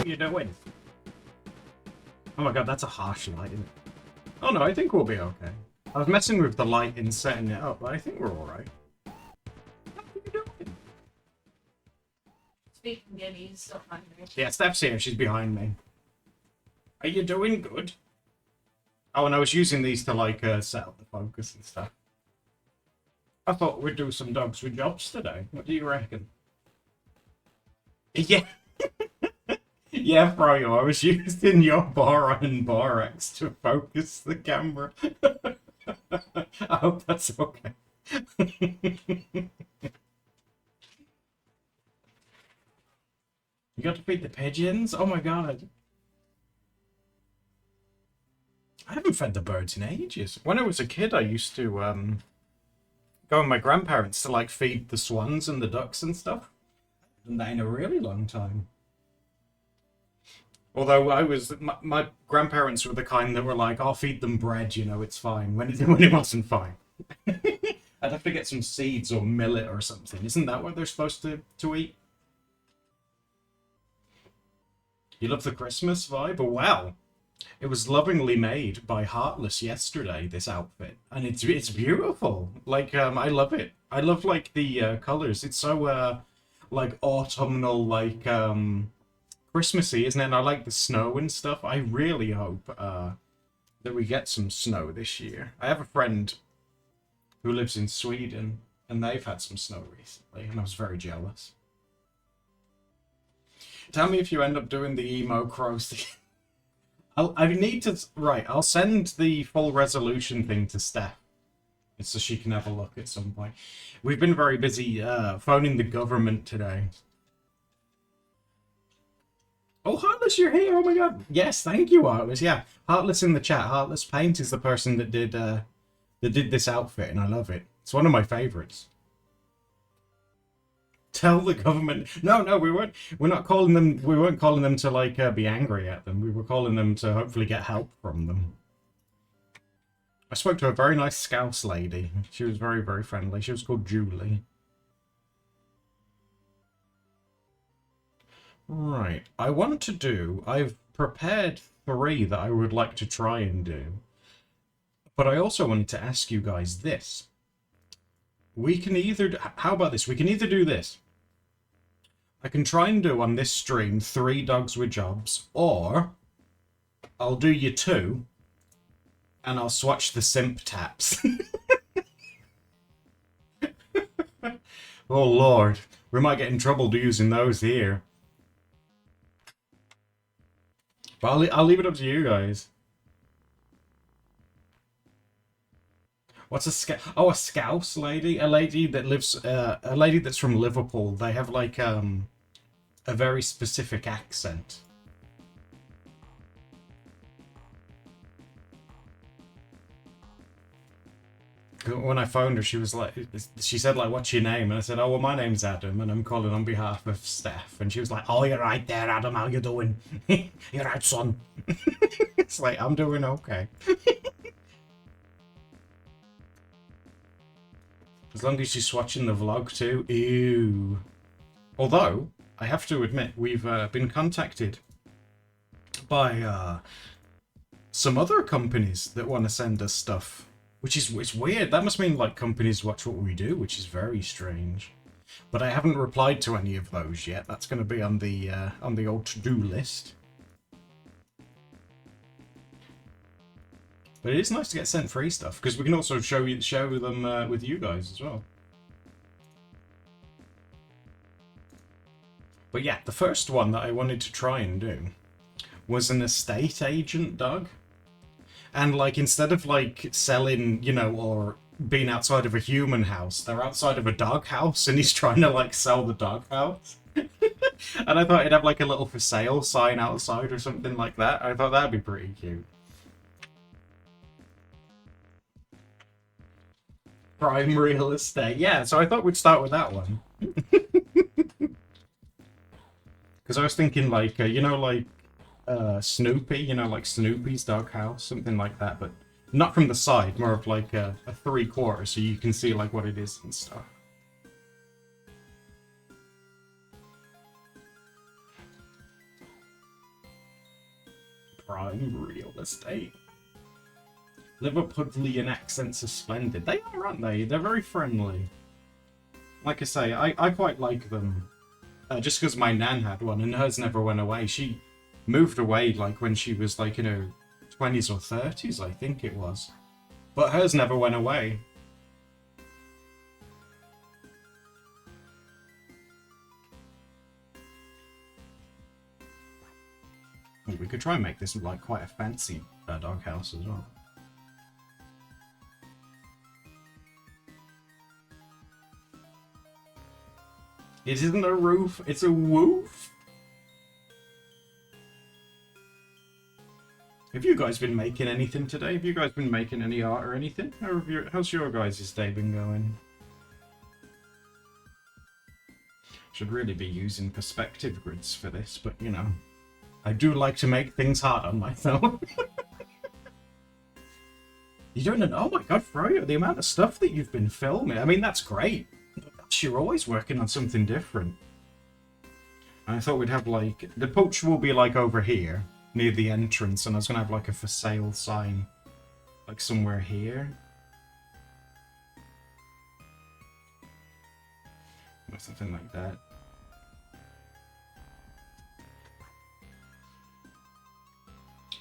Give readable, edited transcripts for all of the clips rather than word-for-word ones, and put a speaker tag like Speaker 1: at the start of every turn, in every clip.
Speaker 1: you doing? Oh my god, that's a harsh light, isn't it? Oh no, I think we'll be okay. I was messing with the light and setting it up, but I think we're alright. How are you doing?
Speaker 2: Speaking of he's still hungry.
Speaker 1: Yeah, Steph's here, she's behind me. Are you doing good? Oh, and I was using these to, like, set up the focus and stuff. I thought we'd do some dogs with jobs today. What do you reckon? Yeah. Yeah, Froyo, I was using your Boron and Borax to focus the camera. I hope that's okay. You got to feed the pigeons? Oh my god. I haven't fed the birds in ages. When I was a kid, I used to go with my grandparents to like feed the swans and the ducks and stuff. I haven't done that in a really long time. Although my grandparents were the kind that were like, I'll feed them bread, you know, it's fine, when it wasn't fine. I'd have to get some seeds or millet or something. Isn't that what they're supposed to eat? You love the Christmas vibe? Oh, wow. It was lovingly made by Heartless yesterday, this outfit. And it's beautiful. Like, I love it. I love, like, the colors. It's so, like, autumnal, like, Christmassy, isn't it? And I like the snow and stuff. I really hope that we get some snow this year. I have a friend who lives in Sweden, and they've had some snow recently, and I was very jealous. Tell me if you end up doing the emo crows thing. I need to... Right, I'll send the full resolution thing to Steph, so she can have a look at some point. We've been very busy phoning the government today. Oh, Heartless, you're here! Oh my god! Yes, thank you, Heartless. Yeah, Heartless in the chat. Heartless Paint is the person that did this outfit, and I love it. It's one of my favorites. Tell the government. No, we weren't. We're not calling them. We weren't calling them to like be angry at them. We were calling them to hopefully get help from them. I spoke to a very nice Scouse lady. She was very, very friendly. She was called Julie. Right, I've prepared 3 that I would like to try and do. But I also wanted to ask you guys this. We can either, how about this? We can either do this. I can try and do on this stream 3 dogs with jobs, or I'll do you 2, and I'll swatch the simp taps. Oh lord, we might get in trouble using those here. But I'll leave it up to you guys. What's a Scouse lady? A lady that lives, a lady that's from Liverpool. They have like a very specific accent. When I phoned her, she was like, she said like, "What's your name?" And I said, "Oh, well, my name's Adam, and I'm calling on behalf of Steph." And she was like, "Oh, you're right there, Adam. How you doing? You're right, son." It's like, I'm doing okay. As long as she's watching the vlog too. Ew. Although, I have to admit, we've been contacted by some other companies that want to send us stuff. Which is, it's weird. That must mean like companies watch what we do, which is very strange. But I haven't replied to any of those yet. That's going to be on the old to-do list. But it is nice to get sent free stuff because we can also show them with you guys as well. But yeah, the first one that I wanted to try and do was an estate agent dog. And, like, instead of, like, selling, you know, or being outside of a human house, they're outside of a dog house, and he's trying to, like, sell the dog house. And I thought he'd have, like, a little for sale sign outside or something like that. I thought that'd be pretty cute. Prime real estate. Yeah, so I thought we'd start with that one. Because I was thinking, like, you know, like, Snoopy, you know, like Snoopy's doghouse, something like that, but not from the side, more of like a 3/4, so you can see like what it is and stuff. prime real estate. Liverpudlian accents are splendid. They are, aren't they? They're very friendly. Like I say, I quite like them. Just because my nan had one and hers never went away. She moved away like when she was like in her 20s or 30s, I think it was. But hers never went away. We could try and make this like quite a fancy doghouse as well. It isn't a roof, it's a woof. Have you guys been making anything today? Have you guys been making any art or anything? How's your guys' day been going? Should really be using perspective grids for this, but you know, I do like to make things hard on myself. You don't know? Oh my god, Froyo, the amount of stuff that you've been filming. I mean, that's great. You're always working on something different. I thought we'd have like... The poach will be like over here, near the entrance, and I was going to have like a for sale sign, like somewhere here. Or something like that.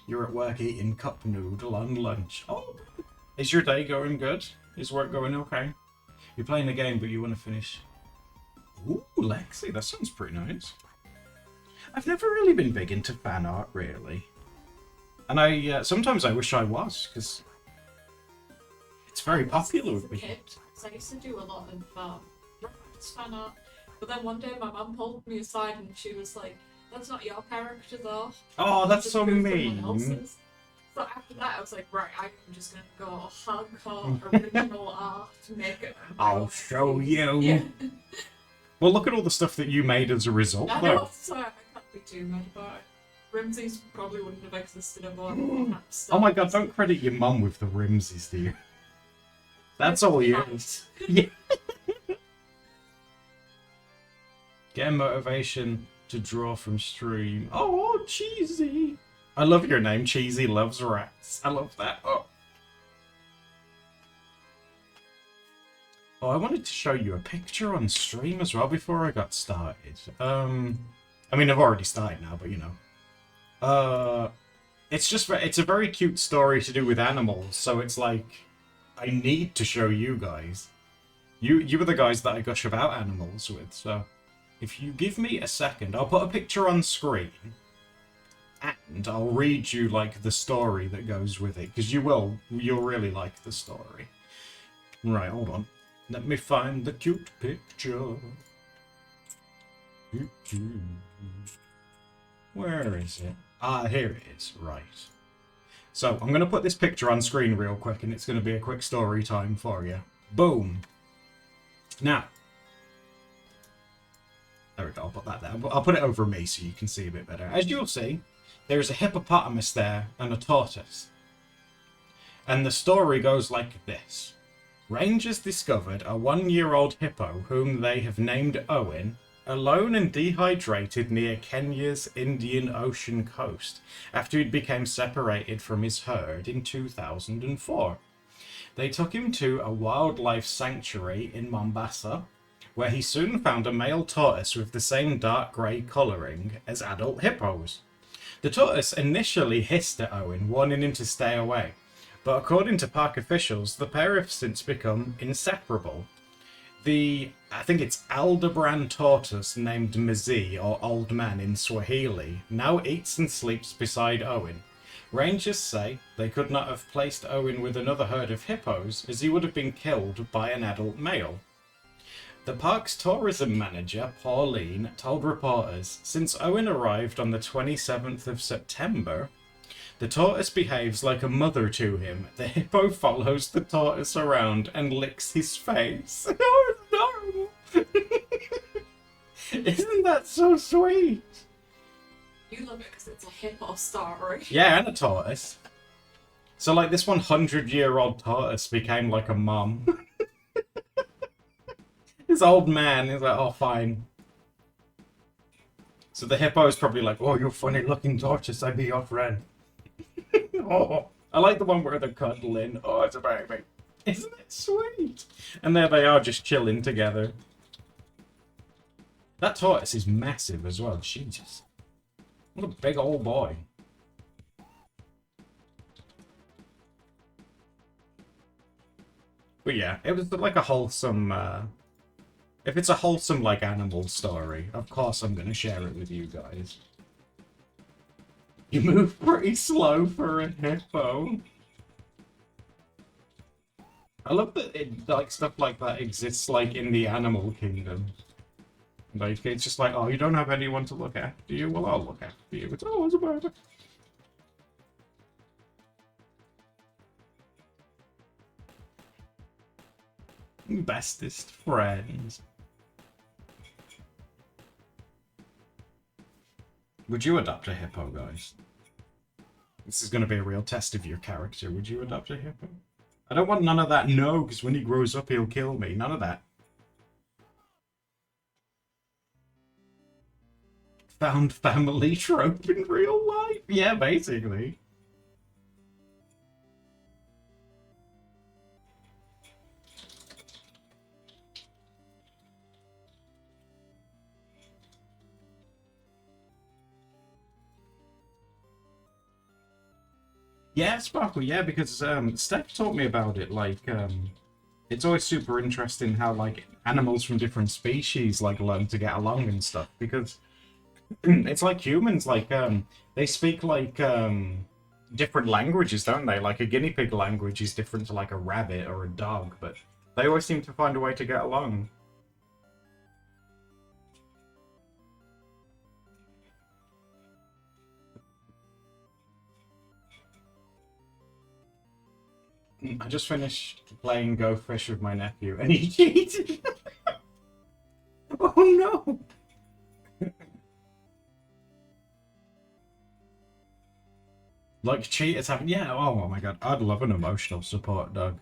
Speaker 1: You're at work eating cup noodle on lunch. Oh, is your day going good? Is work going okay? You're playing a game, but you want to finish. Ooh, Lexi, that sounds pretty nice. I've never really been big into fan art, really. And sometimes I wish I was, because it's very popular with me.
Speaker 2: I used to do a lot of fan art, but then one day my mum pulled me aside and she was like, "That's not your character, though."
Speaker 1: Oh, that's so mean.
Speaker 2: So after that, I was like, right, I'm just gonna go hardcore original art, make it.
Speaker 1: I'll show you.
Speaker 2: Yeah.
Speaker 1: Well, look at all the stuff that you made as a result,
Speaker 2: I
Speaker 1: though.
Speaker 2: know, so I can't be too mad about it. Rimsies probably wouldn't have existed if I hadn't had
Speaker 1: Oh my god, don't credit your mum with the Rimsies, do you? That's all yours. Yeah. Get motivation to draw from stream. Oh, cheesy. I love your name, Cheesy Loves Rats. I love that. Oh, I wanted to show you a picture on stream as well before I got started. I mean, I've already started now, but you know. It's a very cute story to do with animals, so it's like, I need to show you guys. You were the guys that I gush about animals with, so if you give me a second, I'll put a picture on screen. And I'll read you, like, the story that goes with it, because you'll really like the story. Right, hold on. Let me find the cute picture. Where is it? Ah, here it is. Right. So, I'm going to put this picture on screen real quick, and it's going to be a quick story time for you. Boom. Now. There we go, I'll put that there. I'll put it over me so you can see a bit better. As you'll see, there's a hippopotamus there and a tortoise. And the story goes like this. Rangers discovered a 1-year-old hippo whom they have named Owen, alone and dehydrated near Kenya's Indian Ocean coast after he became separated from his herd in 2004. They took him to a wildlife sanctuary in Mombasa, where he soon found a male tortoise with the same dark grey colouring as adult hippos. The tortoise initially hissed at Owen, warning him to stay away, but according to park officials, the pair have since become inseparable. I think it's Aldebaran tortoise named Mzee, or Old Man in Swahili, now eats and sleeps beside Owen. Rangers say they could not have placed Owen with another herd of hippos, as he would have been killed by an adult male. The park's tourism manager, Pauline, told reporters, since Owen arrived on the 27th of September, the tortoise behaves like a mother to him. The hippo follows the tortoise around and licks his face. Oh, no! Isn't that so sweet?
Speaker 2: You love it because it's a hippo story.
Speaker 1: Yeah, and a tortoise. So, like, this 100-year-old tortoise became like a mum. This old man is like, oh, fine. So the hippo is probably like, oh, you funny looking tortoise, I be your friend. Oh, I like the one where they're cuddling. Oh, it's a baby. Isn't it sweet? And there they are, just chilling together. That tortoise is massive as well. Jesus. What a big old boy. But yeah, it was like a wholesome, if it's a wholesome, like, animal story, of course I'm gonna share it with you guys. You move pretty slow for a hippo. I love that like, stuff like that exists, like, in the animal kingdom. Like, it's just like, oh, you don't have anyone to look after you? Well, I'll look after you. It's always about it. Bestest friends. Would you adopt a hippo, guys? This is going to be a real test of your character. Would you adopt a hippo? I don't want none of that. No, because when he grows up, he'll kill me. None of that. Found family trope in real life? Yeah, basically. Yeah, Sparkle, yeah, because Steph taught me about it. Like, it's always super interesting how, like, animals from different species, like, learn to get along and stuff. Because it's like humans, like, they speak, like, different languages, don't they? Like, a guinea pig language is different to, like, a rabbit or a dog, but they always seem to find a way to get along. I just finished playing Go Fish with my nephew, and he cheated. Oh no! Like, cheaters happen. Yeah, oh my god. I'd love an emotional support dog.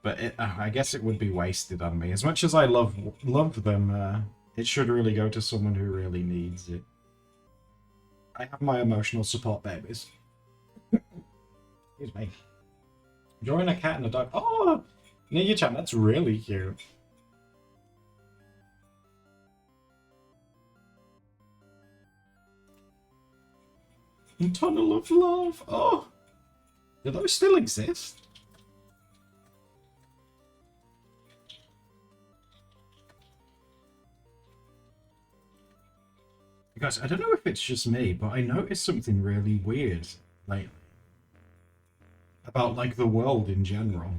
Speaker 1: But I guess it would be wasted on me. As much as I love them, it should really go to someone who really needs it. I have my emotional support babies. Excuse me. Drawing a cat and a dog. Oh! Ninja-chan, that's really cute. Tunnel of Love. Oh! Do those still exist? Guys, I don't know if it's just me, but I noticed something really weird, like, about, like, the world in general.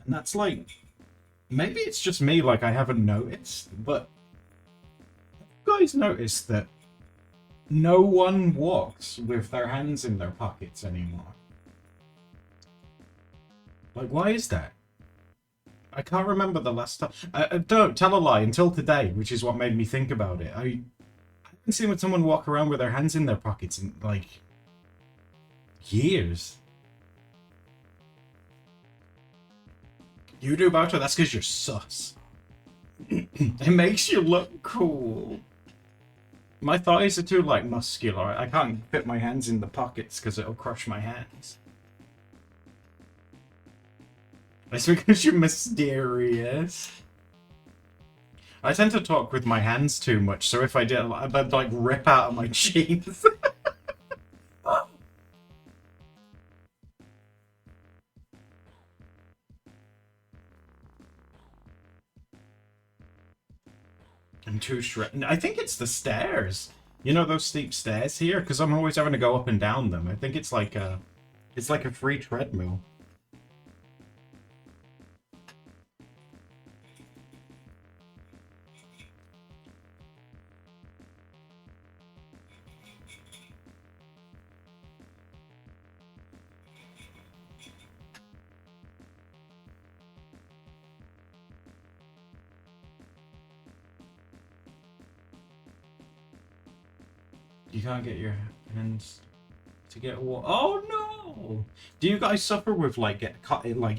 Speaker 1: And that's, like, maybe it's just me, like, I haven't noticed, but you guys noticed that no one walks with their hands in their pockets anymore? Like, why is that? I can't remember the last time. Don't tell a lie, until today, which is what made me think about it. I haven't seen someone walk around with their hands in their pockets in, like, years. You do, Bowser? That's because you're sus. It makes you look cool. My thighs are too, like, muscular. I can't fit my hands in the pockets because it'll crush my hands. It's because you're mysterious. I tend to talk with my hands too much, so if I did, I'd like rip out of my jeans. I'm too shredded. I think it's the stairs. You know those steep stairs here? Because I'm always having to go up and down them. I think it's like a free treadmill. You can't get your hands to get water. Oh no! Do you guys suffer with like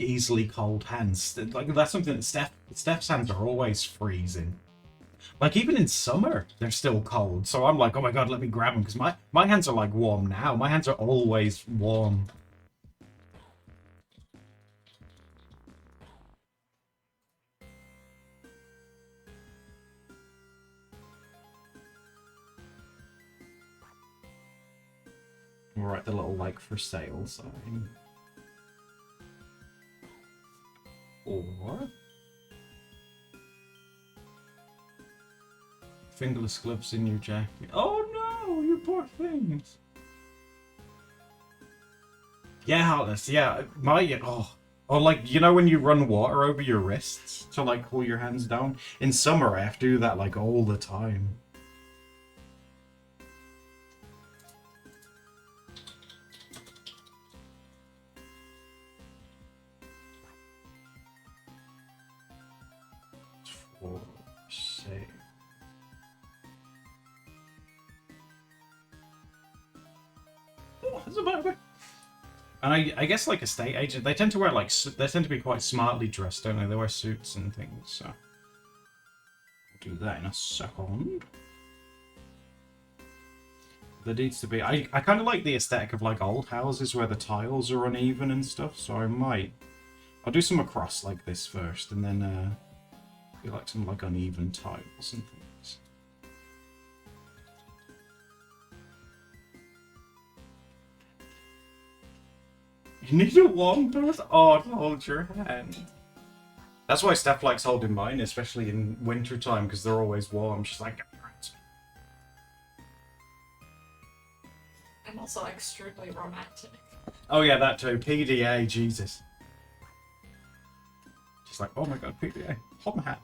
Speaker 1: easily cold hands? Like that's something that Steph's hands are always freezing. Like, even in summer, they're still cold. So I'm like, oh my god, let me grab them. Because my hands are, like, warm now. My hands are always warm. We're at the little, like, for sale sign. Or... fingerless gloves in your jacket. Oh no, you poor things. Yeah, Heartless, yeah. Or like, you know when you run water over your wrists to like cool your hands down? In summer, I have to do that like all the time. For sale. Oh, there's a baby. And I guess like estate agent, they tend to wear like they tend to be quite smartly dressed, don't they? They wear suits and things. So I'll do that in a second. There needs to be. I kind of like the aesthetic of like old houses where the tiles are uneven and stuff. So I'll do some across like this first, and then do like some like uneven tiles and things. You need a warm person? Oh, to hold your hand. That's why Steph likes holding mine, especially in winter time, because they're always warm. She's like,
Speaker 2: I'm also extremely romantic.
Speaker 1: oh yeah, that too. PDA, Jesus. She's like, oh my god, PDA, hold my hand.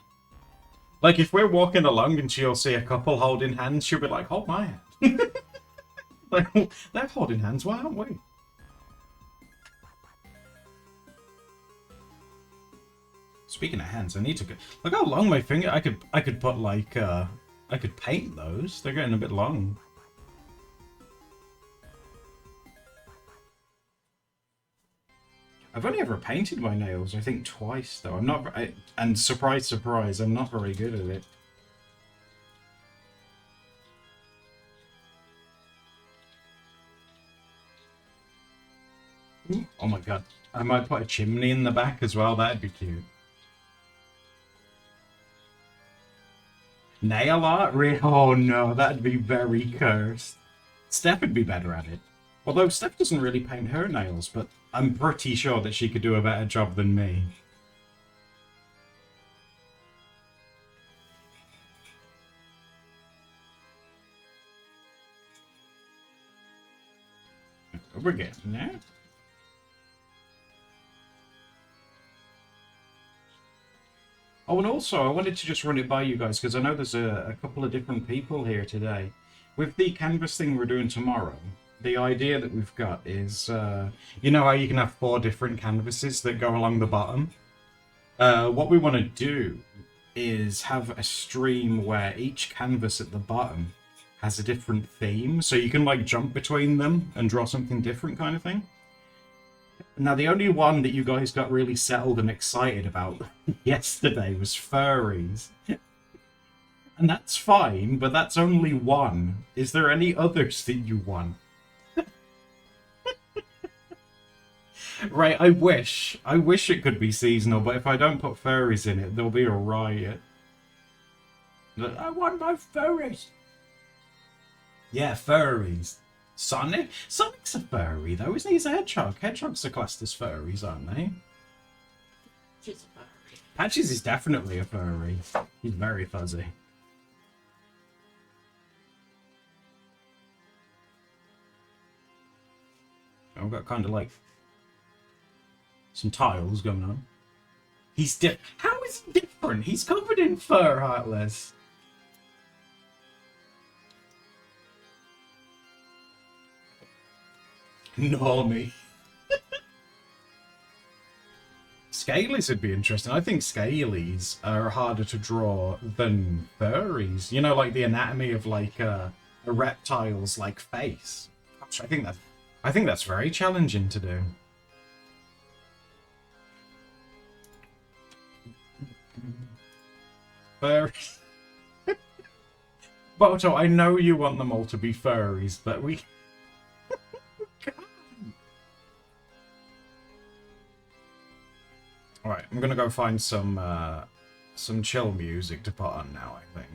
Speaker 1: Like, if we're walking along and she'll see a couple holding hands, she'll be like, hold my hand. Like, they're holding hands, why aren't we? Speaking of hands, I need to go. Look how long my finger. I could put like I could paint those. They're getting a bit long. I've only ever painted my nails, I think twice though. I'm not. And surprise, surprise, I'm not very good at it. Oh my god. I might put a chimney in the back as well. That'd be cute. Nail art? Oh no, that'd be very cursed. Steph would be better at it. Although Steph doesn't really paint her nails, but I'm pretty sure that she could do a better job than me. We're getting there. Oh, and also, I wanted to just run it by you guys, because I know there's a couple of different people here today. With the canvas thing we're doing tomorrow, the idea that we've got is, you know how you can have 4 different canvases that go along the bottom? What we want to do is have a stream where each canvas at the bottom has a different theme, so you can, like, jump between them and draw something different kind of thing. Now, the only one that you guys got really settled and excited about yesterday was furries. And that's fine, but that's only one. Is there any others that you want? Right, I wish it could be seasonal, but if I don't put furries in it, there'll be a riot. I want my furries! Yeah, furries. Sonic's a furry, though, isn't he? He's a hedgehog. Hedgehogs are classed as furries, aren't they?
Speaker 2: She's a furry.
Speaker 1: Patches is definitely a furry. He's very fuzzy. I've got kind of like some tiles going on. He's How is he different? He's covered in fur, Heartless. Normie. Scalies would be interesting. I think scalies are harder to draw than furries. You know, like the anatomy of like a reptile's like face. Gosh, I think that's very challenging to do. Furries. Boto, I know you want them all to be furries, but we... Alright, I'm gonna go find some chill music to put on now, I think.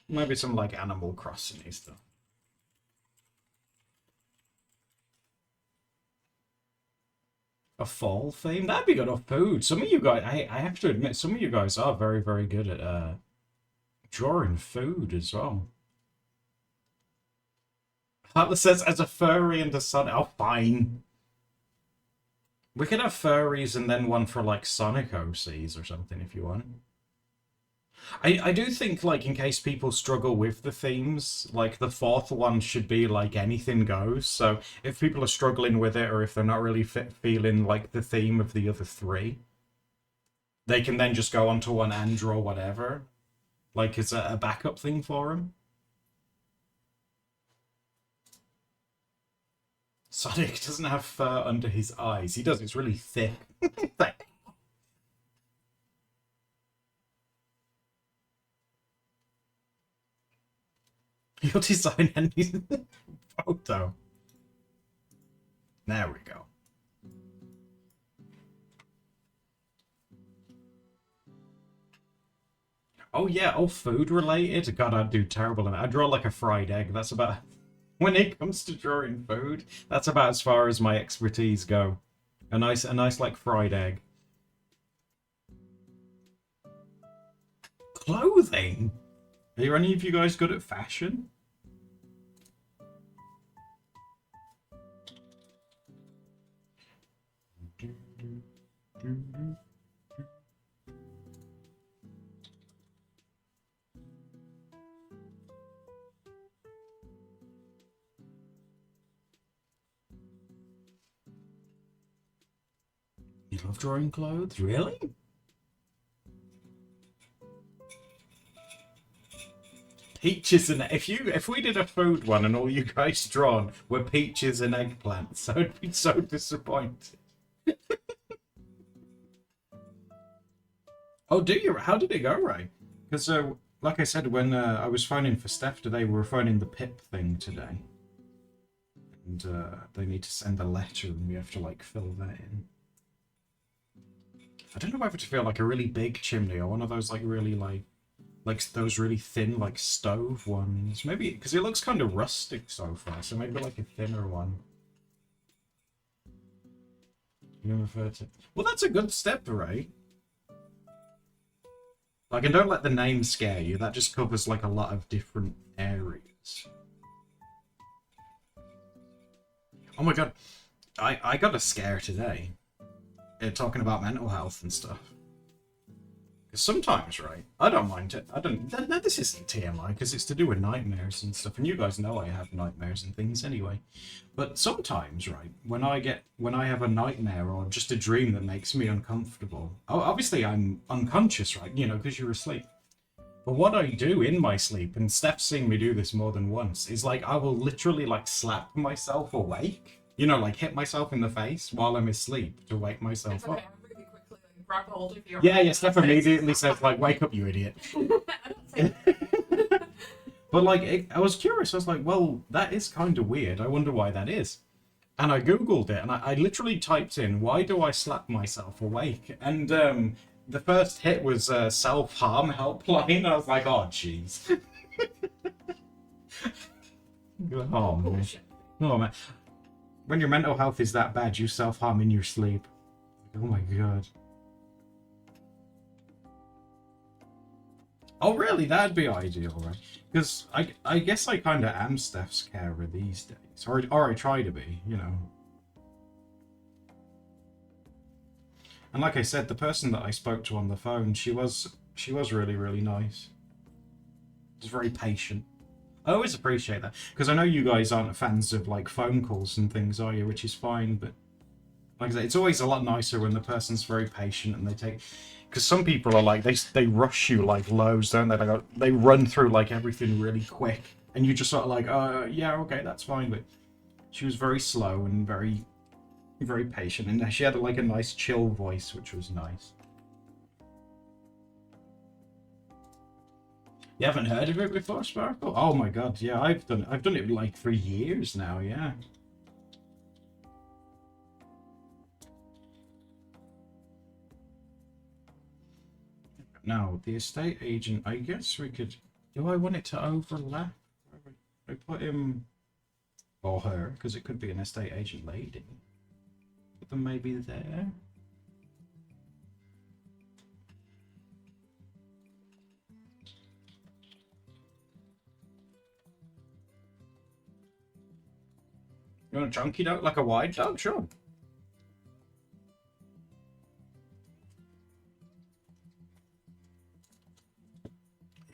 Speaker 1: Maybe some like Animal Crossing stuff. A fall theme? That'd be good. Or food. Some of you guys, I have to admit, some of you guys are very, very good at drawing food as well. Atlas says, as a furry and a Sonic. Oh, fine. We could have furries and then one for like Sonic OCs or something if you want. I do think, like, in case people struggle with the themes, like, the fourth one should be, like, anything goes. So, if people are struggling with it, or if they're not really feeling, like, the theme of the other three, they can then just go onto one and draw whatever. Like, as a backup thing for them. Sonic doesn't have fur under his eyes. He does, it's really thick. You'll design any photo. There we go. Oh yeah, oh food related? God, I'd do terrible in it. I draw like a fried egg. That's about... When it comes to drawing food, that's about as far as my expertise go. A nice like fried egg. Clothing? Are any of you guys good at fashion? You love drawing clothes? Really? Peaches and if we did a food one and all you guys drawn were peaches and eggplants, I'd be so disappointed. Oh, do you? How did it go, Ray? Because, like I said, when I was phoning for Steph today, we were phoning the Pip thing today. And they need to send a letter and we have to, like, fill that in. I don't know whether to feel like a really big chimney or one of those, like, really, like those really thin, like, stove ones. Maybe, because it looks kind of rustic so far, so maybe, like, a thinner one. You refer to... Well, that's a good step, Ray. Like, and don't let the name scare you. That just covers, like, a lot of different areas. Oh my god. I got a scare today. Talking about mental health and stuff. Because sometimes, right, I don't mind it. No, this isn't TMI, because it's to do with nightmares and stuff, and you guys know I have nightmares and things anyway. But sometimes, right, when I have a nightmare or just a dream that makes me uncomfortable, obviously I'm unconscious, right, you know, because you're asleep. But what I do in my sleep, and Steph's seen me do this more than once, is like I will literally like slap myself awake. You know, like hit myself in the face while I'm asleep to wake myself up.
Speaker 2: Really quickly, like, grab hold of your
Speaker 1: Yeah, Steph immediately says, like, wake up, you idiot. But, like, I was curious. I was like, well, that is kind of weird. I wonder why that is. And I Googled it, and I literally typed in, why do I slap myself awake? And the first hit was self-harm helpline. I was like, oh, jeez. Oh, man. Oh, man. When your mental health is that bad, you self-harm in your sleep. Oh my god. Oh really? That'd be ideal, right? Because I guess I kind of am Steph's carer these days. Or I try to be, you know. And like I said, the person that I spoke to on the phone, she was really, really nice. Just very patient. I always appreciate that, because I know you guys aren't fans of like phone calls and things, are you? Which is fine, but like I said, it's always a lot nicer when the person's very patient and they take... Because some people are like, they rush you like loads, don't they? Like, they run through like everything really quick, and you just sort of like, yeah, okay, that's fine. But she was very slow and very, very patient, and she had like a nice chill voice, which was nice. You haven't heard of it before, Sparkle? Oh my god, yeah, I've done it like for years now, yeah. Now, the estate agent, I guess we could... Do I want it to overlap? I put him... Or her, because it could be an estate agent lady. Put them maybe there. You want a chunky dog? Like a wide dog? Sure.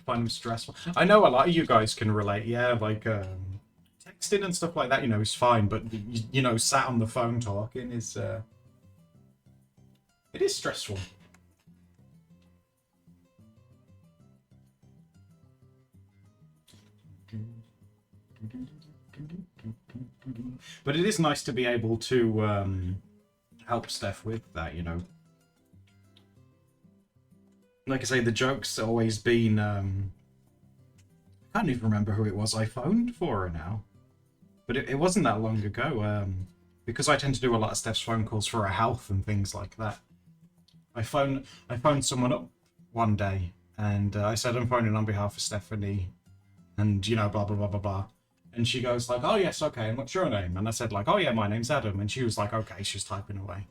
Speaker 1: Find them stressful. I know a lot of you guys can relate, yeah, like texting and stuff like that, you know, is fine, but you know, sat on the phone talking is it is stressful. But it is nice to be able to help Steph with that, you know. Like I say, the joke's always been, I can't even remember who it was I phoned for her now. But it wasn't that long ago, because I tend to do a lot of Steph's phone calls for her health and things like that. I phoned someone up one day, and I said I'm phoning on behalf of Stephanie, and, you know, blah, blah, blah, blah, blah. And she goes like, oh, yes, okay, and what's your name? And I said like, oh, yeah, my name's Adam. And she was like, okay, she's typing away.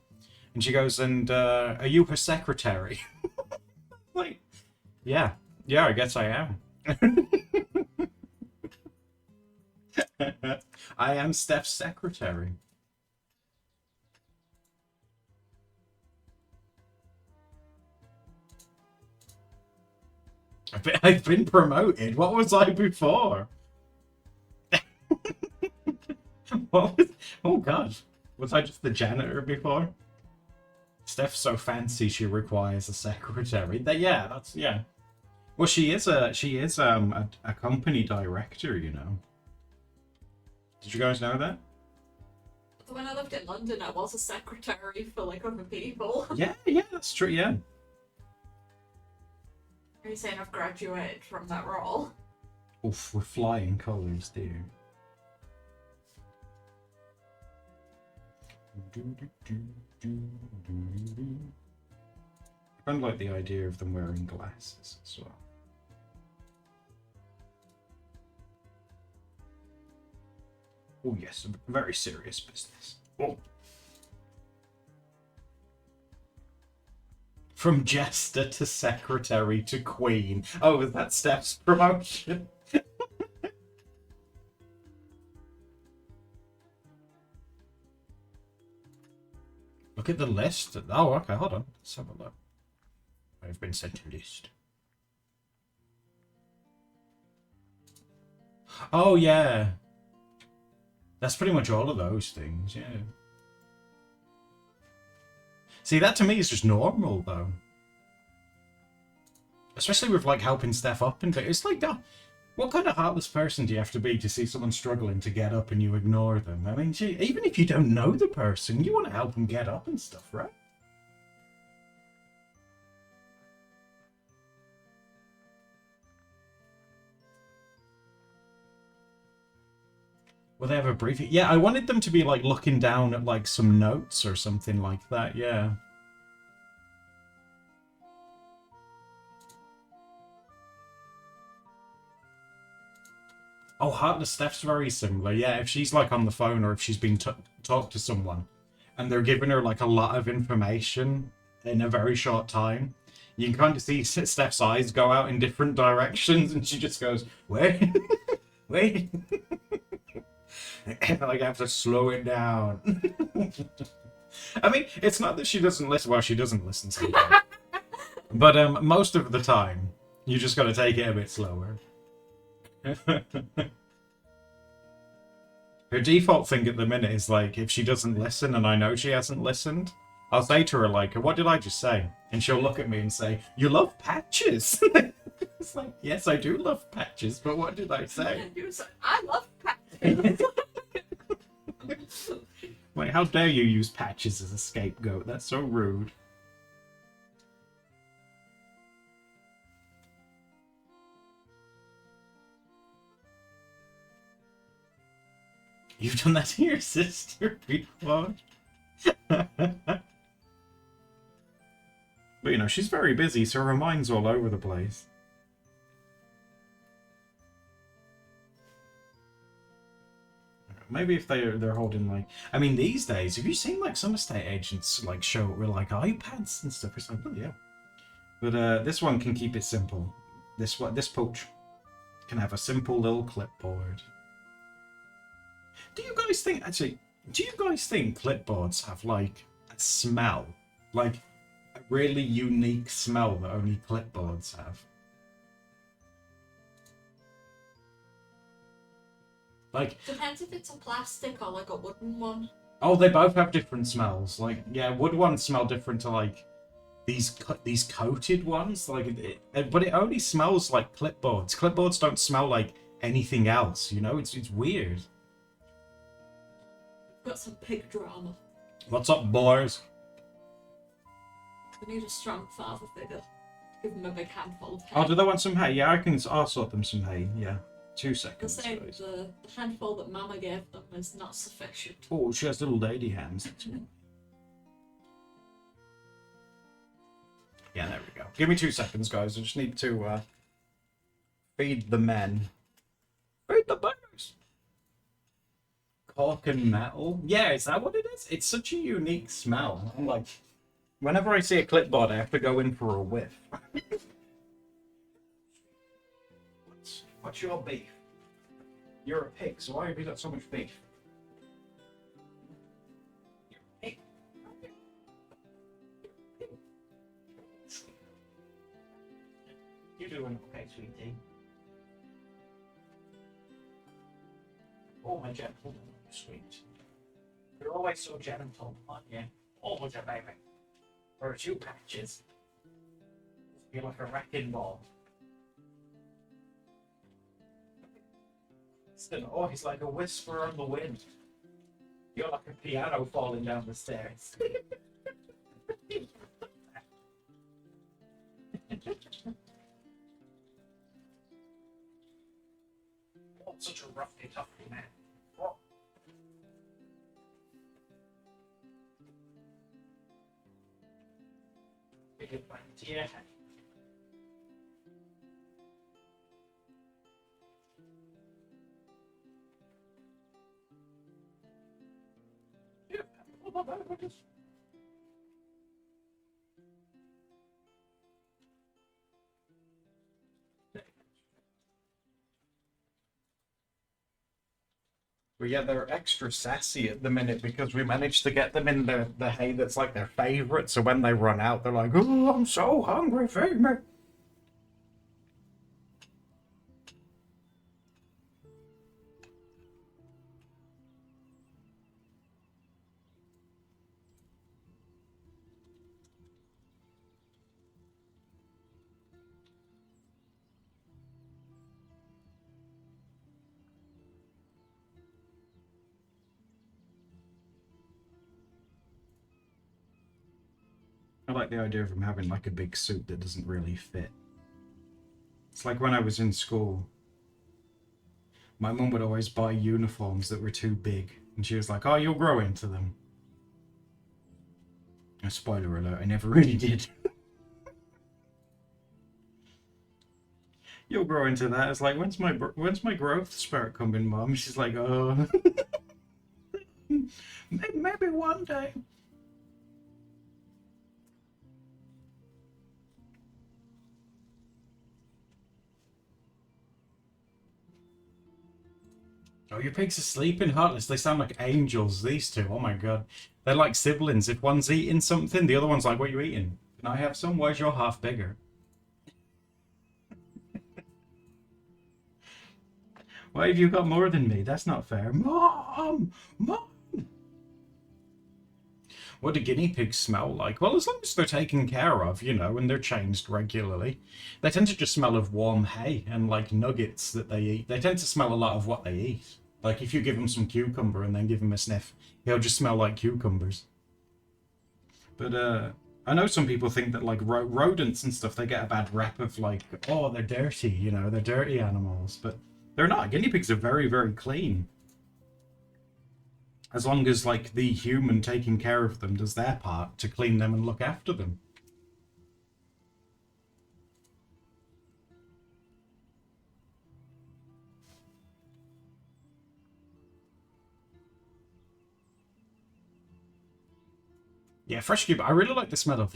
Speaker 1: And she goes, and are you her secretary? Like, yeah, I guess I am. I am Steph's secretary. I've been promoted. What was I before? What was? Oh God, was I just the janitor before? Steph's so fancy she requires a secretary. Yeah, that's yeah. Well, she is a company director, you know. Did you guys know that?
Speaker 2: When I lived in London, I was a secretary for like other people.
Speaker 1: Yeah, that's true. Yeah.
Speaker 2: Are you saying I've graduated from that role?
Speaker 1: Oof, with flying colours, dear. I kind of like the idea of them wearing glasses as well. Oh yes, a very serious business. Oh. From jester to secretary to queen. Oh, is that Steph's promotion? Look at the list. Oh, okay, hold on. Let's have a look. I've been sent a list. Oh, yeah. That's pretty much all of those things, yeah. See, that to me is just normal, though. Especially with, like, helping Steph up and things. It's like, what kind of heartless person do you have to be to see someone struggling to get up and you ignore them? I mean, even if you don't know the person, you want to help them get up and stuff, right? Will they have a briefing? Yeah, I wanted them to be, like, looking down at, like, some notes or something like that, yeah. Oh, Heartless Steph's very similar. Yeah, if she's, like, on the phone or if she's been talked to someone and they're giving her, like, a lot of information in a very short time, you can kind of see Steph's eyes go out in different directions and she just goes, wait, wait. Like, I have to slow it down. I mean, it's not that she doesn't listen. Well, she doesn't listen sometimes. But most of the time, you just got to take it a bit slower. Her default thing at the minute is, like, if she doesn't listen and I know she hasn't listened, I'll say to her, like, what did I just say? And she'll look at me and say, you love patches. It's like, yes, I do love patches, but what did I say?
Speaker 2: You said, I love patches.
Speaker 1: Wait, how dare you use patches as a scapegoat? That's so rude. You've done that to your sister before. But you know, she's very busy, so her mind's all over the place. Maybe if they're holding like, I mean, these days, have you seen like some estate agents like show up with like iPads and stuff? It's like, oh yeah. But this one can keep it simple. This pouch can have a simple little clipboard. Do you guys think clipboards have like a smell, like a really unique smell that only clipboards have? Like,
Speaker 2: depends if it's a plastic or like a wooden one.
Speaker 1: Oh, they both have different smells. Like, yeah, wood ones smell different to like these coated ones. Like, but it only smells like clipboards. Clipboards don't smell like anything else. You know, it's weird.
Speaker 2: Got some pig drama.
Speaker 1: What's up, boys?
Speaker 2: We need a strong father figure. Give them a big handful of hay.
Speaker 1: Oh, do they want some hay? Yeah, I'll sort them some hay. Yeah. 2 seconds.
Speaker 2: The same, the handful that Mama gave them is not sufficient.
Speaker 1: Oh, she has little lady hands. Yeah, there we go. Give me 2 seconds, guys. I just need to feed the men. Feed the bears. Cork and metal. Yeah, is that what it is? It's such a unique smell. I'm like, whenever I see a clipboard, I have to go in for a whiff. What's your beef? You're a pig, so why have you got so much beef? You're a pig. You're doing okay, sweetie. Oh, my gentle, sweet. You're always so gentle, aren't you? Oh, my baby. For 2 patches. You're like a wrecking ball. Oh, he's like a whisper on the wind. You're like a piano falling down the stairs. Oh, such a roughy, toughy man. Oh. Big advantage, yeah. But yeah, they're extra sassy at the minute because we managed to get them in the hay that's like their favourite. So when they run out, they're like, "Oh, I'm so hungry, feed me." I like the idea of him having like a big suit that doesn't really fit. It's like when I was in school. My mum would always buy uniforms that were too big. And she was like, "Oh, you'll grow into them." A spoiler alert, I never really did. You'll grow into that. It's like, when's my growth spurt coming, Mum? She's like, "Oh, maybe one day." Oh, your pigs are sleeping, Heartless. They sound like angels, these two. Oh my god. They're like siblings. If one's eating something, the other one's like, "What are you eating? Can I have some? Where's your half bigger?" Why have you got more than me? That's not fair. Mom! Mom! What do guinea pigs smell like? Well, as long as they're taken care of, you know, and they're changed regularly. They tend to just smell of warm hay and like nuggets that they eat. They tend to smell a lot of what they eat. Like if you give them some cucumber and then give them a sniff, he'll just smell like cucumbers. But I know some people think that like rodents and stuff, they get a bad rep of like, oh, they're dirty, you know, they're dirty animals. But they're not. Guinea pigs are very, very clean. As long as, like, the human taking care of them does their part to clean them and look after them. Yeah, fresh cube. I really like the smell of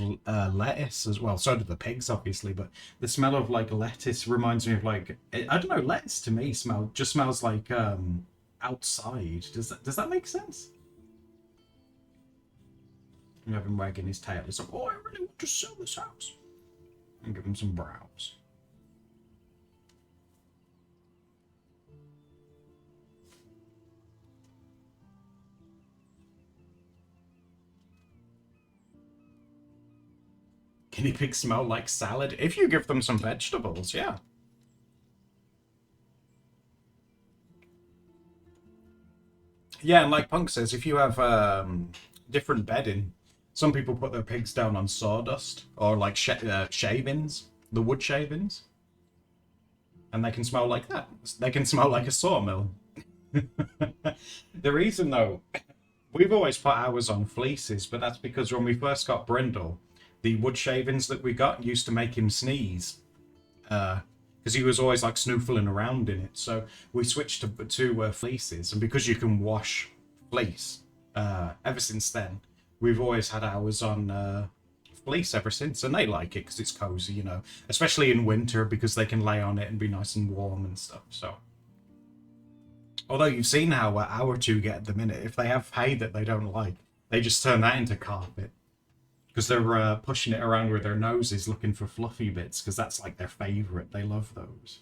Speaker 1: lettuce as well. So do the pigs, obviously, but the smell of like lettuce reminds me of like I don't know. Lettuce to me smells like outside. Does that make sense? You have him wagging his tail. It's like, oh, I really want to sell this house. And give him some brows. Guinea pigs smell like salad if you give them some vegetables, yeah. Yeah, and like Punk says, if you have different bedding, some people put their pigs down on sawdust or like shavings, the wood shavings, and they can smell like that. They can smell like a sawmill. The reason, though, we've always put ours on fleeces, but that's because when we first got Brindle, the wood shavings that we got used to make him sneeze. Because he was always like snoofling around in it. So we switched to fleeces, and because you can wash fleece, ever since then, we've always had ours on fleece ever since, and they like it because it's cozy, you know, especially in winter because they can lay on it and be nice and warm and stuff. So, although you've seen how our two get at the minute, if they have hay that they don't like, they just turn that into carpet. Because they're pushing it around with their noses looking for fluffy bits, because that's like their favourite. They love those.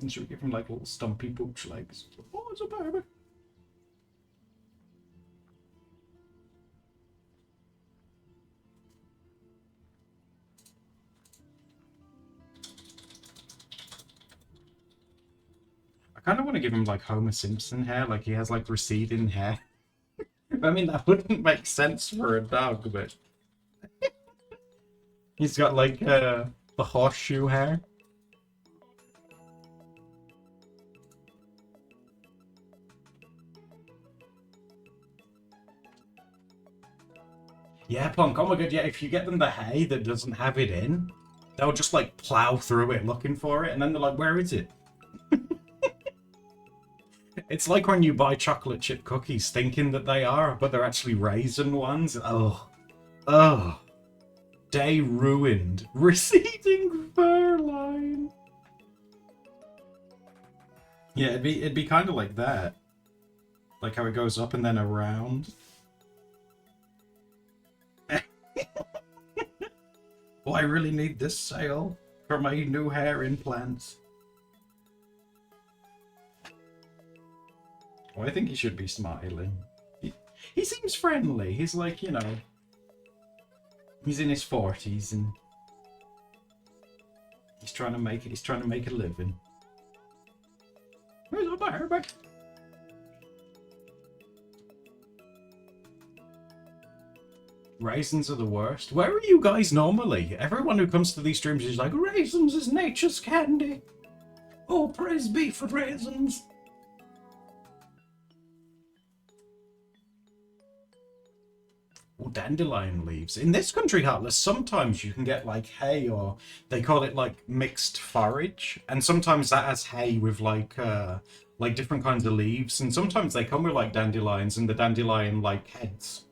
Speaker 1: And should we give them like little stumpy booch legs? Oh, it's a baby. I kind of want to give him like Homer Simpson hair, like he has like receding hair. I mean, that wouldn't make sense for a dog, but he's got like the horseshoe hair. Yeah, Plunk. Oh my god, yeah, if you get them the hay that doesn't have it in, they'll just like plow through it looking for it, and then they're like, where is it? It's like when you buy chocolate chip cookies thinking that they are, but they're actually raisin ones. Oh. Oh. Day ruined. Receding fur line. Yeah, it'd be kind of like that. Like how it goes up and then around. Oh, I really need this sale for my new hair implants. Oh, I think he should be smiling. He seems friendly. He's like, you know, he's in his 40s and he's trying to make a living. Where's my hair back? Raisins are the worst. Where are you guys normally? Everyone who comes to these streams is like, raisins is nature's candy. Oh, praise be for raisins. Or dandelion leaves. In this country, Heartless, sometimes you can get like hay, or they call it like mixed forage, and sometimes that has hay with like different kinds of leaves, and sometimes they come with like dandelions and the dandelion like heads.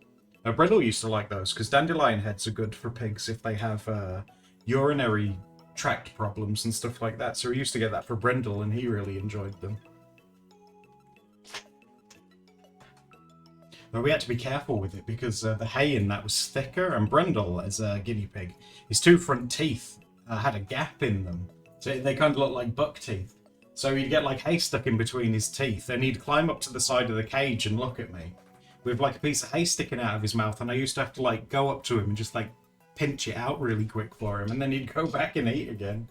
Speaker 1: Bredel used to like those because dandelion heads are good for pigs if they have urinary tract problems and stuff like that. So he used to get that for Brindle, and he really enjoyed them. But we had to be careful with it because the hay in that was thicker, and Brindle, as a guinea pig, his two front teeth had a gap in them. So they kind of look like buck teeth. So he'd get like hay stuck in between his teeth, and he'd climb up to the side of the cage and look at me with like a piece of hay sticking out of his mouth, and I used to have to like go up to him and just like pinch it out really quick for him, and then he'd go back and eat again.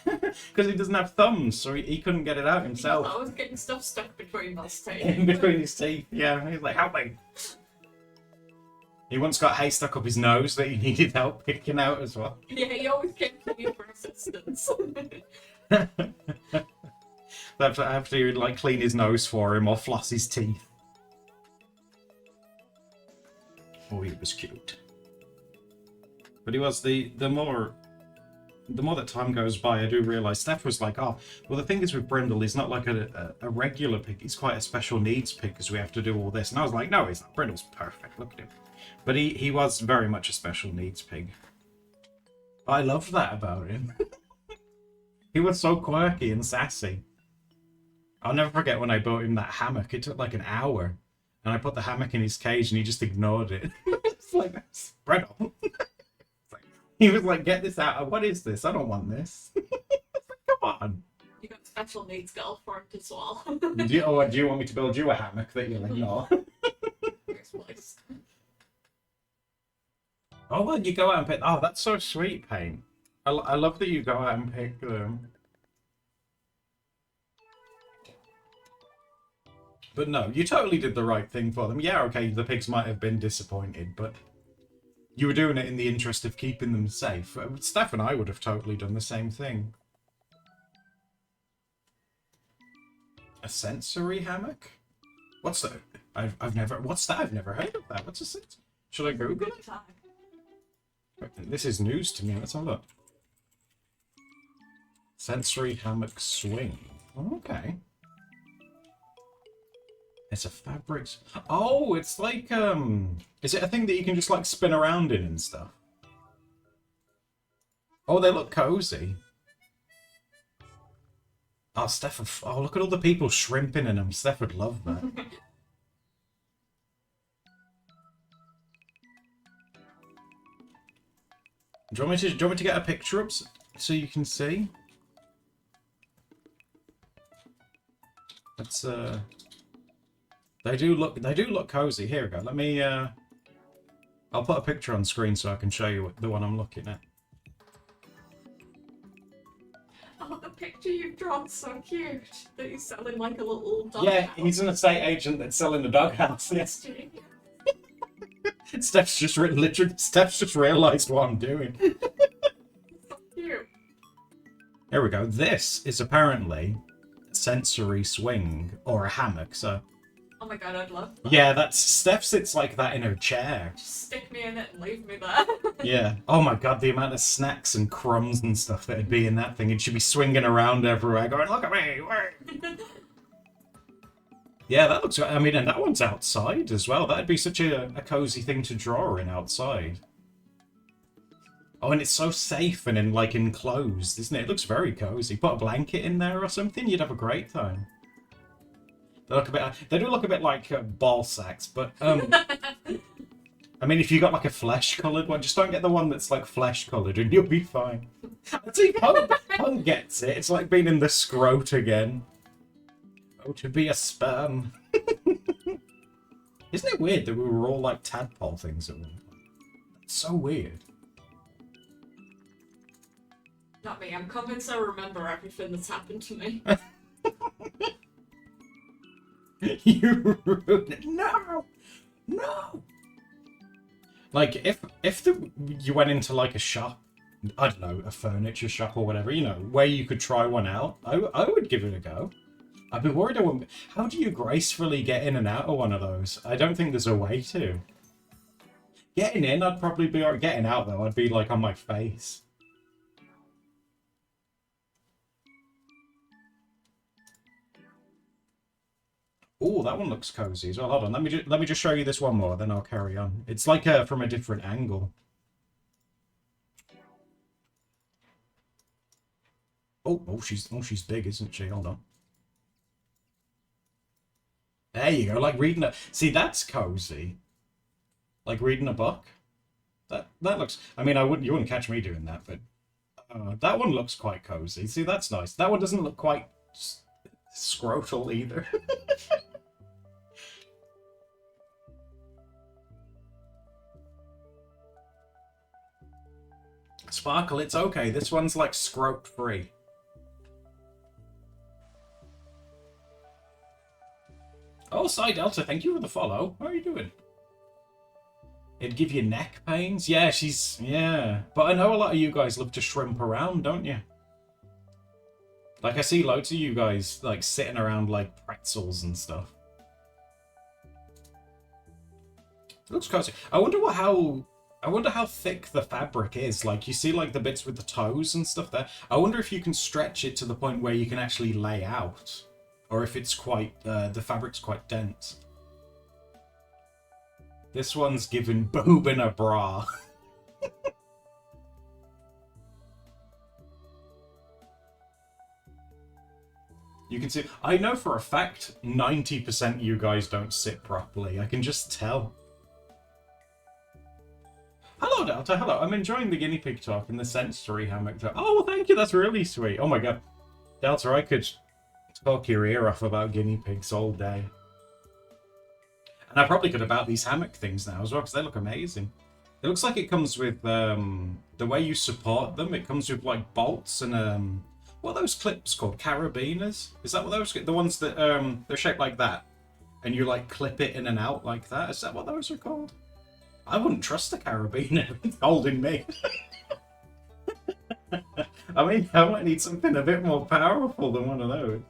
Speaker 1: Because he doesn't have thumbs, so he couldn't get it out himself.
Speaker 2: I was getting stuff stuck between his teeth.
Speaker 1: In between his teeth, yeah. He's like, help me. He once got hay stuck up his nose that he needed help picking out as well.
Speaker 2: Yeah, he always came to me for assistance.
Speaker 1: But I have to like clean his nose for him or floss his teeth. Oh, he was cute. But he was the more that time goes by, I do realise Steph was like, oh, well, the thing is with Brindle, he's not like a regular pig. He's quite a special needs pig because we have to do all this. And I was like, no, he's not. Brindle's perfect. Look at him. But he was very much a special needs pig. I loved that about him. He was so quirky and sassy. I'll never forget when I bought him that hammock. It took like an hour. And I put the hammock in his cage and he just ignored it. It's like, Brindle. He was like, get this out. What is this? I don't want this. Come on.
Speaker 2: You got special needs girlfriend as well.
Speaker 1: Do you want me to build you a hammock that you'll ignore?
Speaker 2: Please.
Speaker 1: Oh, well, you go out and pick... Oh, that's so sweet, Pain. I love that you go out and pick them. But no, you totally did the right thing for them. Yeah, okay, the pigs might have been disappointed, but... You were doing it in the interest of keeping them safe. Steph and I would have totally done the same thing. A sensory hammock? What's that? I've never... What's that? I've never heard of that. What's a sense? Should I Google it? This is news to me. Let's have a look. Sensory hammock swing. Okay. It's a fabric... Oh, it's like, Is it a thing that you can just, like, spin around in and stuff? Oh, they look cozy. Oh, Steph... Oh, look at all the people shrimping in them. Steph would love that. Do you want me to get a picture up so you can see? Let's, They do look cozy. Here we go. Let me, I'll put a picture on screen so I can show you the one I'm looking at.
Speaker 2: Oh, the picture you've drawn's so cute. That he's selling like a little dog.
Speaker 1: Yeah,
Speaker 2: house.
Speaker 1: he's an estate agent that's selling a doghouse. Yes. Steph's just realised what I'm doing.
Speaker 2: So cute.
Speaker 1: Here we go. This is apparently a sensory swing or a hammock. So.
Speaker 2: Oh my god, I'd love that.
Speaker 1: Yeah, that's Steph sits like that in her chair.
Speaker 2: Just stick me in it and leave me there.
Speaker 1: Yeah. Oh my god, the amount of snacks and crumbs and stuff that'd be in that thing. It should be swinging around everywhere, going, "Look at me!" Yeah, that looks. I mean, and that one's outside as well. That'd be such a cozy thing to draw in outside. Oh, and it's so safe and like enclosed, isn't it? It looks very cozy. Put a blanket in there or something, you'd have a great time. They do look a bit like ball sacks, but I mean, if you got like a flesh-coloured one, just don't get the one that's like flesh-coloured, and you'll be fine. See, Punk gets it. It's like being in the scrot again. Oh, to be a sperm. Isn't it weird that we were all like tadpole things at one point? It's so weird.
Speaker 2: Not me. I'm convinced I remember everything that's happened to me.
Speaker 1: You ruined it. No! No! Like, if you went into, like, a shop, I don't know, a furniture shop or whatever, you know, where you could try one out, I would give it a go. I'd be worried I wouldn't... How do you gracefully get in and out of one of those? I don't think there's a way to. Getting in, I'd probably be alright. Getting out, though, I'd be, like, on my face. Oh, that one looks cozy as well. Hold on, let me just show you this one more, then I'll carry on. It's like from a different angle. Oh, she's big, isn't she? Hold on. There you go, like reading a... See, that's cozy. Like reading a book. That looks... I mean, you wouldn't catch me doing that, but... that one looks quite cozy. See, that's nice. That one doesn't look quite scrotal either. Sparkle, it's okay. This one's like scrote free. Oh, Psy Delta, thank you for the follow. How are you doing? It'd give you neck pains? Yeah, yeah. But I know a lot of you guys love to shrimp around, don't you? Like, I see loads of you guys, like, sitting around, like, pretzels and stuff. It looks cozy. I wonder how thick the fabric is. Like, you see, like, the bits with the toes and stuff there. I wonder if you can stretch it to the point where you can actually lay out. Or if it's quite, the fabric's quite dense. This one's given boob in a bra. You can see, I know for a fact 90% you guys don't sit properly. I can just tell. Hello, Delta. Hello. I'm enjoying the guinea pig talk and the sensory hammock talk. Oh, well, thank you. That's really sweet. Oh my god. Delta, I could talk your ear off about guinea pigs all day. And I probably could about these hammock things now as well, because they look amazing. It looks like it comes with, the way you support them, it comes with, like, bolts and, what are those clips called? Carabiners? Is that what those... The ones that, they're shaped like that. And you, like, clip it in and out like that? Is that what those are called? I wouldn't trust a carabiner holding me. I mean, I might need something a bit more powerful than one of those.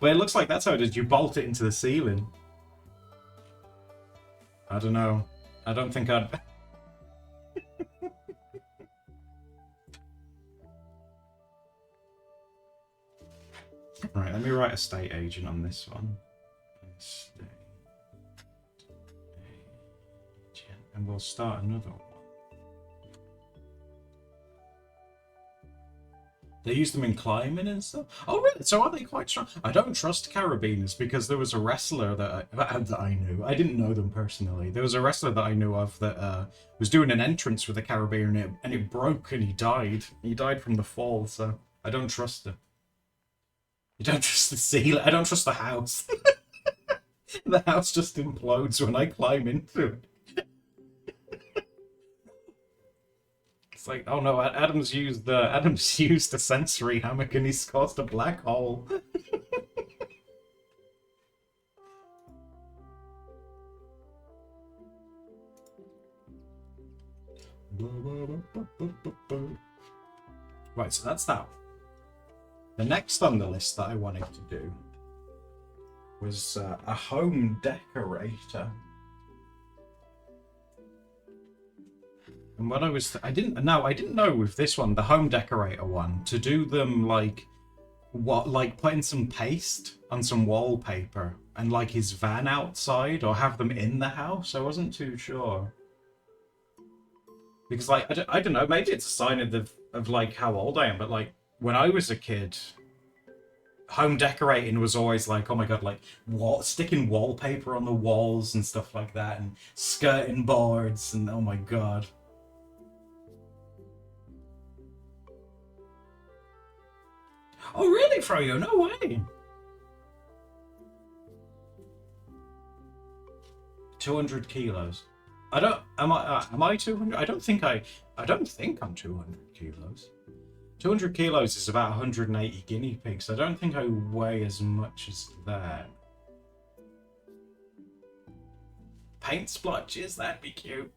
Speaker 1: But it looks like that's how it is. You bolt it into the ceiling. I don't know. I don't think I'd... Right, let me write estate agent on this one. Estate agent. And we'll start another one. They use them in climbing and stuff. Oh, really? So are they quite strong? I don't trust carabiners because there was a wrestler that I knew. I didn't know them personally. There was a wrestler that I knew of that was doing an entrance with a carabiner and it broke and he died. He died from the fall, so I don't trust him. I don't trust the ceiling. I don't trust the house. The house just implodes when I climb into it. It's like, oh no, Adam's used a sensory hammock and he's caused a black hole. Right, so that's that. The next on the list that I wanted to do was a home decorator. And what I didn't know with this one, the home decorator one, to do them like putting some paste on some wallpaper and like his van outside or have them in the house. I wasn't too sure. Because like I don't know, maybe it's a sign of like how old I am, but like when I was a kid, home decorating was always like, oh my god, like sticking wallpaper on the walls and stuff like that, and skirting boards, and oh my god. Oh really, Froyo? No way. 200 kilos. Am I 200? I don't think I'm 200 kilos. 200 kilos is about 180 guinea pigs. I don't think I weigh as much as that. Paint splotches, that'd be cute.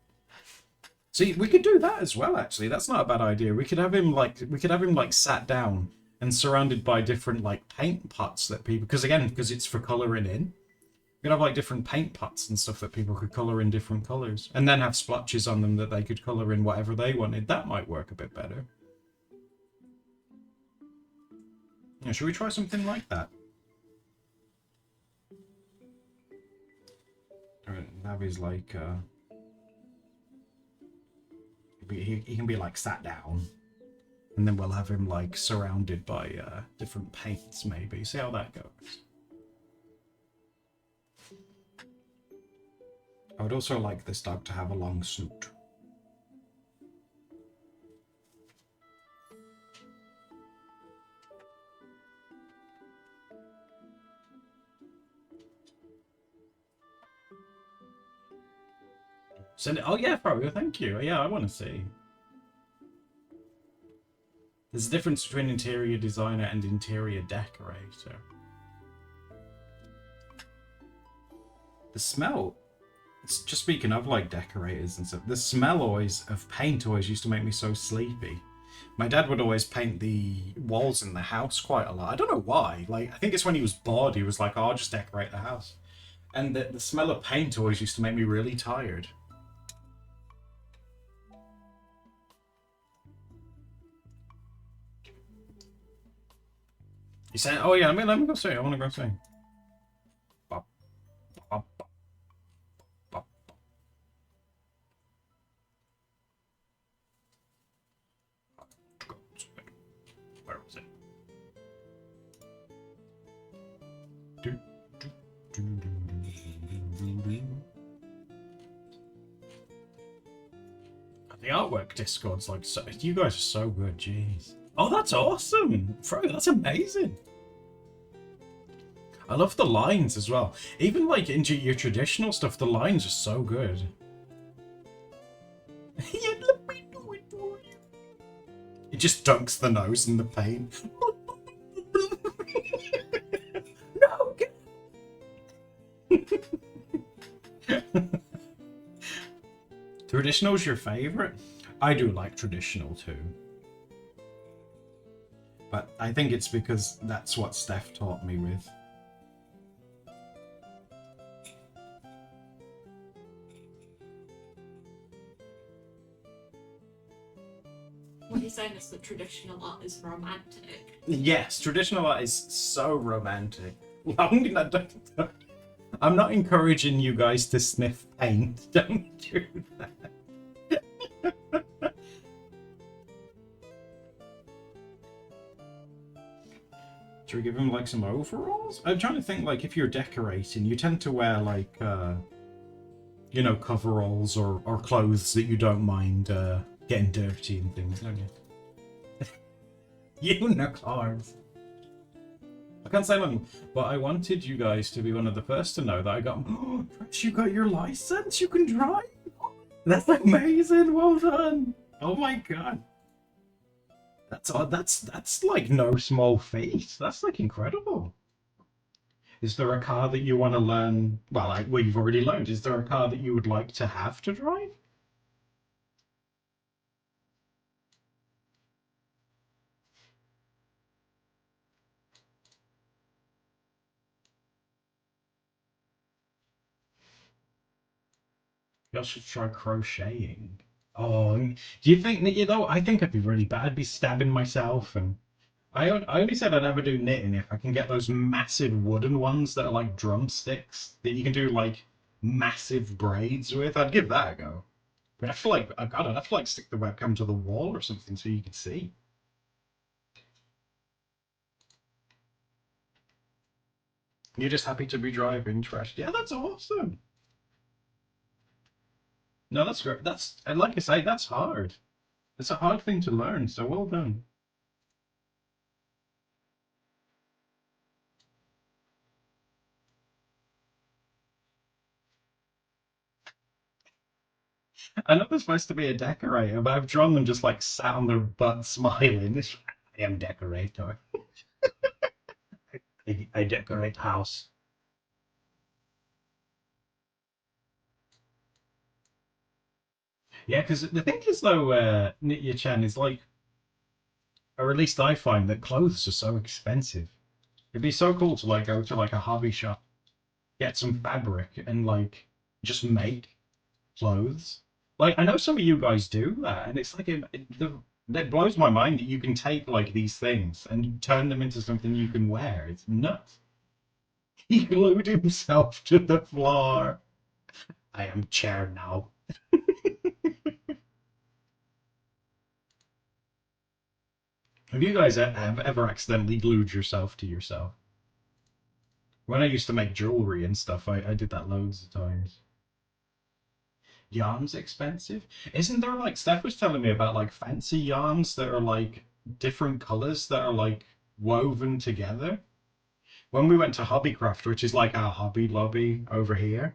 Speaker 1: See, we could do that as well, actually. That's not a bad idea. We could have him like sat down and surrounded by different like paint pots that people, because it's for colouring in. We could have like different paint pots and stuff that people could colour in different colours. And then have splotches on them that they could colour in whatever they wanted. That might work a bit better. Yeah, should we try something like that? Navi's like, he can be like sat down. And then we'll have him like surrounded by different paints maybe. See how that goes. I would also like this dog to have a long snoot. Send it. Oh yeah, Froyo, thank you. Yeah, I want to see. There's a difference between interior designer and interior decorator. The smell. Just speaking of like decorators and stuff, the smell of paint always used to make me so sleepy. My dad would always paint the walls in the house quite a lot. I don't know why. Like, I think it's when he was bored, he was like, oh, I'll just decorate the house. And the smell of paint always used to make me really tired. He said, oh yeah, let me go see. I want to go see. Bop, bop, bop, bop. Where was it? The artwork Discord's like, so, you guys are so good, jeez. Oh, that's awesome! Fro, that's amazing! I love the lines as well. Even like into your traditional stuff, the lines are so good. Yeah, let me do it for you. It just dunks the nose in the paint. No! Traditional's your favourite? I do like traditional too. But I think it's because that's what Steph taught me with.
Speaker 2: What you're saying is that traditional art is romantic.
Speaker 1: Yes, traditional art is so romantic. I'm not encouraging you guys to sniff paint. Don't do that. Should we give him like some overalls? I'm trying to think, like, if you're decorating, you tend to wear like you know, coveralls or clothes that you don't mind getting dirty and things, don't you? Unicorns. I can't say nothing, but I wanted you guys to be one of the first to know that I got. Oh, you got your license? You can drive? That's amazing! Well done! Oh my god. That's like no small feat. That's like incredible. Is there a car that you want to learn? Well, you've already learned. Is there a car that you would like to have to drive? You should try crocheting. Oh, do you think that, you know? I think I'd be really bad. I'd be stabbing myself, and I only said I'd never do knitting if I can get those massive wooden ones that are like drumsticks that you can do like massive braids with. I'd give that a go. But I feel like I'd have to like stick the webcam to the wall or something so you can see. You're just happy to be driving trash. Yeah, that's awesome. No, that's great. That's, and like I say, that's hard. It's a hard thing to learn, so well done. I know they're supposed to be a decorator, but I've drawn them just like sat on their butt smiling. I am decorator. I decorate house. Yeah, because the thing is though, Nitya-chan is like, or at least I find that clothes are so expensive. It'd be so cool to like go to like a hobby shop, get some fabric, and like just make clothes. Like I know some of you guys do that, and it's like that blows my mind that you can take like these things and turn them into something you can wear. It's nuts. He glued himself to the floor. I am chair now. Have you guys have ever accidentally glued yourself to yourself? When I used to make jewelry and stuff, I did that loads of times. Yarn's expensive. Isn't there like Steph was telling me about like fancy yarns that are like different colors that are like woven together? When we went to Hobbycraft, which is like our Hobby Lobby over here,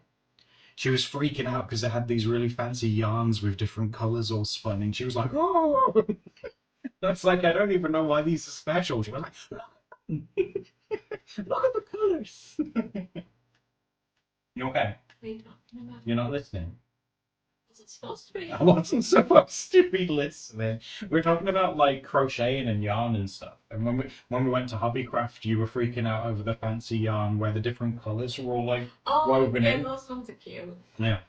Speaker 1: she was freaking out because they had these really fancy yarns with different colors all spun, and she was like, "Oh!" That's like I don't even know why these are special. She was like, "Look at the colors." You okay?
Speaker 2: What are you talking about?
Speaker 1: You're not listening.
Speaker 2: Does it supposed to be.
Speaker 1: I wasn't supposed to be listening. We're talking about like crocheting and yarn and stuff. And when we went to Hobbycraft, you were freaking out over the fancy yarn where the different colours were all like woven
Speaker 2: yeah,
Speaker 1: in.
Speaker 2: those ones are cute.
Speaker 1: Yeah,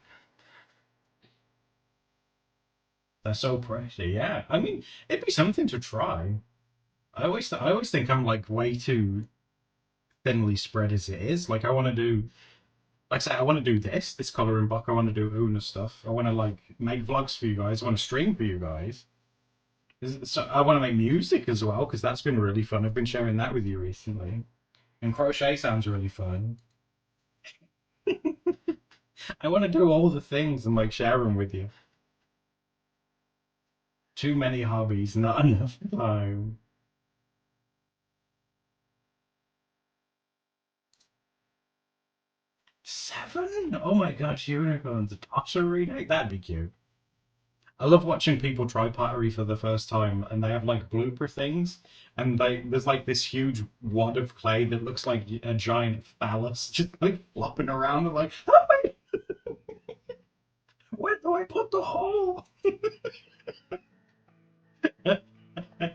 Speaker 1: they're so pretty. Yeah, I mean, it'd be something to try. I always think I'm like way too thinly spread as it is. Like I want to do, like I say, I want to do this coloring book. I want to do Una stuff. I want to like make vlogs for you guys. I want to stream for you guys. So I want to make music as well because that's been really fun. I've been sharing that with you recently, and crochet sounds really fun. I want to do all the things and like share them with you. Too many hobbies, not enough time. 7? Oh my gosh, unicorns! Pottery night? That'd be cute. I love watching people try pottery for the first time, and they have like blooper things, and there's like this huge wad of clay that looks like a giant phallus just like flopping around. And like, "Hey, where do I put the hole?"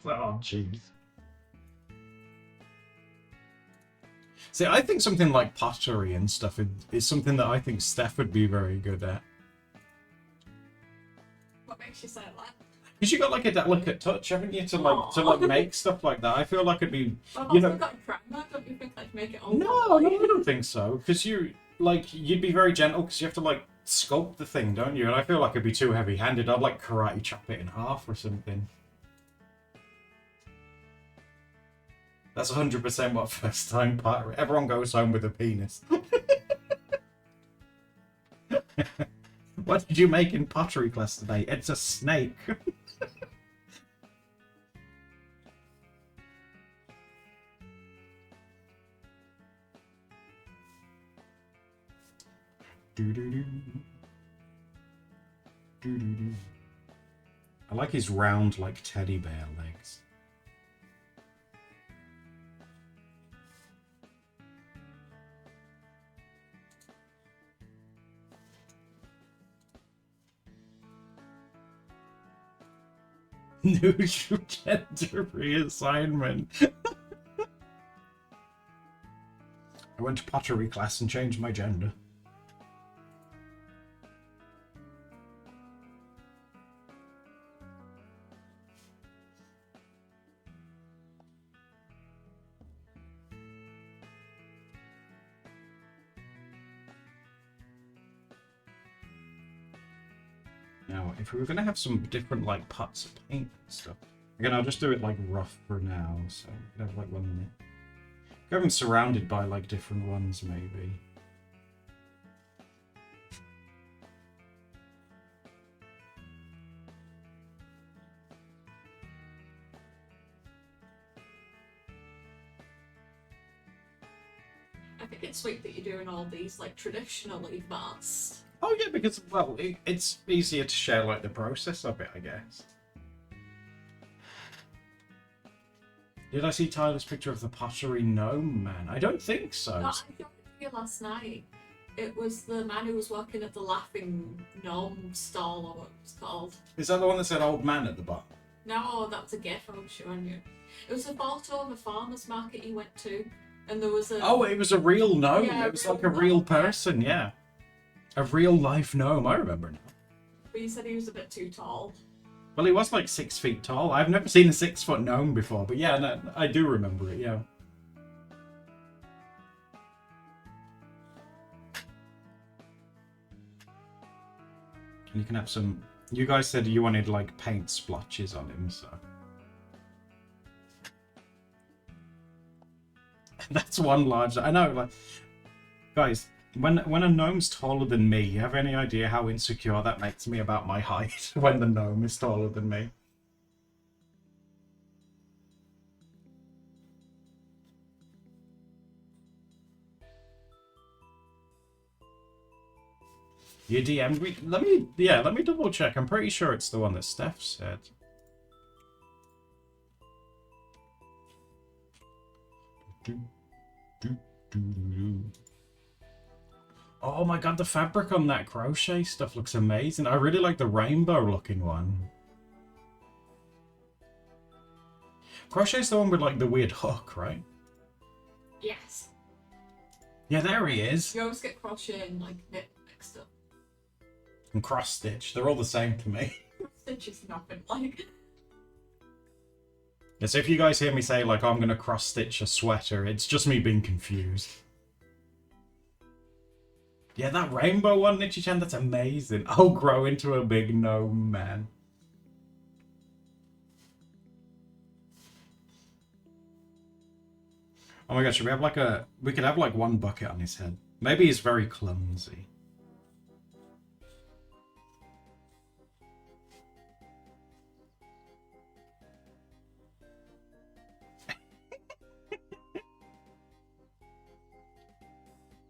Speaker 1: Oh, jeez. See, I think something like pottery and stuff is something that I think Steph would be very good at.
Speaker 2: What makes you say that?
Speaker 1: Because you got like a delicate touch, haven't you, to make stuff like that? I feel like it'd be,
Speaker 2: Well,
Speaker 1: you
Speaker 2: I've
Speaker 1: know.
Speaker 2: also got a primer. Don't you think I'd make it all?
Speaker 1: No, I don't think so. Because you'd be very gentle because you have to like sculpt the thing, don't you? And I feel like it'd be too heavy-handed. I'd like karate chop it in half or something. That's 100% what first time pottery. Everyone goes home with a penis. What did you make in pottery class today? It's a snake. I like his round, like teddy bear legs. Neutral gender reassignment. I went to pottery class and changed my gender. Now, if we were going to have some different, like, pots of paint and stuff, again, I'll just do it, like, rough for now, so we could have, like, one in there. Have them surrounded by, like, different ones, maybe.
Speaker 2: I think it's sweet that you're doing all these like traditionally fast.
Speaker 1: Oh, yeah, because, well, it's easier to share, like, the process of it, I guess. Did I see Tyler's picture of the pottery gnome man? I don't think so.
Speaker 2: No, I showed it to you last night. It was the man who was working at the Laughing Gnome stall, or what it was called.
Speaker 1: Is that the one that said old man at the bottom?
Speaker 2: No, that was a gif I was showing you. It was a photo of a farmer's market he went to, and there was a...
Speaker 1: Oh, it was a real gnome.
Speaker 2: Yeah,
Speaker 1: It was like a real person, yeah. A real life gnome, I remember now.
Speaker 2: But you said he was a bit too tall.
Speaker 1: Well, he was like 6 feet tall. I've never seen a 6-foot gnome before, but yeah, no, I do remember it, yeah. And you can have some... You guys said you wanted, like, paint splotches on him, so... That's one large... I know, like... Guys, when a gnome's taller than me, you have any idea how insecure that makes me about my height when the gnome is taller than me? You DM'd me? Let me double check. I'm pretty sure it's the one that Steph said. Oh my god, the fabric on that crochet stuff looks amazing. I really like the rainbow looking one. Crochet's the one with like the weird hook, right?
Speaker 2: Yes.
Speaker 1: Yeah, there he is.
Speaker 2: You always get crochet and like knit mixed up.
Speaker 1: And cross stitch. They're all the same to me.
Speaker 2: Stitch is nothing like.
Speaker 1: Yeah, so if you guys hear me say like, oh, I'm gonna cross stitch a sweater, it's just me being confused. Yeah, that rainbow one, Nichi-chan, that's amazing. I'll grow into a big gnome, man. Oh my gosh, should we have like a... We could have like one bucket on his head. Maybe he's very clumsy.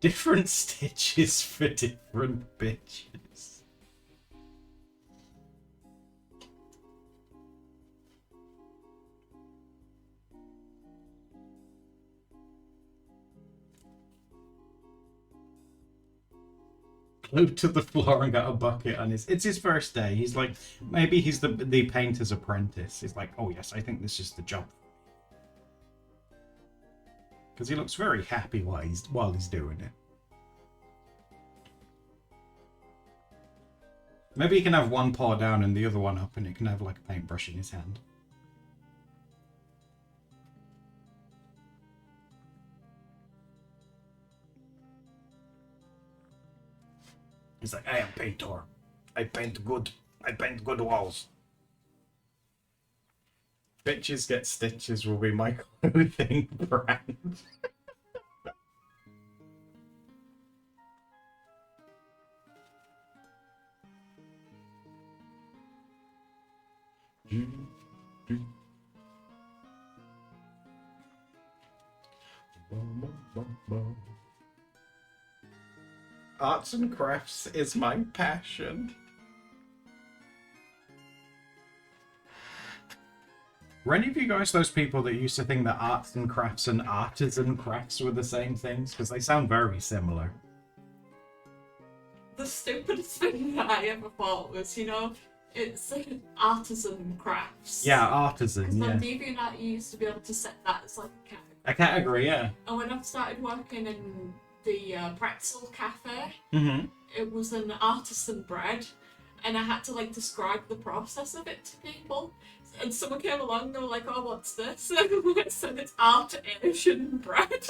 Speaker 1: Different stitches for different bitches. Glued to the floor and got a bucket on his... It's his first day. He's like... Maybe he's the painter's apprentice. He's like, oh yes, I think this is the job. Because he looks very happy while he's doing it. Maybe he can have one paw down and the other one up, and he can have like a paintbrush in his hand. He's like, I am painter. I paint good. I paint good walls. Bitches get stitches will be my clothing brand. Arts and crafts is my passion. Were any of you guys those people that used to think that arts and crafts and artisan crafts were the same things? Because they sound very similar.
Speaker 2: The stupidest thing that I ever thought was, you know, it's artisan crafts.
Speaker 1: Yeah, artisan, yeah.
Speaker 2: On DeviantArt you used to be able to set that as like a category.
Speaker 1: A category, yeah.
Speaker 2: And when I started working in the pretzel cafe, it was an artisan bread, and I had to like describe the process of it to people. And someone came along and they were like, oh, what's this? And I said, it's art Asian bread.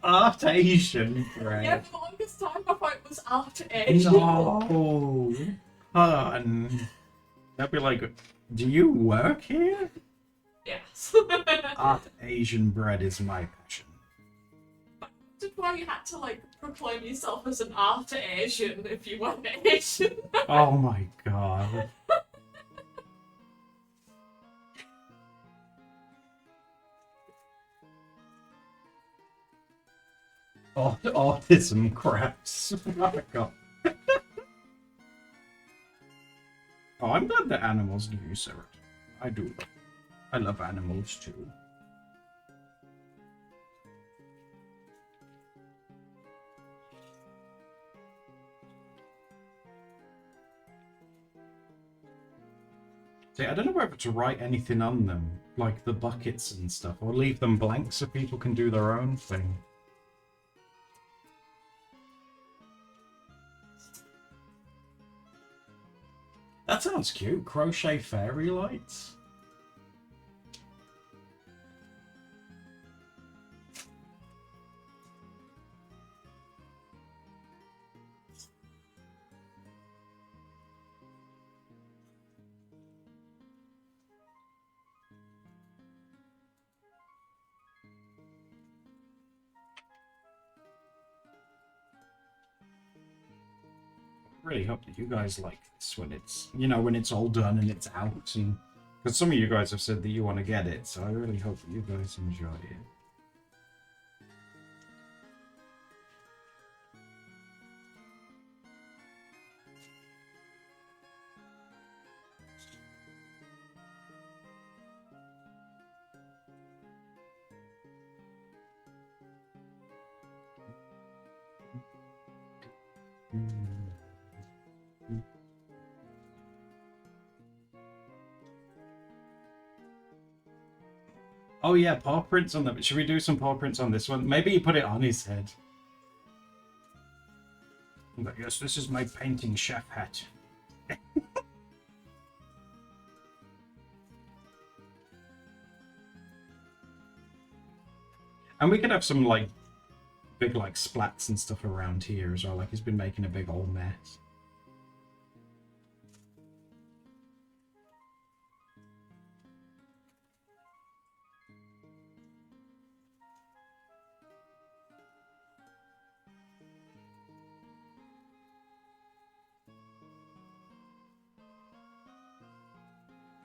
Speaker 1: Art Asian bread.
Speaker 2: Yeah, for the longest time I thought it was art Asian.
Speaker 1: No. They'd be like, do you work here?
Speaker 2: Yes.
Speaker 1: Art Asian bread is my passion.
Speaker 2: That's why you had to like proclaim yourself as an art Asian if you weren't Asian.
Speaker 1: Oh my god. Autism crafts. Oh my god. Oh, I'm glad that animals give you serotonin. I do. I love animals too. See, I don't know whether to write anything on them, like the buckets and stuff, or leave them blank so people can do their own thing. That sounds cute. Crochet fairy lights. I really hope that you guys like this when it's, you know, when it's all done and it's out, and because some of you guys have said that you want to get it, so I really hope that you guys enjoy it. Oh yeah, paw prints on the... Should we do some paw prints on this one? Maybe you put it on his head. But yes, this is my painting chef hat. And we could have some, like, big, like, splats and stuff around here as well. Like, he's been making a big old mess.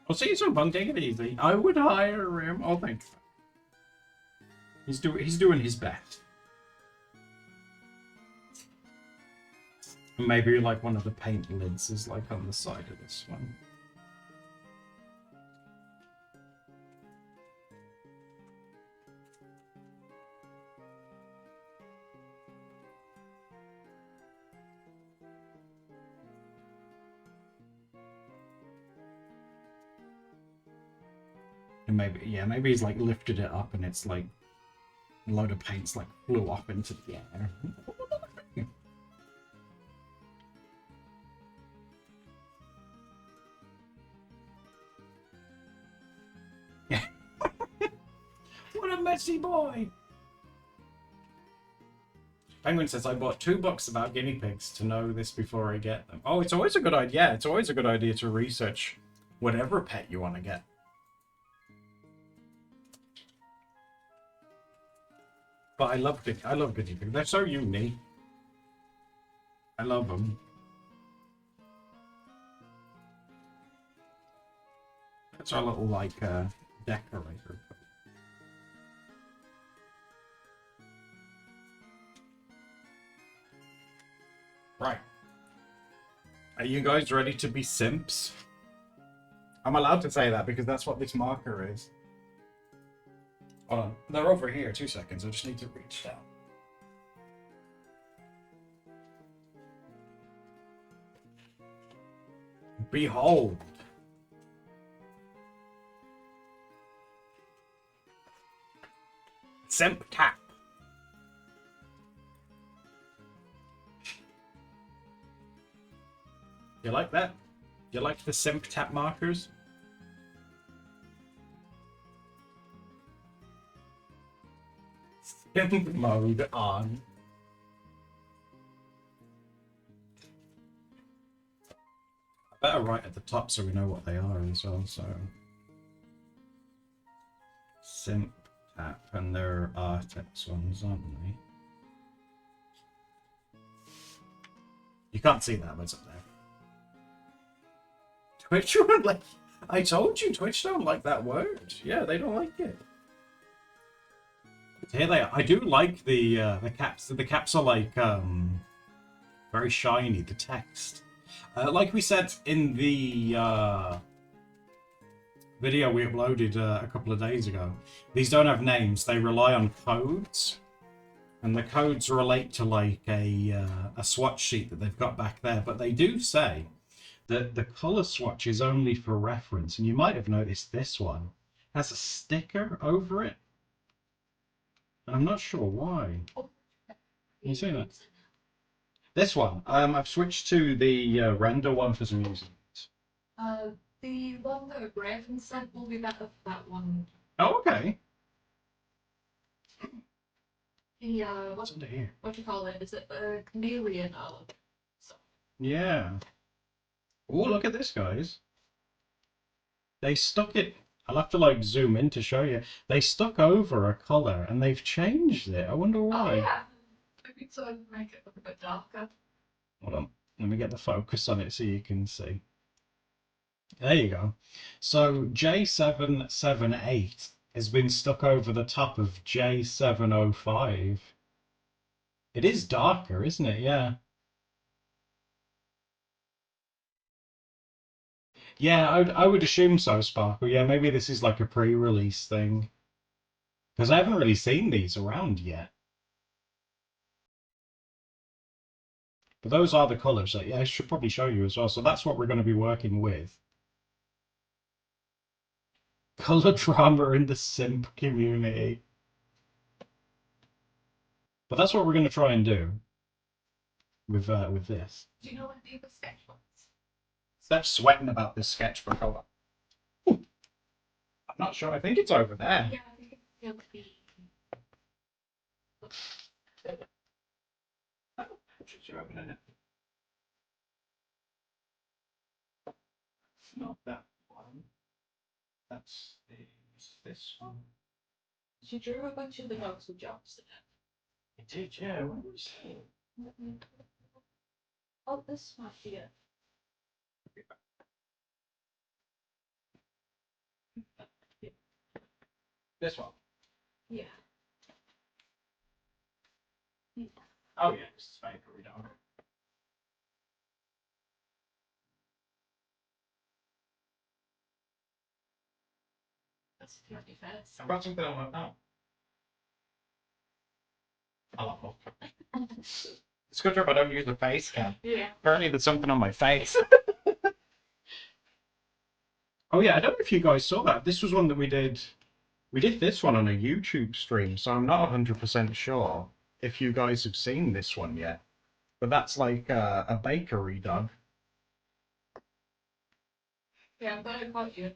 Speaker 1: I'll see you soon, Bun. Take it easy. I would hire him. Oh, thank you. He's doing his best. Maybe like one of the paint lids is like on the side of this one. And maybe, yeah, maybe he's like lifted it up and it's like a load of paints like flew off into the air. What a messy boy! Penguin says, I bought 2 books about guinea pigs to know this before I get them. Oh, it's always a good idea. Yeah, it's always a good idea to research whatever pet you want to get. But I love guinea pigs. They're so unique. I love them. That's our little, like, decorator. Right. Are you guys ready to be simps? I'm allowed to say that because that's what this marker is. Hold on. They're over here. 2 seconds. I just need to reach down. Behold. Simp tap. You like that? You like the simp tap markers? Simp mode on. I better write at the top so we know what they are as well, so. Simp tap, and they're Artex ones, aren't they? You can't see that, but it's up there. Twitch won't like. I told you, Twitch don't like that word. Yeah, they don't like it. Here they are. I do like the caps. The caps are like very shiny. The text, like we said in the video we uploaded a couple of days ago, these don't have names. They rely on codes, and the codes relate to like a swatch sheet that they've got back there. But they do say that the color swatch is only for reference, and you might have noticed this one has a sticker over it. I'm not sure why. Can you see that? This one, I've switched to the render one for some reason.
Speaker 2: The one that Raven sent will be better for that one.
Speaker 1: Oh, okay.
Speaker 2: The
Speaker 1: What's under here?
Speaker 2: what do you call it? Is it a chameleon or something?
Speaker 1: Yeah. Oh, look at this, guys. They stuck it. I'll have to like zoom in to show you. They stuck over a color and they've changed it. I wonder why.
Speaker 2: Oh yeah. Maybe so make it look a bit darker.
Speaker 1: Hold on. Let me get the focus on it so you can see. There you go. So J778 has been stuck over the top of J705. It is darker, isn't it? Yeah. Yeah, I would assume so, Sparkle. Yeah, maybe this is like a pre-release thing. Because I haven't really seen these around yet. But those are the colours that, yeah, I should probably show you as well. So that's what we're going to be working with. Color drama in the simp community. But that's what we're going to try and do with this.
Speaker 2: Do you know what the other sketch was?
Speaker 1: Steph sweating about this sketchbook. Hold on. Ooh, I'm not sure. I think it's over there.
Speaker 2: Yeah, I think it'll be.
Speaker 1: Just opening it. It's not that one. That's this one.
Speaker 2: She drew a bunch of the notes with jobs in it.
Speaker 1: It did, yeah. What was it?
Speaker 2: Oh, this might be it.
Speaker 1: This one.
Speaker 2: Yeah.
Speaker 1: Oh yeah, this is Bakery Dog.
Speaker 2: That's the 21st.
Speaker 1: I've got something on my now. I love it. It's a good job I don't use the face cam.
Speaker 2: Yeah.
Speaker 1: Apparently there's something on my face. Oh yeah, I don't know if you guys saw that. This was one that we did. We did this one on a YouTube stream, so I'm not 100% sure if you guys have seen this one yet. But that's like a bakery dog.
Speaker 2: Yeah, I thought I caught you.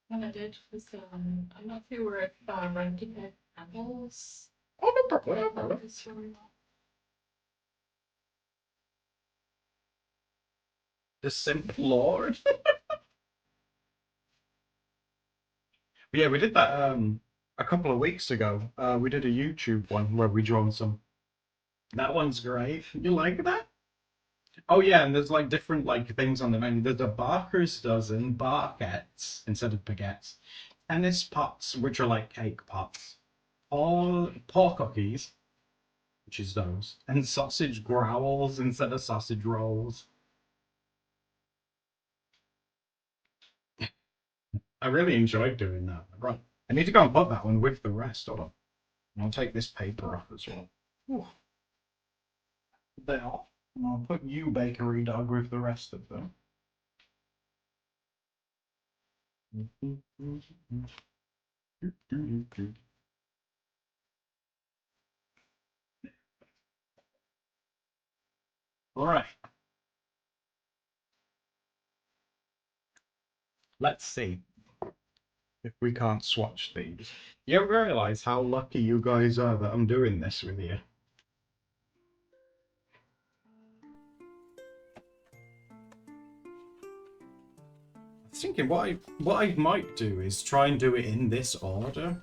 Speaker 2: When I did was I'm not sure if Randy had apples.
Speaker 1: Oh, no problem. No problem. The simp lord. But yeah, we did that a couple of weeks ago. We did a YouTube one where we drawn some. That one's great. You like that? Oh yeah, and there's like different like things on the menu. There's a Barker's dozen barquettes instead of baguettes, tennis pots, which are like cake pots, or pork cookies, which is those, and sausage growls instead of sausage rolls. I really enjoyed doing that. Right, I need to go and put that one with the rest. Hold on, and I'll take this paper off as well. Ooh. There, and I'll put you, Bakery Dog, with the rest of them. All right. Let's see if we can't swatch these. You ever realize how lucky you guys are that I'm doing this with you? I was thinking what I might do is try and do it in this order.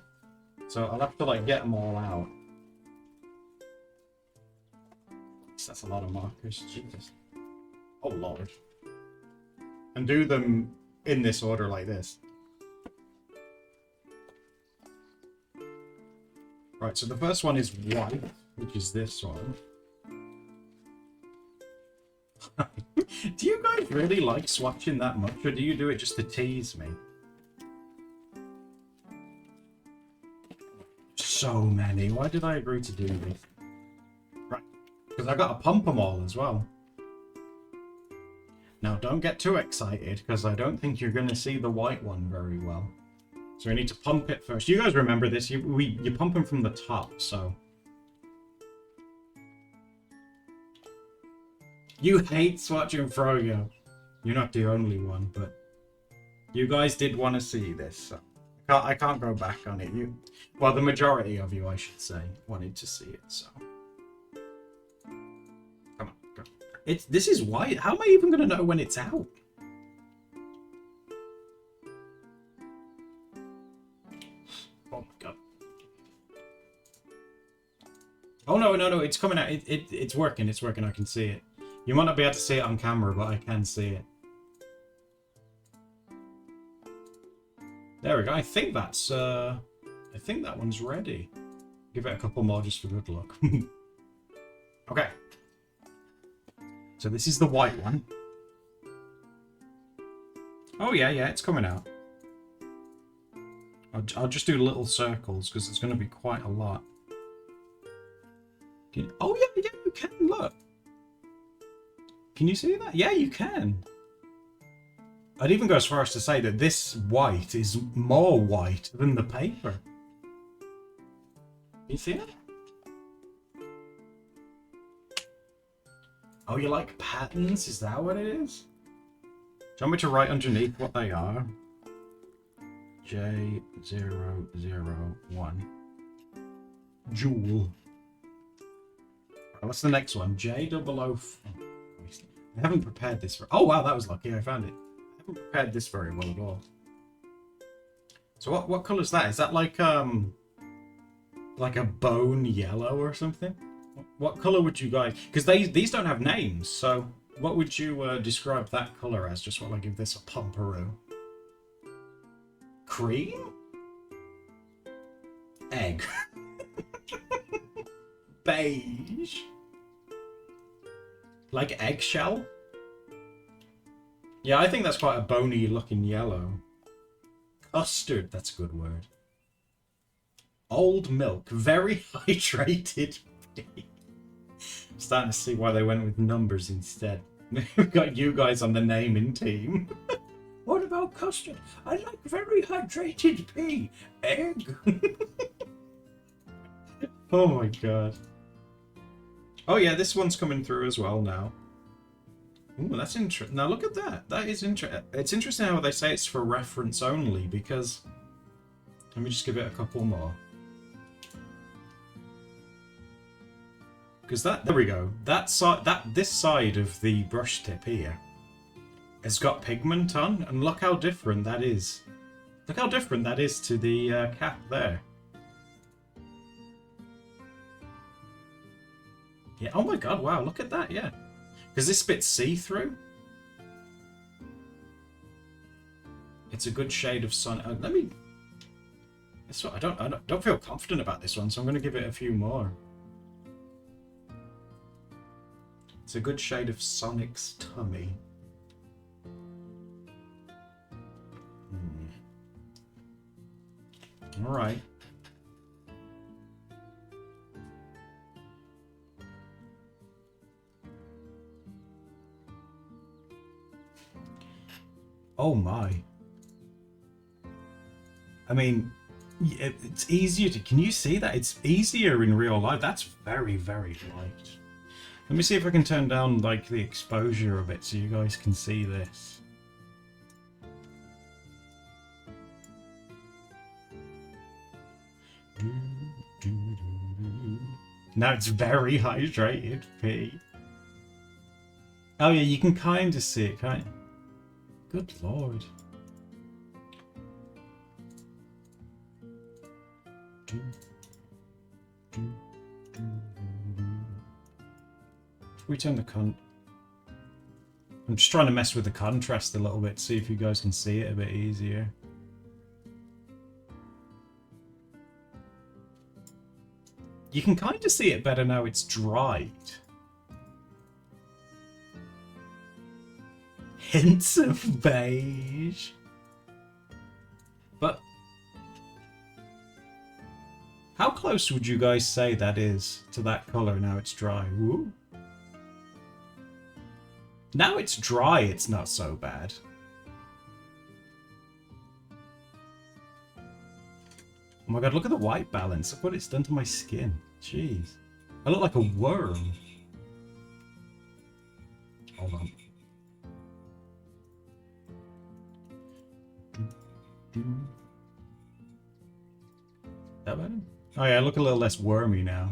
Speaker 1: So I'll have to like get them all out. That's a lot of markers, Jesus. Oh Lord. And do them in this order like this. Right, so the first one is white, which is this one. Do you guys really like swatching that much, or do you do it just to tease me? So many. Why did I agree to do this? Right, because I got to pump them all as well. Now, don't get too excited, because I don't think you're going to see the white one very well. So we need to pump it first. You guys remember this? You pump them from the top, so... You hate swatching Froyo. You're not the only one, but... You guys did want to see this, so... I can't go back on it. Well, the majority of you, I should say, wanted to see it, so... Come on, go. This is white. How am I even going to know when it's out? Oh my god. Oh no, it's coming out. It's working, I can see it. You might not be able to see it on camera, but I can see it. There we go. I think that's I think that one's ready. Give it a couple more just for good luck. Okay. So this is the white one. Oh yeah, it's coming out. I'll just do little circles because it's going to be quite a lot. Oh yeah, you can, look. Can you see that? Yeah, you can. I'd even go as far as to say that this white is more white than the paper. You see it? Oh, you like patterns? Is that what it is? Do you want me to write underneath what they are? J001. Jewel. What's the next one? J00. I haven't prepared this for. Oh wow, that was lucky. I found it. I haven't prepared this very well at all. So what color is that? Is that like a bone yellow or something? What color would you guys? Because these don't have names. So what would you describe that color as? Just want to give this a pumperoo. Cream? Egg. Beige. Like eggshell? Yeah, I think that's quite a bony looking yellow. Custard, that's a good word. Old milk, very hydrated. I'm starting to see why they went with numbers instead. We've got you guys on the naming team. What about custard? I like very hydrated pea. Egg. Oh my god. Oh yeah, this one's coming through as well now. Ooh, that's interesting. Now look at that. That is interesting. It's interesting how they say it's for reference only, because... Let me just give it a couple more. Because that... There we go. That side... This side of the brush tip here has got pigment on, and look how different that is. Look how different that is to the cap there. Yeah, oh my god, wow, look at that, yeah. Because this bit's see-through. It's a good shade of sun. Let me... This one, I don't feel confident about this one, so I'm going to give it a few more. It's a good shade of Sonic's tummy. Alright. Oh my. I mean, it's easier to... Can you see that? It's easier in real life. That's very, very light. Let me see if I can turn down, like, the exposure a bit so you guys can see this. Now it's very hydrated, P. Oh yeah, you can kind of see it, can't you? Good lord. If we turn the I'm just trying to mess with the contrast a little bit, see if you guys can see it a bit easier. You can kind of see it better now it's dried. Hints of beige. But how close would you guys say that is to that colour now it's dry? Woo. Now it's dry, it's not so bad. Oh my god, look at the white balance. Look what it's done to my skin. Jeez. I look like a worm. Hold on. That better? Oh yeah, I look a little less wormy now.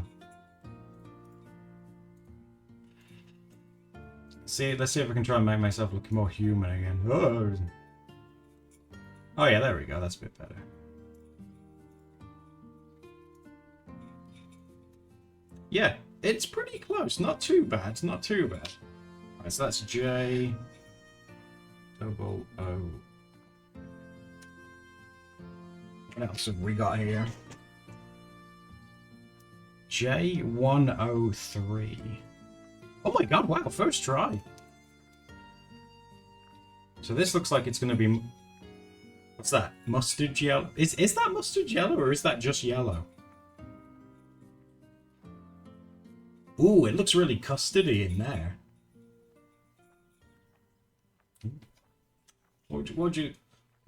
Speaker 1: See, let's see if I can try and make myself look more human again. Oh yeah, there we go. That's a bit better. Yeah, it's pretty close. Not too bad. Not too bad. Right, so that's J double O. What else have we got here? J103. Oh my god, wow, first try. So this looks like it's going to be... What's that? Mustard yellow? Is that mustard yellow or is that just yellow? Ooh, it looks really custardy in there. What What'd you...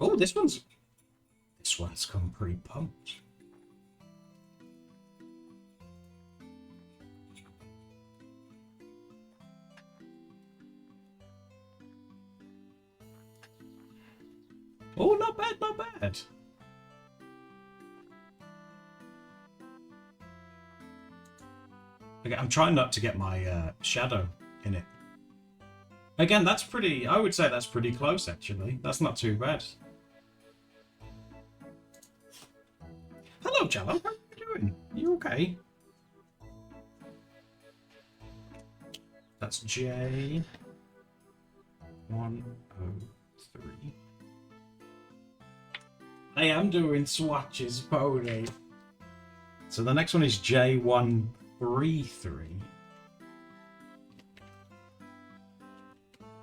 Speaker 1: Oh, this one's come pre-pumped. Oh, not bad, not bad. Okay, I'm trying not to get my shadow in it. Again, that's pretty... I would say that's pretty close, actually. That's not too bad. Hello, Jello. How are you doing? You okay? That's J103. I am doing swatches, Pony. So the next one is J133.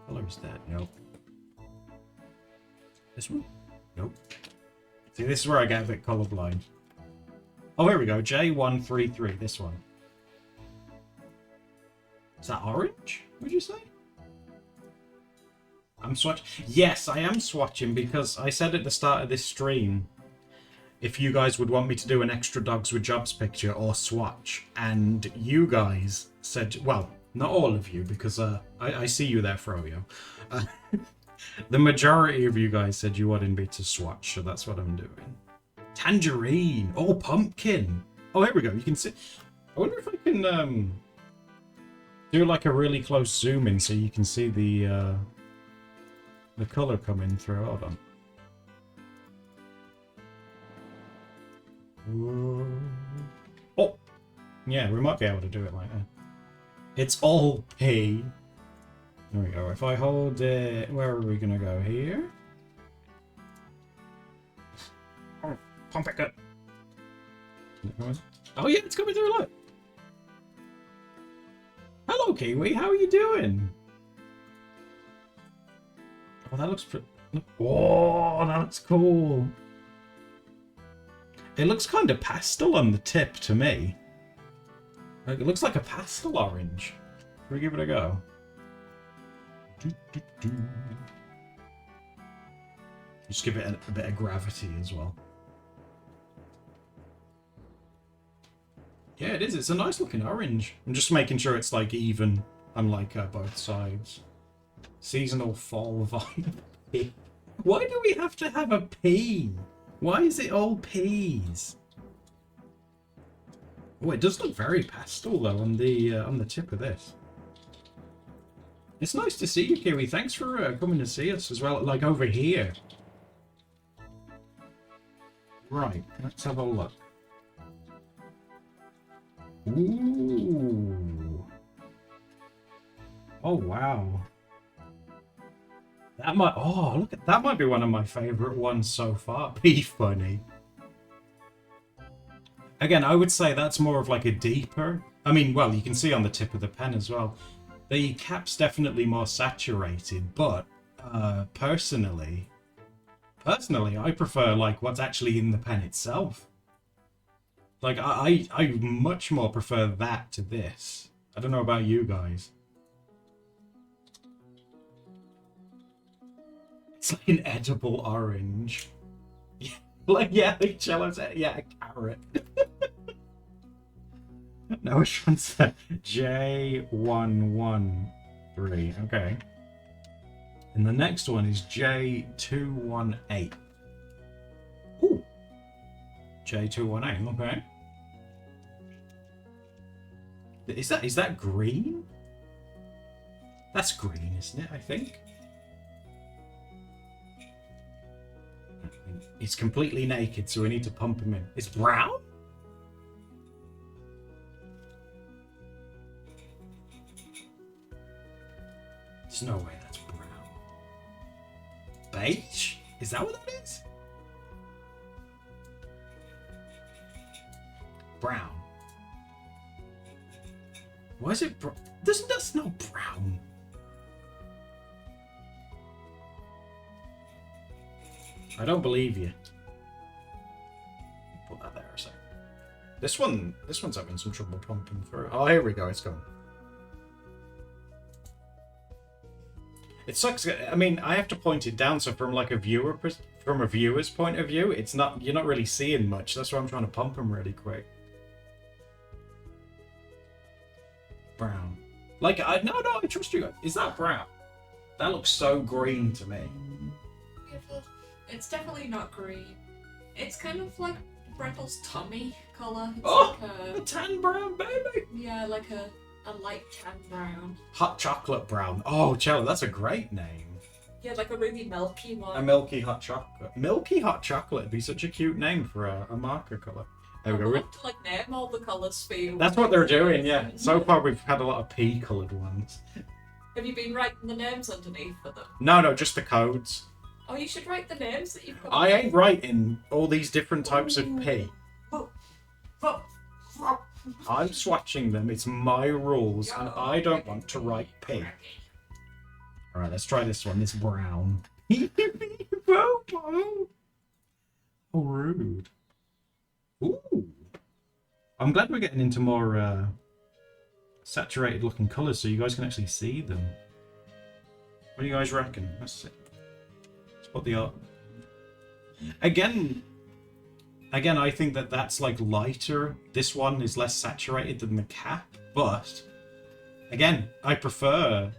Speaker 1: Color is that? Nope. This one? Nope. See, this is where I get a bit colorblind. Oh, here we go. J133. This one. Is that orange? Would you say? I'm swatching. Yes, I am swatching because I said at the start of this stream if you guys would want me to do an extra Dogs with Jobs picture or swatch, and you guys said, well, not all of you, because I see you there, Froyo. The majority of you guys said you wanted me to swatch, so that's what I'm doing. Tangerine! Oh, pumpkin! Oh, here we go. You can see... I wonder if I can do like a really close zoom in so you can see the colour coming through. Hold on. Oh! Yeah, we might be able to do it like that. It's all P. There we go. If I hold it... Where are we going to go? Here? Oh, pump it up. Oh yeah, it's coming through, look. Hello, Kiwi. How are you doing? Oh, that looks pretty... Oh, that looks cool. It looks kind of pastel on the tip to me. Like, it looks like a pastel orange. Should we give it a go? Just give it a bit of gravity as well. Yeah, it is. It's a nice looking orange. I'm just making sure it's like even on like both sides. Seasonal fall vibe. Why do we have to have a P? Why is it all P's? Oh, it does look very pastel though on the tip of this. It's nice to see you, Kiwi. Thanks for coming to see us as well. Like over here. Right, let's have a look. Ooh. Oh wow. That might... Oh, look at that. Might be one of my favorite ones so far. Be funny. Again, I would say that's more of like a deeper... I mean, well, you can see on the tip of the pen as well. The cap's definitely more saturated, but personally, I prefer like what's actually in the pen itself. Like, I much more prefer that to this. I don't know about you guys. It's like an edible orange. Like, yeah, like Cello's, yeah, a carrot. No, which one's that? J113. Okay. And the next one is J218. Ooh. J218, okay. Is that green? That's green, isn't it, I think? He's completely naked, so we need to pump him in. It's brown? There's no way that's brown. Beige? Is that what that is? Brown. Why is it brown? That's no brown. I don't believe you. Put that there a sec. This one's having some trouble pumping through. Oh, here we go. It's gone. It sucks. I mean, I have to point it down, so from like a from a viewer's point of view, it's not, you're not really seeing much. That's why I'm trying to pump them really quick. Brown. Like, no, I trust you. Is that brown? That looks so green to me.
Speaker 2: It's definitely not green. It's kind of like Brendle's tummy colour. It's
Speaker 1: Oh,
Speaker 2: like
Speaker 1: a tan brown baby.
Speaker 2: yeah, like a light tan brown.
Speaker 1: Hot chocolate brown. Oh, Cello, that's a great name.
Speaker 2: Yeah, like a really milky one.
Speaker 1: A milky hot chocolate. Milky hot chocolate would be such a cute name for a marker colour. There we
Speaker 2: I'd
Speaker 1: go.
Speaker 2: love to like name all the colours for you.
Speaker 1: That's what they're doing, yeah. So far we've had a lot of pea-coloured ones.
Speaker 2: Have you been writing the names underneath for them?
Speaker 1: No, just the codes.
Speaker 2: Oh, you should write the names that you've got.
Speaker 1: I ain't writing all these different types of pea. I'm swatching them. It's my rules, and I don't want to write pea. Alright, let's try this one. This brown. Oh, rude. Ooh. I'm glad we're getting into more saturated looking colours so you guys can actually see them. What do you guys reckon? Let's see. Let's put the art. Again, I think that that's like lighter. This one is less saturated than the cap, but again, I prefer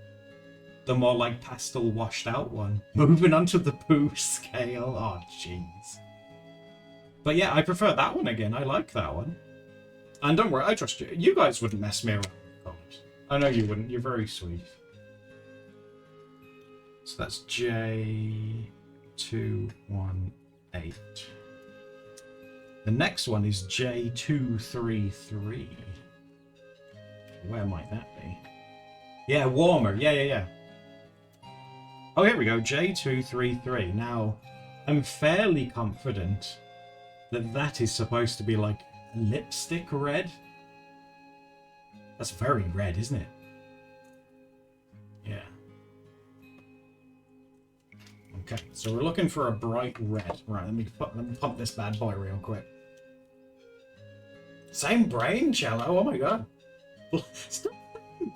Speaker 1: the more like pastel washed out one. Moving on to the poo scale. Oh, jeez. But yeah, I prefer that one again. I like that one. And don't worry, I trust you. You guys wouldn't mess me around with colours. I know you wouldn't. You're very sweet. So that's J218. The next one is J233. Where might that be? Yeah, warmer. Yeah. Oh, here we go. J233. Now, I'm fairly confident that that is supposed to be like lipstick red. That's very red, isn't it? Yeah. Okay, so we're looking for a bright red. Right, let me pump this bad boy real quick. Same brain, Cello. Oh my god. Stop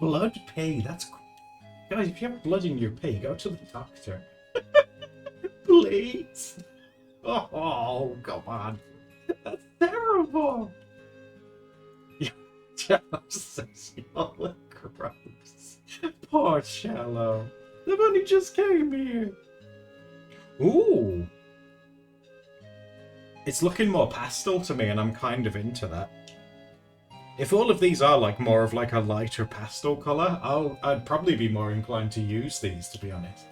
Speaker 1: blood pee. That's... Guys, if you have blood in your pee, go to the doctor. Please. Oh, come on. That's terrible. Cello says you're gross. Poor Cello. The money just came here. Ooh. It's looking more pastel to me, and I'm kind of into that. If all of these are like more of like a lighter pastel colour, I'd probably be more inclined to use these, to be honest.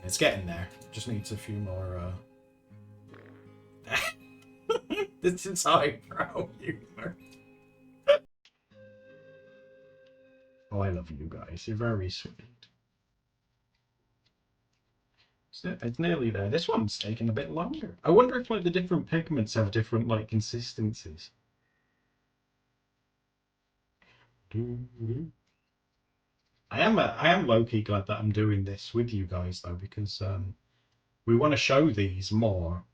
Speaker 1: It's getting there. Just needs a few more this is eyebrow humor. Oh, I love you guys. You're very sweet. It's nearly there. This one's taking a bit longer. I wonder if like the different pigments have different like consistencies. I am low-key glad that I'm doing this with you guys though, because we want to show these more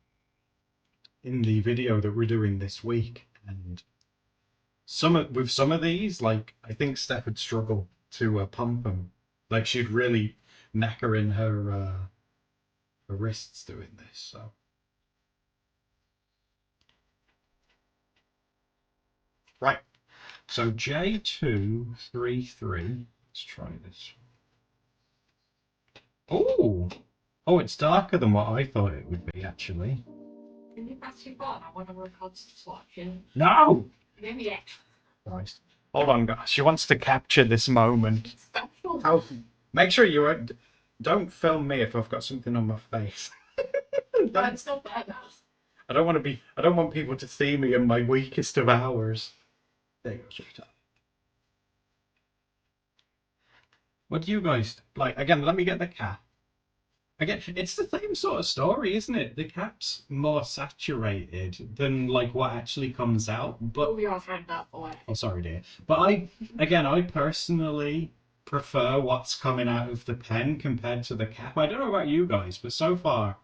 Speaker 1: in the video that we're doing this week, and with some of these, like I think Steph would struggle to pump them. Like she'd really knacker in her wrists doing this. So right, so J233. Let's try this. Oh, it's darker than what I thought it would be actually.
Speaker 2: Can you pass your phone? I want to record some swatching.
Speaker 1: No.
Speaker 2: Maybe yeah.
Speaker 1: Christ. Hold on, guys. She wants to capture this moment.
Speaker 2: Special.
Speaker 1: Make sure you don't film me if I've got something on my face.
Speaker 2: That's not bad.
Speaker 1: I don't want people to see me in my weakest of hours. There you go, sweetheart. What do you guys like? Again, let me get the cap. Again, it's the same sort of story, isn't it? The cap's more saturated than like what actually comes out. But
Speaker 2: we all find that boy.
Speaker 1: Oh, sorry, dear. But I personally prefer what's coming out of the pen compared to the cap. I don't know about you guys, but so far,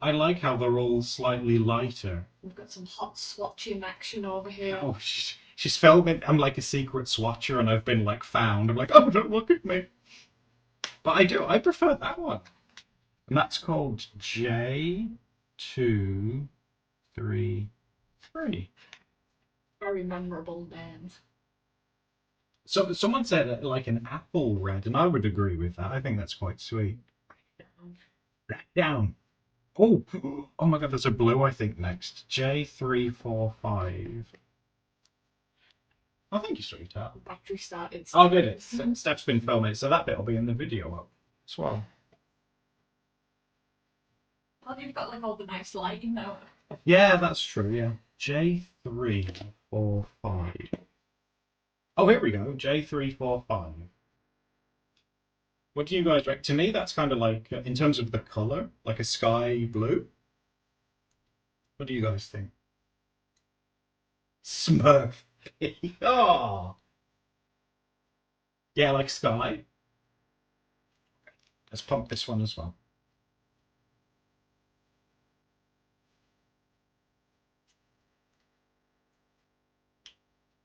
Speaker 1: I like how they're all slightly lighter.
Speaker 2: We've got some hot swatching action over here.
Speaker 1: Oh, She's filming. I'm like a secret swatcher, and I've been like found. I'm like, oh, don't look at me. But I do. I prefer that one, and that's called J233.
Speaker 2: Very memorable names.
Speaker 1: So someone said like an apple red, and I would agree with that. I think that's quite sweet. Black down. Oh, oh my God! There's a blue. I think next. J345. Oh, thank you, sweetheart.
Speaker 2: Battery started.
Speaker 1: Oh, did it? Steph's been filming it, so that bit will be in the video up as well.
Speaker 2: Well, you've got like all the nice lighting now.
Speaker 1: Yeah, that's true. Yeah. J345. Oh, here we go. J345. What do you guys reckon? To me, that's kind of like, in terms of the color, like a sky blue. What do you guys think? Smurf. Oh. Yeah, like sky. Let's pump this one as well.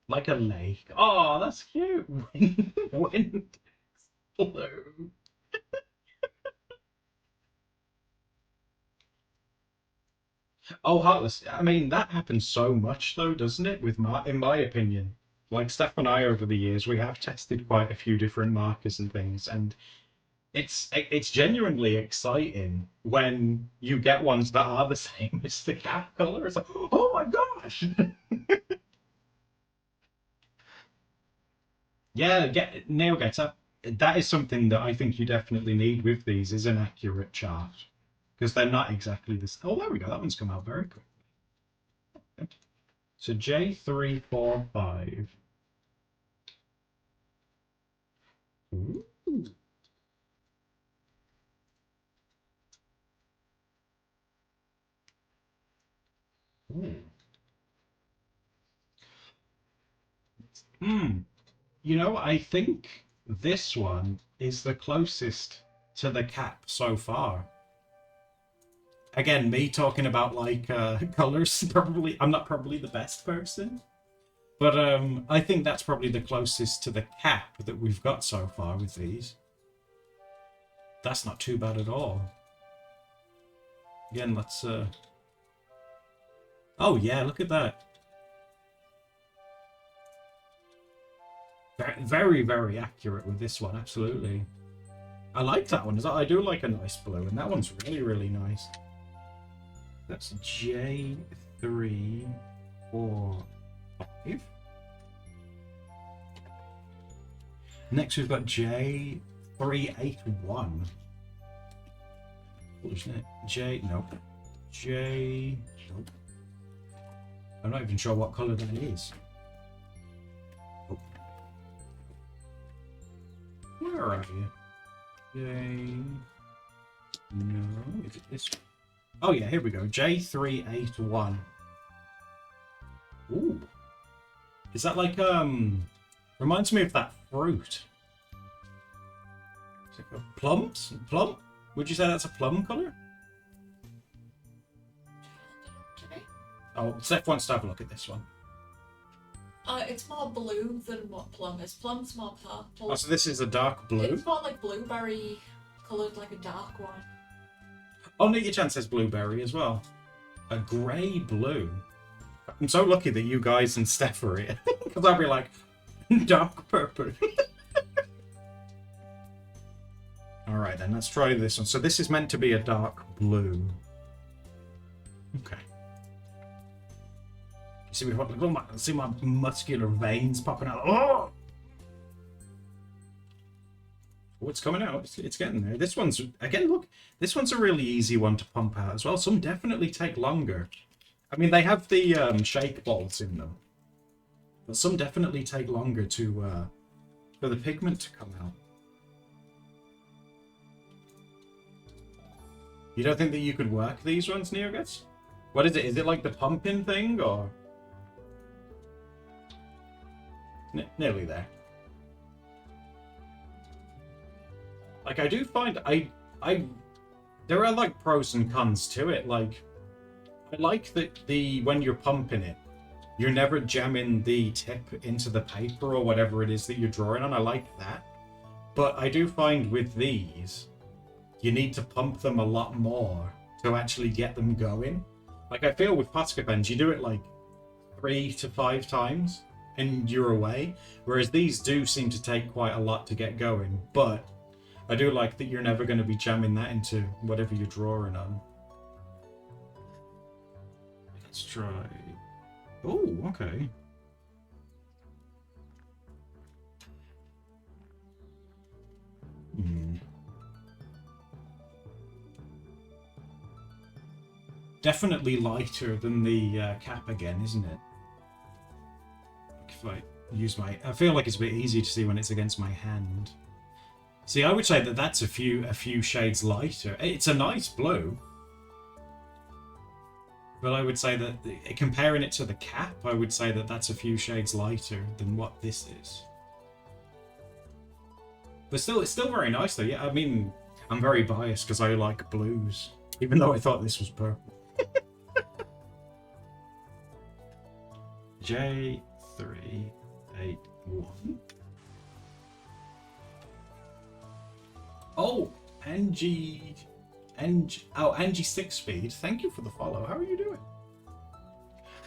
Speaker 1: Like a lake. Oh, that's cute. Wind blue. Oh, Heartless. I mean, that happens so much, though, doesn't it? In my opinion, like Steph and I, over the years, we have tested quite a few different markers and things, and it's genuinely exciting when you get ones that are the same as the cap color. It's like, oh my gosh! Yeah, Neil gets up. That is something that I think you definitely need with these is an accurate chart because they're not exactly this. Oh, there we go. That one's come out very quick. So J345. Ooh. Ooh. You know, I think this one is the closest to the cap so far. Again, me talking about like colors, probably I'm not probably the best person. But I think that's probably the closest to the cap that we've got so far with these. That's not too bad at all. Again, let's oh yeah, look at that. Very, very accurate with this one, absolutely. I like that one. I do like a nice blue, and that one's really, really nice. That's J345. Next, we've got J381. Isn't it? Nope. Nope. I'm not even sure what colour that is. Oh. Where are you? No, is it this one? Oh yeah, here we go. J381. Ooh. Is that like, reminds me of that fruit. Is it plums? Plum? Would you say that's a plum colour? Oh, Steph wants to have a look at this one.
Speaker 2: It's more blue than what plum is. Plum's more purple.
Speaker 1: Oh, so this is a dark blue?
Speaker 2: It's more like blueberry coloured, like a dark one.
Speaker 1: Oh, Nita-chan says blueberry as well. A grey blue. I'm so lucky that you guys and Steph are here. Because I'll be like, dark purple. Alright then, let's try this one. So this is meant to be a dark blue. Okay. See my muscular veins popping out. Oh! Oh, it's coming out. It's getting there. This one's, again, look, this one's a really easy one to pump out as well. Some definitely take longer. I mean, they have the shake balls in them. But some definitely take longer to for the pigment to come out. You don't think that you could work these ones, Neoguts? What is it? Is it like the pumping thing, or...? Nearly there. Like, I do find there are like pros and cons to it. Like, I like that when you're pumping it, you're never jamming the tip into the paper or whatever it is that you're drawing on. I like that. But I do find with these, you need to pump them a lot more to actually get them going. Like, I feel with Posca pens, you do it like 3 to 5 times and you're away. Whereas these do seem to take quite a lot to get going. But I do like that you're never going to be jamming that into whatever you're drawing on. Let's try. Oh, okay. Definitely lighter than the cap again, isn't it? If I use my... I feel like it's a bit easier to see when it's against my hand. See, I would say that that's a few shades lighter. It's a nice blue. But I would say that, comparing it to the cap, I would say that that's a few shades lighter than what this is. But still, it's still very nice though. Yeah, I mean, I'm very biased because I like blues. Even though I thought this was purple. J381. Oh, Angie 6-speed. Thank you for the follow. How are you doing?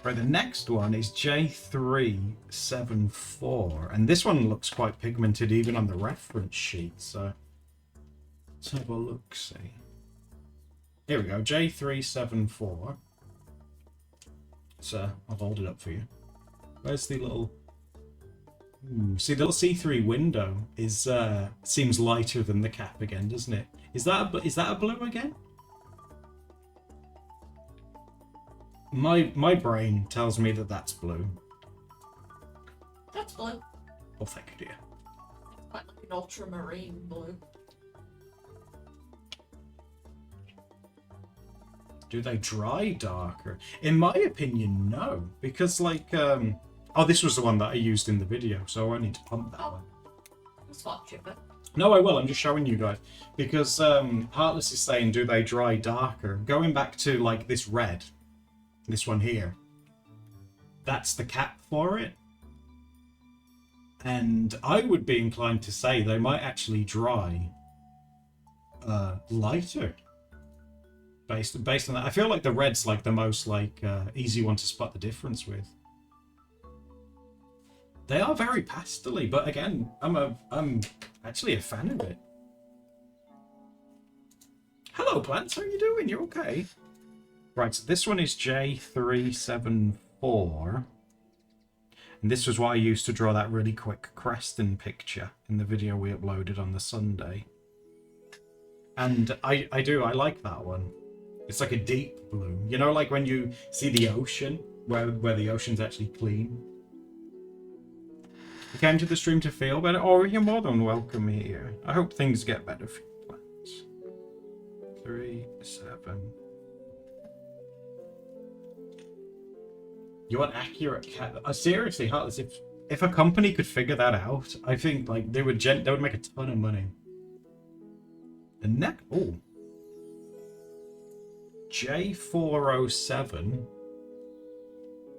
Speaker 1: Right, the next one is J374, and this one looks quite pigmented even on the reference sheet. So let's have a look. See. Here we go, J374. So I'll hold it up for you. Where's the little... see, the little C3 window is seems lighter than the cap again, doesn't it? Is that a blue again? My brain tells me that that's blue.
Speaker 2: That's blue.
Speaker 1: Oh, thank you, dear.
Speaker 2: Quite like an ultramarine blue.
Speaker 1: Do they dry darker? In my opinion, no. Because, like, oh, this was the one that I used in the video, so I won't need to pump that one.
Speaker 2: I'll swatch it, but...
Speaker 1: No, I will. I'm just showing you guys. Because Heartless is saying, do they dry darker? Going back to, like, this red. This one here. That's the cap for it. And I would be inclined to say they might actually dry lighter. Based on that. I feel like the red's like the most easy one to spot the difference with. They are very pastel-y, but again, I'm actually a fan of it. Hello, plants. How are you doing? You okay? Right, so this one is J374. And this was why I used to draw that really quick Creston picture in the video we uploaded on the Sunday. And I like that one. It's like a deep blue. You know, like when you see the ocean, where the ocean's actually clean. You came to the stream to feel better? Oh, you're more than welcome here. I hope things get better for you, plants. 3, 7... You want accurate cat? Seriously, Heartless. If a company could figure that out, I think like they would make a ton of money. The neck. Oh. J407.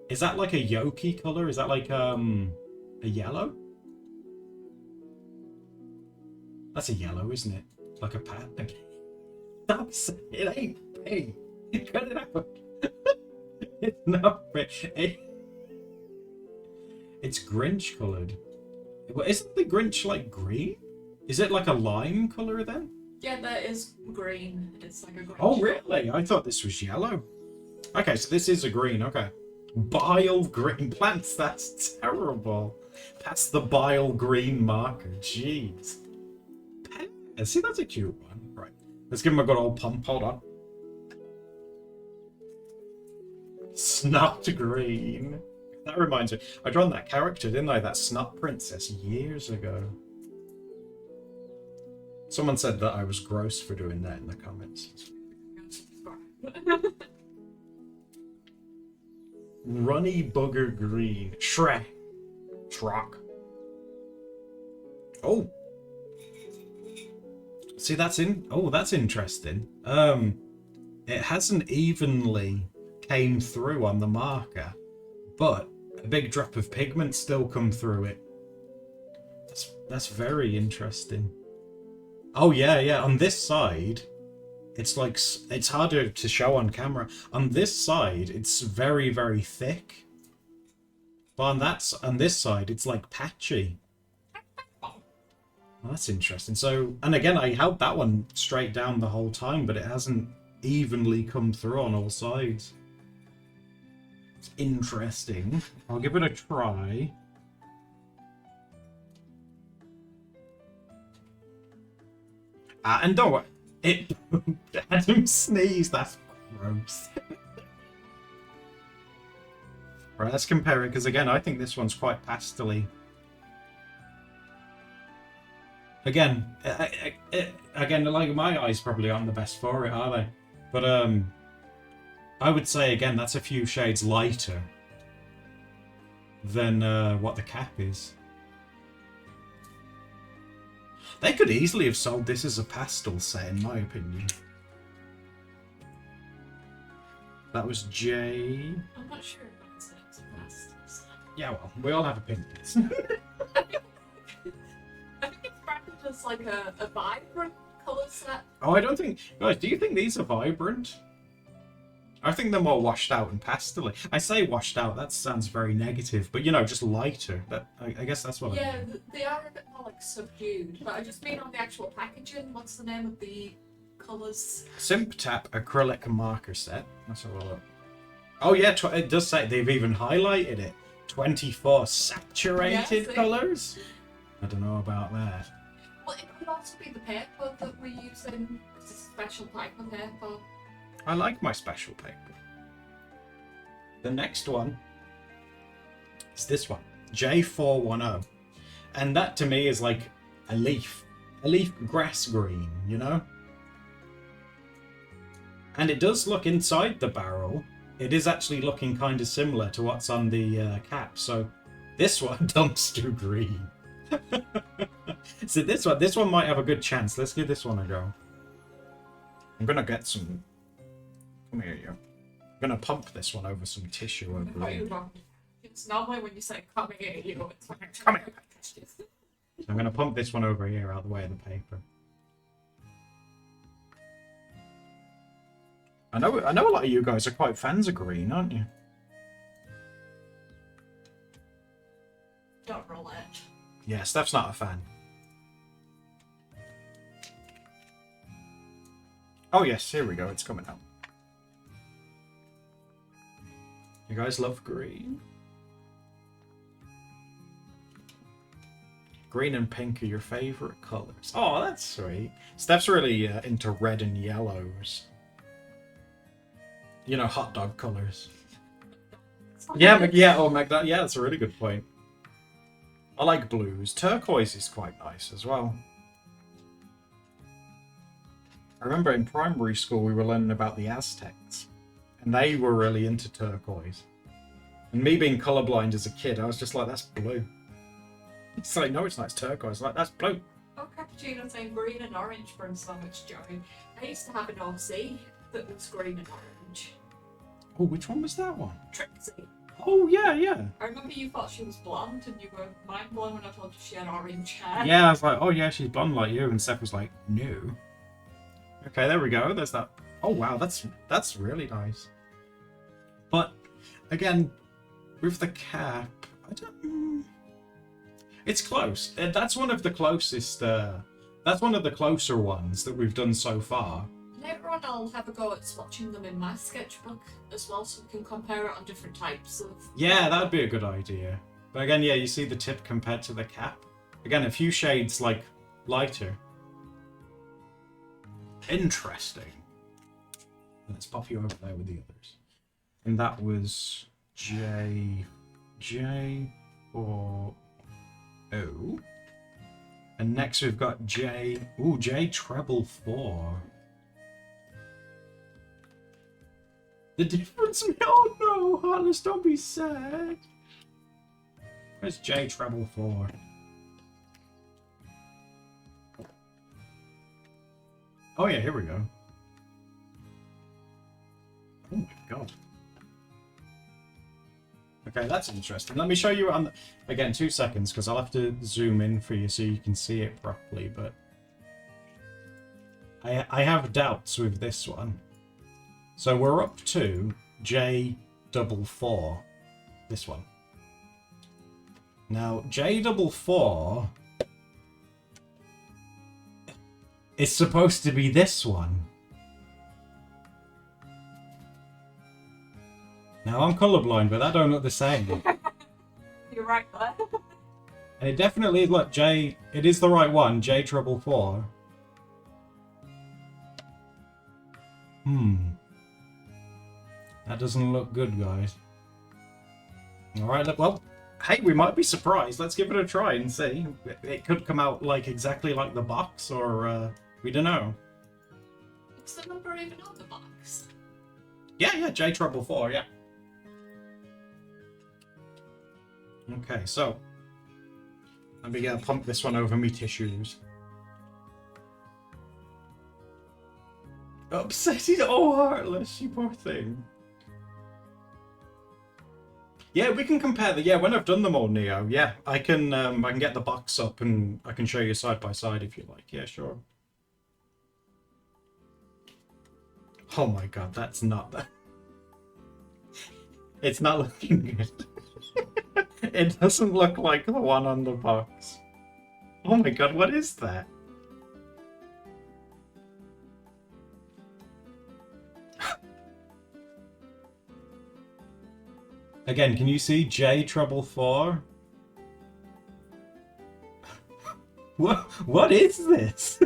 Speaker 1: Is that like a Yoki color? Is that like a yellow? That's a yellow, isn't it? Like a pat. It ain't pink. Cut it out. It's not. It's Grinch coloured. Isn't the Grinch like green? Is it like a lime colour then?
Speaker 2: Yeah, that is green. It's like a green.
Speaker 1: Oh, really? I thought this was yellow. Okay, so this is a green. Okay. Bile green plants. That's terrible. That's the bile green marker. Jeez. See, that's a cute one. Right. Let's give him a good old pump. Hold on. Snot green. That reminds me. I drawn that character, didn't I? That Snot Princess years ago. Someone said that I was gross for doing that in the comments. Runny booger green. Shrek. Oh. See, that's interesting. It hasn't evenly came through on the marker, but a big drop of pigment still come through it. That's very interesting. Oh yeah, yeah. On this side, it's like it's harder to show on camera. On this side, it's very, very thick. But on this side, it's like patchy. Oh, that's interesting. So, and again, I held that one straight down the whole time, but it hasn't evenly come through on all sides. It's interesting. I'll give it a try. And don't worry, it Adam sneezed. That's gross. Right, let's compare it because again, I think this one's quite pastel-y. Again, again, like my eyes probably aren't the best for it, are they? But I would say again that's a few shades lighter than what the cap is. They could easily have sold this as a pastel set, in my opinion. That was J.
Speaker 2: I'm not sure if it's a pastel set.
Speaker 1: Yeah, well, we all have opinions.
Speaker 2: I think it's branded as like a vibrant colour set.
Speaker 1: Oh, I don't think... Guys, do you think these are vibrant? I think they're more washed out and pastel-y. I say washed out, that sounds very negative, but you know, just lighter. But I guess that's what
Speaker 2: Yeah,
Speaker 1: I mean.
Speaker 2: they are a bit more like subdued, but I just mean on the actual packaging. What's the name of the colours?
Speaker 1: Simp Tap acrylic marker set. Let's have a look. Oh yeah, it does say they've even highlighted it. 24 saturated colours? I don't know about that.
Speaker 2: Well, it could also be the paper that we're using. It's a special type of paper.
Speaker 1: I like my special paper. The next one is this one, J410. And that to me is like a leaf grass green, you know? And it does look inside the barrel. It is actually looking kind of similar to what's on the cap. So this one, dumpster green. So this one might have a good chance. Let's give this one a go. I'm gonna get some. Come here, you. I'm gonna pump this one over some tissue over here.
Speaker 2: It's normally when you say come here, it's like
Speaker 1: come here. I'm gonna pump this one over here out of the way of the paper. I know a lot of you guys are quite fans of green, aren't you?
Speaker 2: Don't roll it.
Speaker 1: Yeah, Steph's not a fan. Oh yes, here we go, it's coming out. You guys love green? Green and pink are your favourite colours. Oh, that's sweet. Steph's really into red and yellows. You know, hot dog colours. Yeah, McDonald. Yeah, that's a really good point. I like blues. Turquoise is quite nice as well. I remember in primary school we were learning about the Aztecs. And they were really into turquoise. And me being colourblind as a kid, I was just like, that's blue. It's like, no, it's not, it's turquoise. Like, that's blue.
Speaker 2: Oh, cappuccino saying green and orange brings so much joy. I used to have an OC that was green and orange.
Speaker 1: Oh, which one was that one?
Speaker 2: Trixie.
Speaker 1: Oh, yeah, yeah.
Speaker 2: I remember you thought she was blonde and you were mind blown when I told you she had orange hair.
Speaker 1: Yeah, I was like, oh yeah, she's blonde like you. And Steph was like, no. Okay, there we go. There's that. Oh, wow, that's really nice. But, again, with the cap, I don't... It's close. That's one of the closest... that's one of the closer ones that we've done so far.
Speaker 2: Later on I'll have a go at swatching them in my sketchbook as well so we can compare it on different types of...
Speaker 1: Yeah, that would be a good idea. But again, yeah, you see the tip compared to the cap. Again, a few shades, like, lighter. Interesting. Let's pop you over there with the others. And that was J4O. And next we've got J treble 4. The difference? Oh no, Heartless, don't be sad. Where's J treble 4? Oh yeah, here we go. Oh my god. Okay, that's interesting. Let me show you on again 2 seconds because I'll have to zoom in for you so you can see it properly. But I have doubts with this one. So we're up to J44. This one. Now J44 is supposed to be this one. Now, I'm colourblind, but that don't look the same.
Speaker 2: You're right there.
Speaker 1: And it definitely is, look, J... It is the right one, J444. That doesn't look good, guys. Alright, look, well, hey, we might be surprised. Let's give it a try and see. It could come out, like, exactly like the box, or, we don't know.
Speaker 2: What's the number even on the box?
Speaker 1: Yeah, J444, yeah. Okay, so let me pump this one over me tissues. Upsetting, oh heartless, you poor thing. Yeah, we can compare the. Yeah, when I've done them all, Neo. Yeah, I can get the box up and I can show you side by side if you like. Yeah, sure. Oh my god, that's not that. It's not looking good. It doesn't look like the one on the box. Oh my god, what is that? Again, can you see J444? What is this?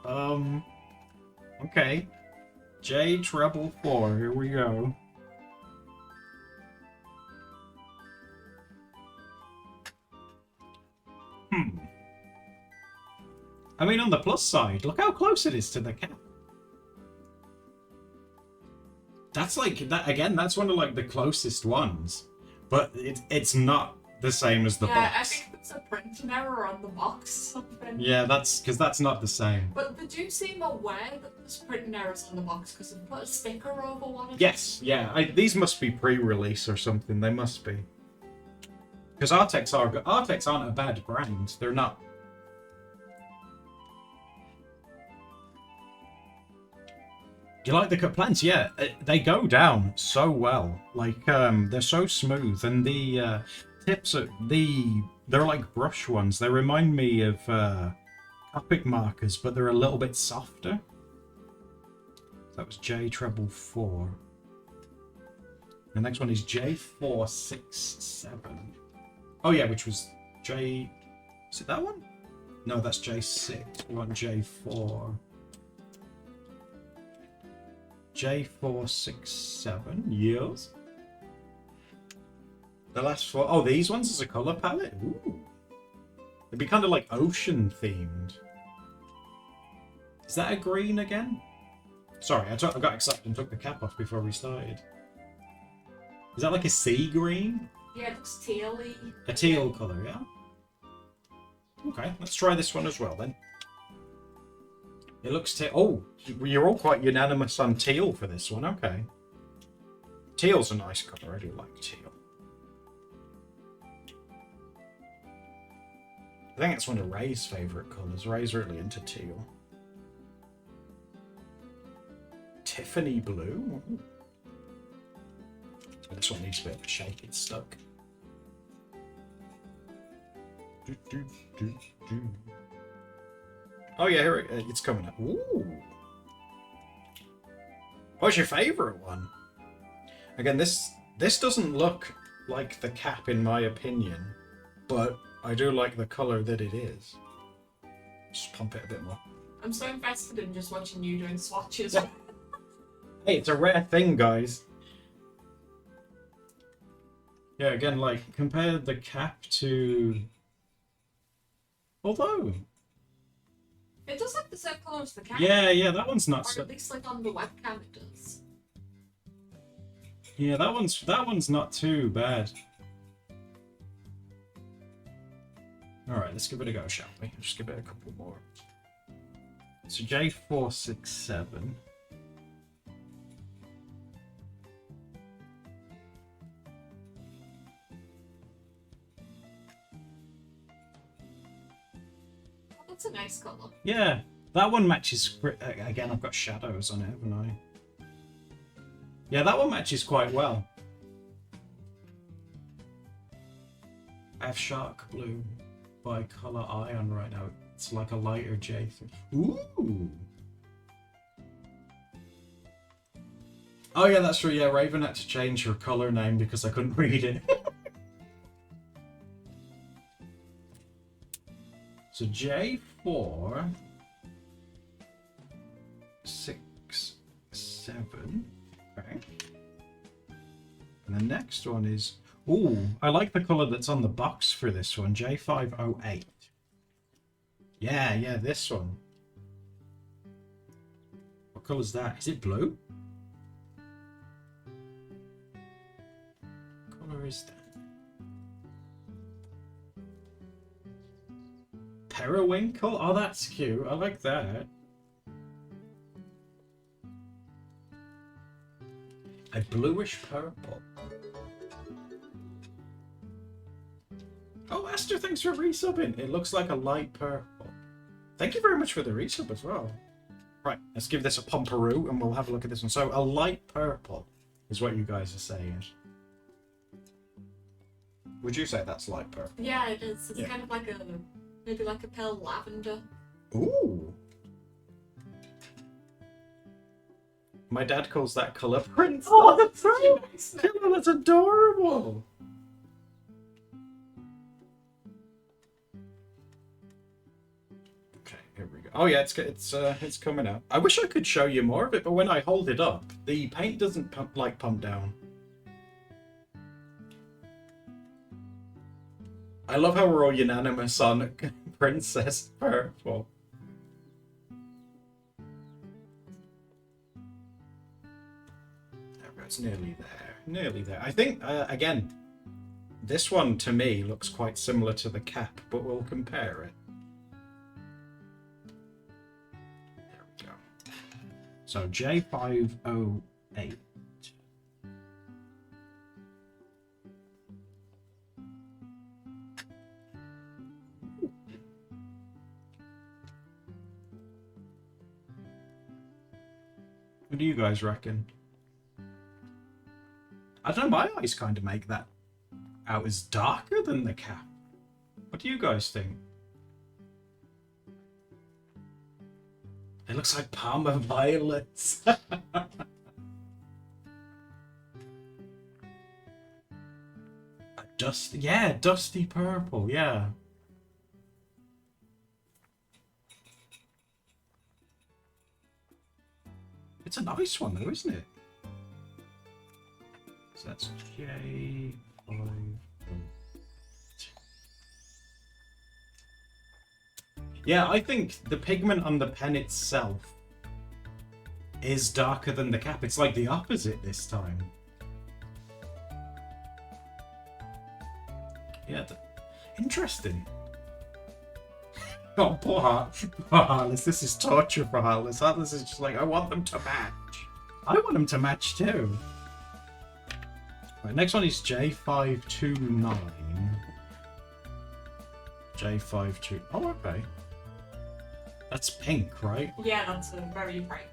Speaker 1: Okay. J444, here we go. I mean, on the plus side, look how close it is to the cap. That's like that again. That's one of like the closest ones, but it's not the same as the box.
Speaker 2: Yeah, I think it's a printing error on the box. Something.
Speaker 1: Yeah, that's because that's not the same.
Speaker 2: But they do seem aware that there's printing errors on the box because they put a sticker over one of them.
Speaker 1: Yes, yeah. These must be pre-release or something. They must be. Because Artex aren't a bad brand. They're not. Do you like the cut plants? Yeah, they go down so well. Like they're so smooth, and the tips are they're like brush ones. They remind me of Copic markers, but they're a little bit softer. That was J444. The next one is J467. Oh yeah, which was J. Is it that one? No, that's J6. We want J4. J467, yes. The last four. Oh, these ones is a color palette. Ooh. It'd be kind of like ocean themed. Is that a green again? Sorry, I got excited and took the cap off before we started. Is that like a sea green?
Speaker 2: Yeah, it looks teal-y.
Speaker 1: A teal color, yeah. Okay, let's try this one as well then. It looks oh, you're all quite unanimous on teal for this one. Okay. Teal's a nice colour. I do like teal. I think it's one of Ray's favourite colours. Ray's really into teal. Tiffany blue. Ooh. This one needs a bit of a shake. It's stuck. Oh yeah, here it's coming up. Ooh. What's your favourite one? Again, this doesn't look like the cap in my opinion, but I do like the colour that it is. Just pump it a bit more.
Speaker 2: I'm so invested in just watching you doing swatches.
Speaker 1: Hey, it's a rare thing, guys. Yeah, again, like, compare the cap to... Although...
Speaker 2: It does look the same colour as the cap.
Speaker 1: Yeah, that one's not...
Speaker 2: Or at least like on the webcam it does.
Speaker 1: Yeah, that one's not too bad. Alright, let's give it a go, shall we? Just give it a couple more. So J467.
Speaker 2: nice colour.
Speaker 1: Yeah, that one matches. Again, I've got shadows on it, haven't I? Yeah, that one matches quite well. I have shark blue by Colour Ion right now. It's like a lighter J. Ooh. Oh yeah, that's true. Yeah, Raven had to change her colour name because I couldn't read it. So J4, 6, 7. Okay. And the next one is... Ooh, I like the colour that's on the box for this one. J508. Yeah, this one. What colour's that? Is it blue? What colour is that? Periwinkle? Oh, that's cute. I like that. A bluish purple. Oh, Esther, thanks for resubbing. It looks like a light purple. Thank you very much for the resub as well. Right, let's give this a pumperoo and we'll have a look at this one. So, a light purple is what you guys are saying. Would you say that's light purple?
Speaker 2: Yeah, it is. It's kind of like a, maybe like a pale lavender.
Speaker 1: Ooh. My dad calls that colour Prince.
Speaker 2: Oh, that's so nice.
Speaker 1: Oh, that's adorable. Okay, here we go. Oh yeah, it's coming out. I wish I could show you more of it, but when I hold it up, the paint doesn't pump down. I love how we're all unanimous on Princess Purple. It's nearly there. Nearly there. I think, again, this one to me looks quite similar to the cap, but we'll compare it. There we go. So J508. What do you guys reckon? I don't know, my eyes kind of make that out as darker than the cap. What do you guys think? It looks like Parma violets. Dusty purple, yeah. It's a nice one though, isn't it? So that's J5. Yeah, I think the pigment on the pen itself is darker than the cap. It's like the opposite this time. Yeah, interesting. Oh, poor Heartless. This is torture for Heartless. Heartless is just like, I want them to match. I want them to match too. Right, next one is J529. J52. Oh, okay. That's pink, right?
Speaker 2: Yeah, that's a very bright.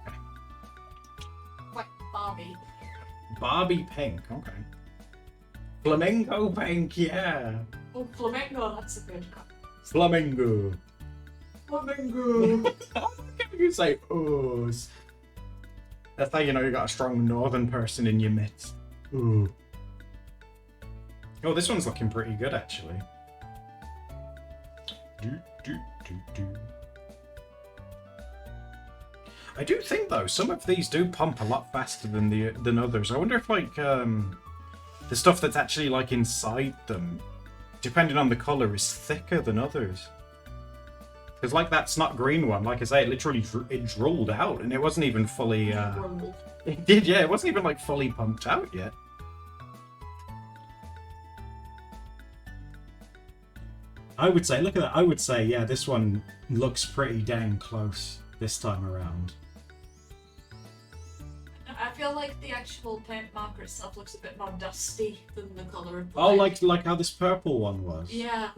Speaker 1: Okay.
Speaker 2: Like Barbie.
Speaker 1: Barbie pink, okay. Flamingo pink, yeah.
Speaker 2: Oh, flamingo, that's a good cut.
Speaker 1: Flamingo.
Speaker 2: Flamingo.
Speaker 1: How can you say oohs? That's how you know you got a strong northern person in your midst. Ooh. Oh, this one's looking pretty good, actually. I do think, though, some of these do pump a lot faster than others. I wonder if, like, the stuff that's actually, like, inside them, depending on the colour, is thicker than others. Because, like, that snot green one, like I say, it literally it drooled out, and it wasn't even fully... It did, yeah. It wasn't even, like, fully pumped out yet. I would say, look at that. I would say, yeah, this one looks pretty dang close this time around.
Speaker 2: I feel like the actual paint marker itself looks a bit more dusty than the colour of the
Speaker 1: Oh,
Speaker 2: lid.
Speaker 1: like how this purple one was?
Speaker 2: Yeah.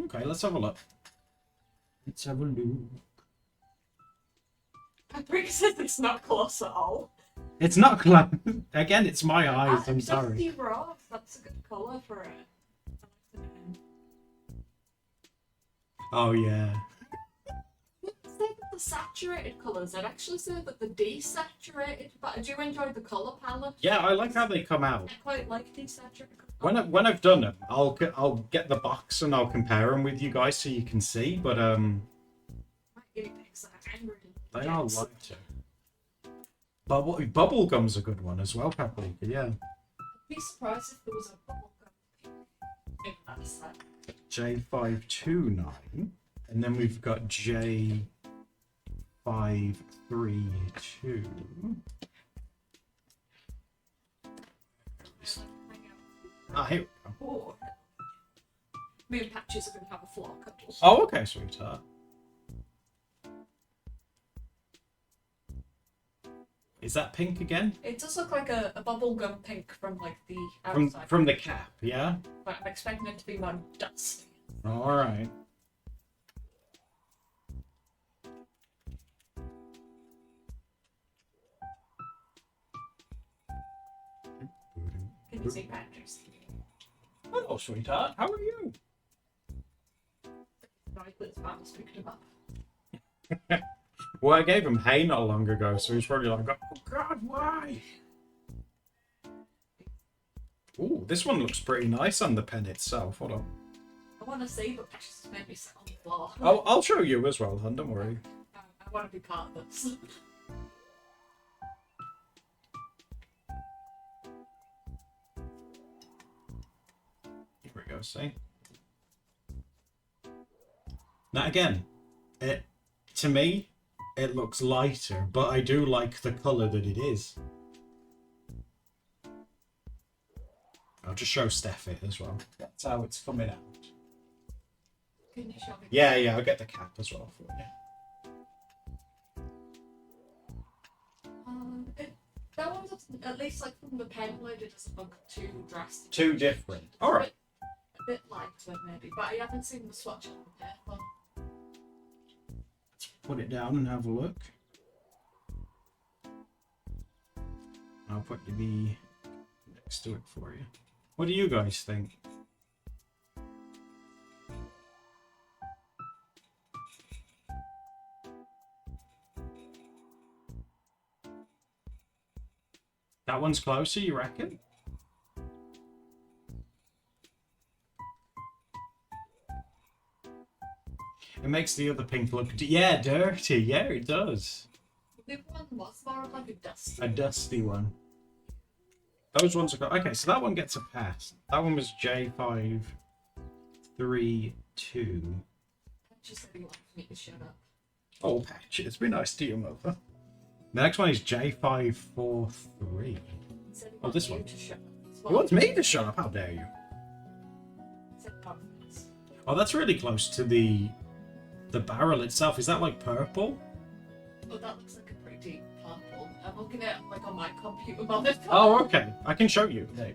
Speaker 1: Okay, let's have a look. Let's have a look.
Speaker 2: Paprika says it's not close at all.
Speaker 1: It's not close. Again, it's my eyes. I'm
Speaker 2: Dusty
Speaker 1: sorry.
Speaker 2: Rose, that's a good colour for it.
Speaker 1: Oh yeah.
Speaker 2: Say that the saturated colours, I'd actually say that the desaturated, but I do enjoy the colour palette.
Speaker 1: Yeah, I like how they come out.
Speaker 2: I quite like desaturated colours.
Speaker 1: When I've done them, I'll get the box and I'll compare them with you guys so you can see. But
Speaker 2: My guinea pigs are angry.
Speaker 1: they are lighter. Bubblegum's a good one as well, Paprika. Yeah.
Speaker 2: I'd be surprised if there was a bubblegum in that set.
Speaker 1: J529, and then we've got J532. Ah, here we go.
Speaker 2: Oh. Me and Patches are going to have a floor couple.
Speaker 1: Oh, okay, sweetheart. Is that pink again?
Speaker 2: It does look like a bubblegum pink from like the
Speaker 1: From
Speaker 2: outside.
Speaker 1: from the cap, yeah?
Speaker 2: But I'm expecting it to be more dusty.
Speaker 1: Alright.
Speaker 2: Can you see Patches?
Speaker 1: Hello, sweetheart. How are you?
Speaker 2: Right, but his mum's picked him up.
Speaker 1: Well, I gave him hay not long ago, so he's probably like, oh god, why? Ooh, this one looks pretty nice on the pen itself. Hold on.
Speaker 2: I want to see, but Patches has made me sit on the floor.
Speaker 1: I'll show you as well, hon, don't worry.
Speaker 2: I want to be part of this.
Speaker 1: Here we go, see? Now again, to me, it looks lighter, but I do like the colour that it is. I'll just show Steph it as well. That's how it's coming out.
Speaker 2: Can you show me?
Speaker 1: Yeah, I'll get the cap as well for you.
Speaker 2: That one doesn't, at least like from the pen load, it doesn't look too drastic.
Speaker 1: Too different. Alright.
Speaker 2: A bit lighter maybe, but I haven't seen the swatch on the paper.
Speaker 1: Put it down and have a look. I'll put the next to it for you. What do you guys think? That one's closer, you reckon? It makes the other pink look, yeah, dirty. Yeah, it does.
Speaker 2: The one was more of like a dusty.
Speaker 1: A dusty one. Those ones are got. Okay, so that one gets a pass. That one was J532.
Speaker 2: Just said he wanted me to shut up.
Speaker 1: Oh, Patches, be nice to your mother. The next one is J543.
Speaker 2: He said he
Speaker 1: Oh, this
Speaker 2: wanted
Speaker 1: one.
Speaker 2: you to shut up as
Speaker 1: He
Speaker 2: well.
Speaker 1: wants me to shut up, how dare you?
Speaker 2: He said, "Oh, yes."
Speaker 1: Oh, that's really close to the barrel itself. Is that like purple?
Speaker 2: Oh, that looks like a pretty deep purple. I'm looking at like on my computer monitor.
Speaker 1: Oh, okay. I can show you. There.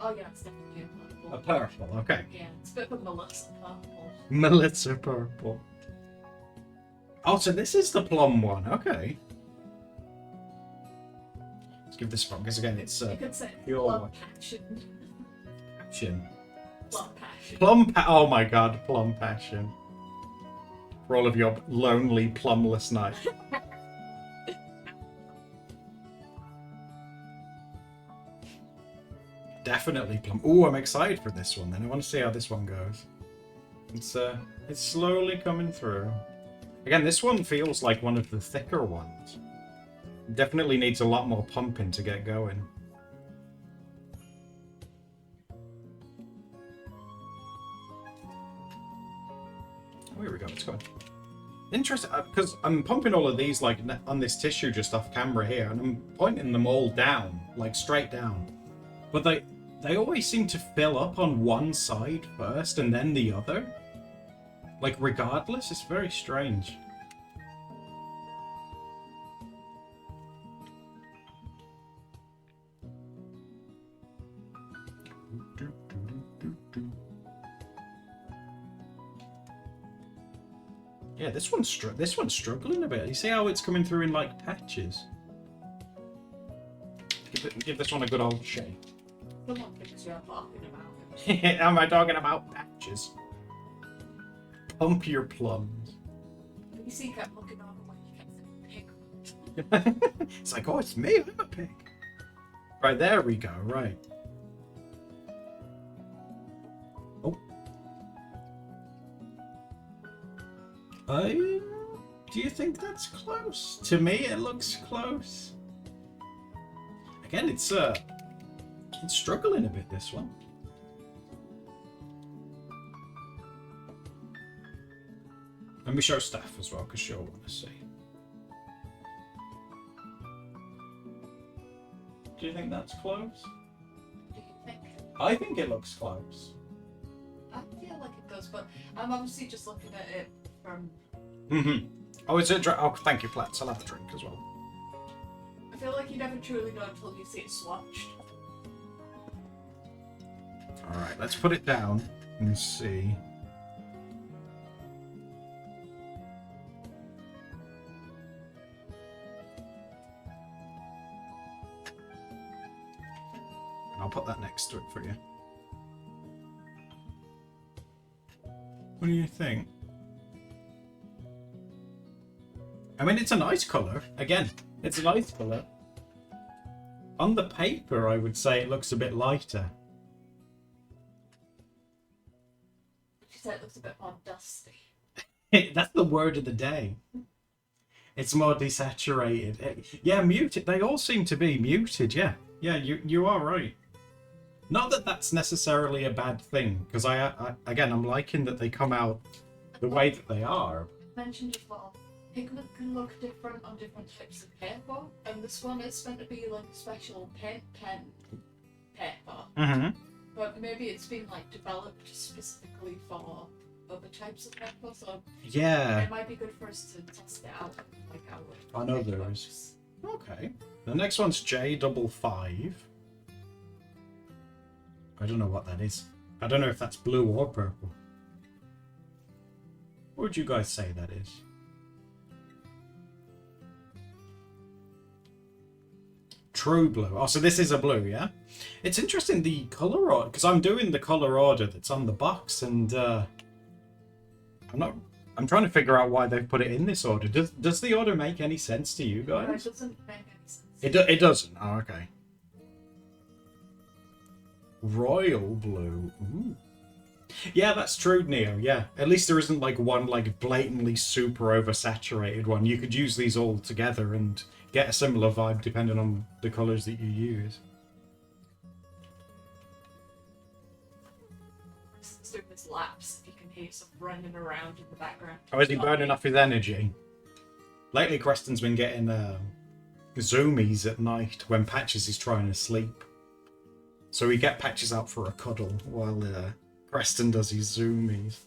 Speaker 2: Oh yeah, it's definitely a
Speaker 1: A
Speaker 2: purple.
Speaker 1: purple, okay.
Speaker 2: Yeah, it's a bit of a Melissa purple.
Speaker 1: Melissa purple. Oh, so this is the plum one. Okay. Let's give this one, because again, it's
Speaker 2: You could say
Speaker 1: pure
Speaker 2: plum passion.
Speaker 1: passion.
Speaker 2: Plum passion.
Speaker 1: Oh my god, plum passion. For all of your lonely, plumless nights. Definitely plum. Ooh, I'm excited for this one then. I want to see how this one goes. It's slowly coming through. Again, this one feels like one of the thicker ones. Definitely needs a lot more pumping to get going. Oh, here we go. It's going. Interesting, because I'm pumping all of these like on this tissue just off camera here, and I'm pointing them all down, like straight down. But they always seem to fill up on one side first and then the other. Like regardless, it's very strange. Yeah, this one's struggling a bit. You see how it's coming through in like patches? Give this one a good old shake.
Speaker 2: Someone thinks you're talking about it.
Speaker 1: Am I talking about patches? Pump your plums.
Speaker 2: You see, kept looking over when you kept saying pig.
Speaker 1: It's like, oh, it's me. I'm a pig. Right, there we go. Right. Oh. Do you think that's close? To me, it looks close. Again, it's struggling a bit, this one. Let me show Steph as well, because she'll want to see. Do you think that's close?
Speaker 2: Do you think?
Speaker 1: I think it looks close.
Speaker 2: I feel like it does, but I'm obviously just looking at it from...
Speaker 1: Mm-hmm. Oh, it's a drink. Oh, thank you, Platts. I'll have a drink as well.
Speaker 2: I feel like you never truly know until you see it swatched.
Speaker 1: Alright, let's put it down and see. I'll put that next to it for you. What do you think? I mean, it's a nice colour. Again, it's a nice colour. On the paper, I would say it looks a bit lighter.
Speaker 2: She said it looks a bit more dusty.
Speaker 1: That's the word of the day. It's more desaturated. Yeah, muted. They all seem to be muted, yeah. Yeah, you are right. Not that that's necessarily a bad thing, because again, I'm liking that they come out the way that they are.
Speaker 2: I mentioned as well, pigment can look different on different types of paper, and this one is meant to be like a special pen paper.
Speaker 1: Mm-hmm.
Speaker 2: But maybe it's been like developed specifically for other types of paper, so
Speaker 1: Yeah.
Speaker 2: it might be good for us to test it out. Like our
Speaker 1: I know there is. Okay. The next one's J55. I don't know what that is. I don't know if that's blue or purple. What would you guys say that is? True blue. Oh, so this is a blue, yeah? It's interesting, the colour order, because I'm doing the colour order that's on the box, and I'm trying to figure out why they've put it in this order. Does the order make any sense to you
Speaker 2: No, it
Speaker 1: guys?
Speaker 2: doesn't make any sense.
Speaker 1: It doesn't? Oh, okay. Royal blue. Ooh. Yeah, that's true, Neo. Yeah. At least there isn't like one like blatantly super oversaturated one. You could use these all together and get a similar vibe depending on the colours that you use.
Speaker 2: Let's do this laps if you can hear some running around in the background.
Speaker 1: Oh, is he burning off his energy? Lately, Creston's been getting zoomies at night when Patches is trying to sleep. So we get Patches out for a cuddle while Creston does his zoomies.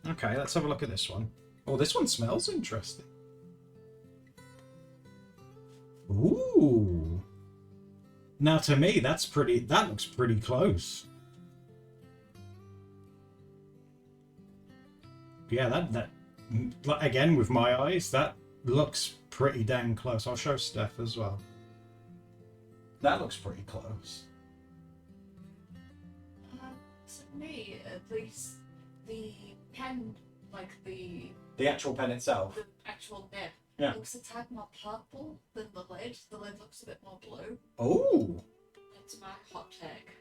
Speaker 1: Okay, let's have a look at this one. Oh, this one smells interesting. Ooh. Now to me, that looks pretty close. Yeah, that again with my eyes, that looks pretty dang close. I'll show Steph as well. That looks pretty close.
Speaker 2: To me, at least, the pen, like the
Speaker 1: The actual pen itself.
Speaker 2: the actual nib,
Speaker 1: Yeah.
Speaker 2: looks a tad more purple than the lid. The lid looks a bit more blue.
Speaker 1: Oh.
Speaker 2: That's my hot take.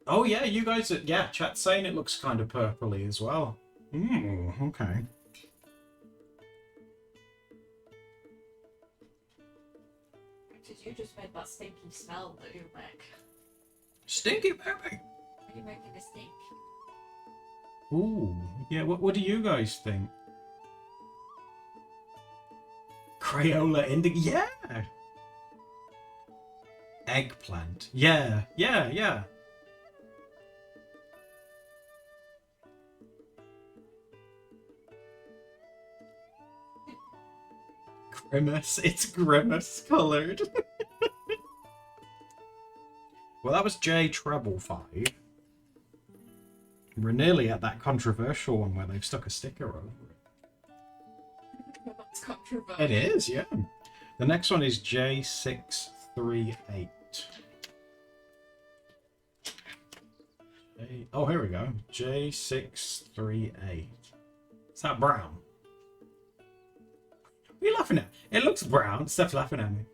Speaker 1: Oh yeah, you guys are, yeah, chat's saying it looks kind of purpley as well. Okay.
Speaker 2: Because you just made that stinky smell that you make.
Speaker 1: Stinky baby.
Speaker 2: Are you making a stink?
Speaker 1: Ooh, yeah, what do you guys think? Crayola indigo, yeah! Eggplant, yeah. Grimace, it's Grimace coloured. Well, that was J treble 5. We're nearly at that controversial one where they've stuck a sticker over it.
Speaker 2: That's controversial.
Speaker 1: It is, yeah. The next one is J638. Oh, here we go. J638. Is that brown? What are you laughing at? It looks brown. Steph's laughing at me.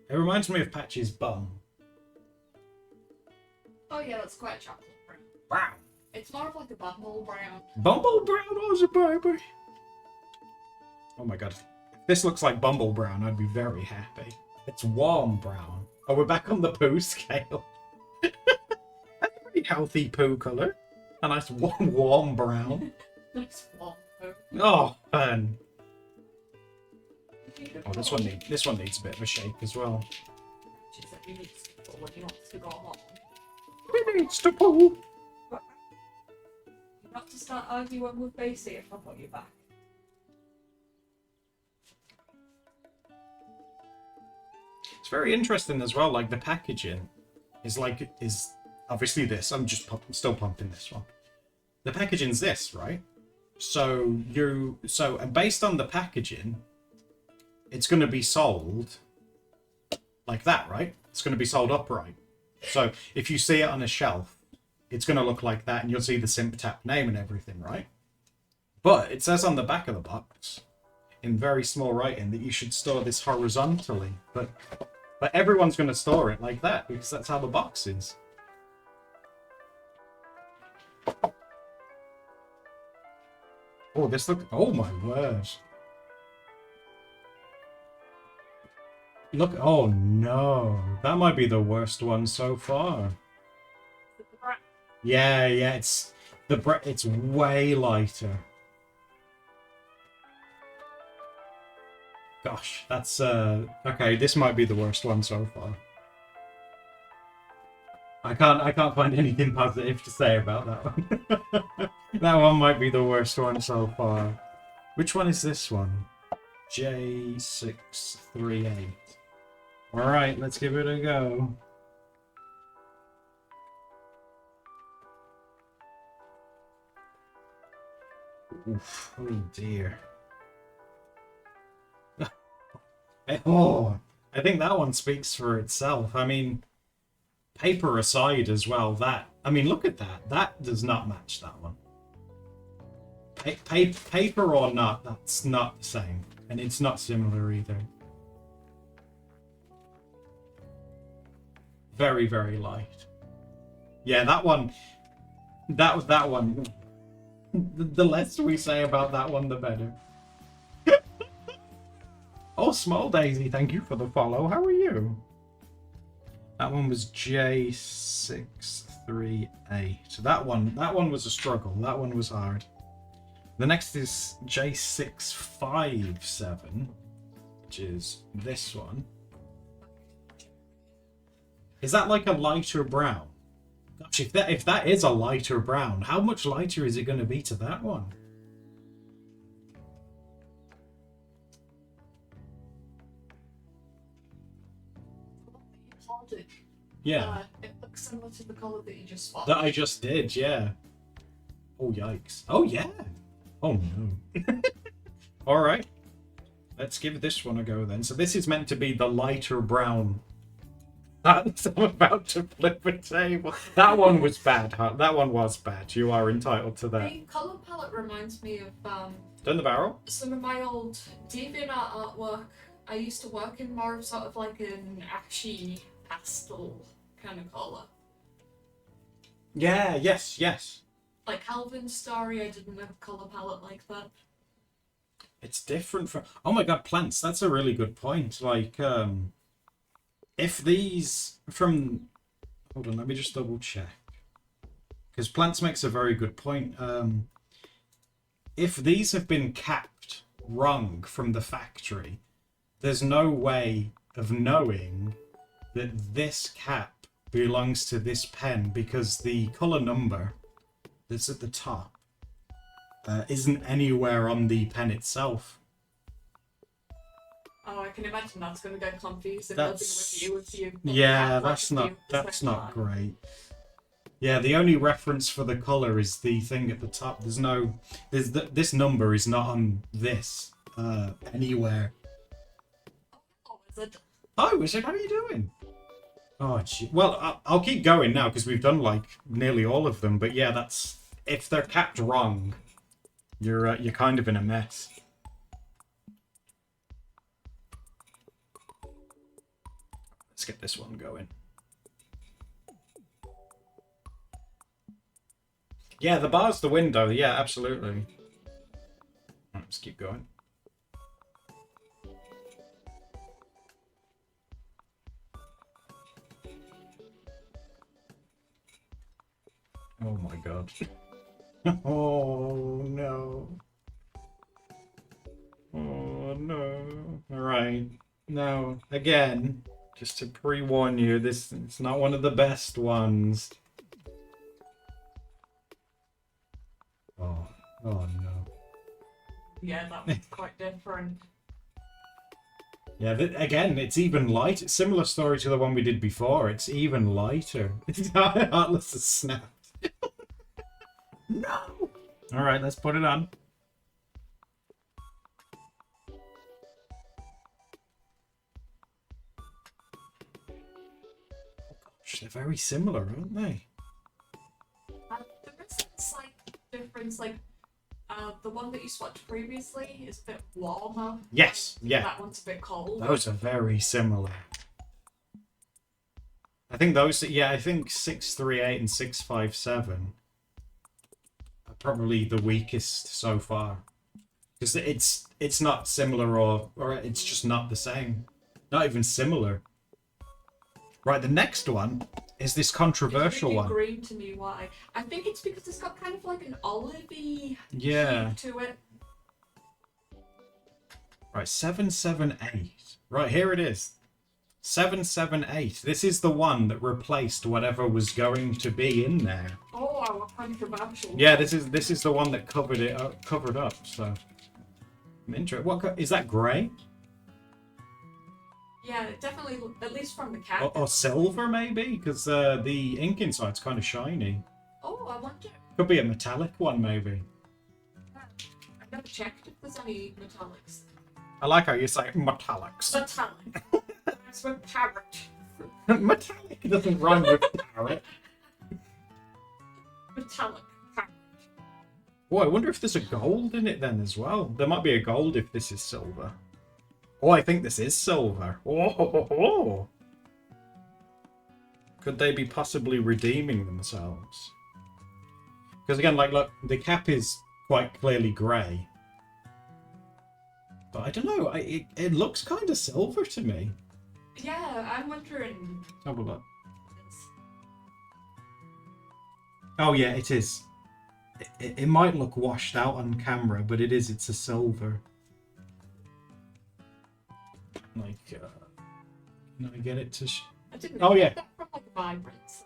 Speaker 1: It reminds me of Patch's bum.
Speaker 2: Oh yeah, that's quite a chocolate brown.
Speaker 1: Wow.
Speaker 2: It's more of like a bumble brown.
Speaker 1: Bumble brown, was it, baby? Oh my god. If this looks like Bumble brown, I'd be very happy. It's warm brown. Oh, we're back on the poo scale. That's a pretty healthy poo colour. A nice warm brown.
Speaker 2: Nice warm poo.
Speaker 1: Oh, fun. Oh, this one needs a bit of a shake as well.
Speaker 2: She said you need to go when you want to go home.
Speaker 1: Who needs to poo?
Speaker 2: Not to start arguing with Basie if I put you back.
Speaker 1: It's very interesting as well. Like the packaging is obviously this. I'm still pumping this one. The packaging's this, right? So and based on the packaging, it's going to be sold like that, right? It's going to be sold upright. So if you see it on a shelf, it's going to look like that, and you'll see the Simp Tap name and everything, right? But it says on the back of the box, in very small writing, that you should store this horizontally. But everyone's going to store it like that, because that's how the box is. Oh, this look... Oh, my word. Look... Oh, no. That might be the worst one so far. Yeah, it's... It's way lighter. Gosh, that's... Okay, this might be the worst one so far. I can't find anything positive to say about that one. That one might be the worst one so far. Which one is this one? J638. Alright, let's give it a go. Oof, oh dear. Oh, I think that one speaks for itself. I mean, paper aside as well, I mean, look at that. That does not match that one. Paper or not, that's not the same. And it's not similar either. Very, very light. Yeah, that one... That one... The less we say about that one, the better. Oh, Small Daisy, thank you for the follow. How are you? That one was J638. That one was a struggle. That one was hard. The next is J657, which is this one. Is that like a lighter brown? Gosh, if that is a lighter brown, how much lighter is it going to be to that one? Yeah.
Speaker 2: It looks similar to the colour that you just swatched.
Speaker 1: That I just did, yeah. Oh, yikes. Oh, yeah. Oh, no. Alright. Let's give this one a go then. So this is meant to be the lighter brown. I'm about to flip a table. That one was bad, huh? That one was bad. You are entitled to that.
Speaker 2: The colour palette reminds me of
Speaker 1: Turn the barrel.
Speaker 2: some of my old DeviantArt artwork. I used to work in more of sort of like an ashy pastel kind of colour.
Speaker 1: Yeah, yes.
Speaker 2: Like Calvin's story, I didn't have a colour palette like that.
Speaker 1: It's different from... Oh my god, plants. That's a really good point. Like, if these from... Hold on, let me just double check. Because plants makes a very good point. If these have been capped wrong from the factory, there's no way of knowing that this cap belongs to this pen, because the colour number that's at the top isn't anywhere on the pen itself.
Speaker 2: Oh, I can imagine that's going to get confusing
Speaker 1: That's...
Speaker 2: living with you if you...
Speaker 1: Yeah, that's not great. Yeah, the only reference for the color is the thing at the top. This number is not on this anywhere.
Speaker 2: Oh, is it?
Speaker 1: Oh, Wizard, how are you doing? Oh, gee. Well, I'll keep going now because we've done like nearly all of them. But yeah, that's if they're capped wrong, you're kind of in a mess. Let's get this one going. Yeah, the bar's the window. Yeah, absolutely. Let's keep going. Oh my god. Oh no. Oh no. Alright. No. Again, just to pre-warn you, it's not one of the best ones. Oh. Oh no.
Speaker 2: Yeah, that one's quite different.
Speaker 1: Yeah, again, it's even light. Similar story to the one we did before. It's even lighter. Heartless has snapped. No! Alright, let's put it on. Gosh, they're very similar, aren't they?
Speaker 2: There is a slight difference, like, the one that you swatched previously is a bit warmer.
Speaker 1: Yes, yeah.
Speaker 2: That one's a bit cold.
Speaker 1: Those are very similar. I think those, yeah, I think 638 and 657 are probably the weakest so far. Because it's not similar or it's just not the same. Not even similar. Right, the next one is this controversial one.
Speaker 2: Green to me, why? I think it's because it's got kind of like an olivey
Speaker 1: Yeah.
Speaker 2: hue to it.
Speaker 1: Right, 778. Right, here it is. 778. This is the one that replaced whatever was going to be in there.
Speaker 2: Oh, our controversial.
Speaker 1: Yeah, this is the one that covered up. So, I'm interested. What is that? Grey
Speaker 2: Yeah, definitely. At least from the cap.
Speaker 1: or silver maybe? Because the ink inside's kind of shiny.
Speaker 2: Oh, I wonder.
Speaker 1: Could be a metallic one maybe.
Speaker 2: I've never checked if there's any metallics.
Speaker 1: I like how you say metallics.
Speaker 2: Metallic. That's with parrot.
Speaker 1: Metallic doesn't rhyme with parrot.
Speaker 2: Metallic parrot.
Speaker 1: Oh, I wonder if there's a gold in it then as well. There might be a gold if this is silver. Oh, I think this is silver. Oh. Could they be possibly redeeming themselves? Because again, like, look, the cap is quite clearly grey. But I don't know, it looks kind of silver to me.
Speaker 2: Yeah, I'm wondering.
Speaker 1: Have a look. Oh yeah, it is. It might look washed out on camera, but it's a silver. Like, can I get it to...
Speaker 2: I didn't
Speaker 1: Oh, yeah.
Speaker 2: that from like Vibrance.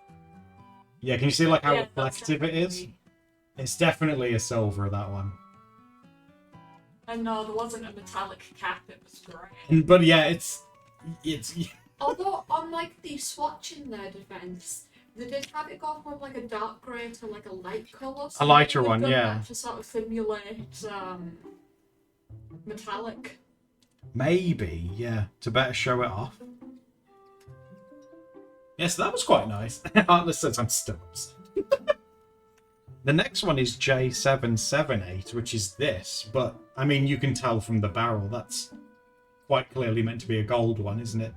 Speaker 1: Yeah, can you see like how
Speaker 2: Yeah, that's
Speaker 1: reflective it is?
Speaker 2: definitely-
Speaker 1: It's definitely a silver, that one.
Speaker 2: And no, there wasn't a metallic cap, it was grey.
Speaker 1: But yeah, it's...
Speaker 2: Although, on like the swatch in their defense, they did have it go from like a dark grey to like a light colour. So
Speaker 1: A lighter
Speaker 2: they've
Speaker 1: one,
Speaker 2: done
Speaker 1: yeah.
Speaker 2: that to sort of simulate metallic.
Speaker 1: Maybe, yeah, to better show it off. Yes, that was quite nice. Heartless says I'm still upset. The next one is J778, which is this, but I mean, you can tell from the barrel that's quite clearly meant to be a gold one, isn't it?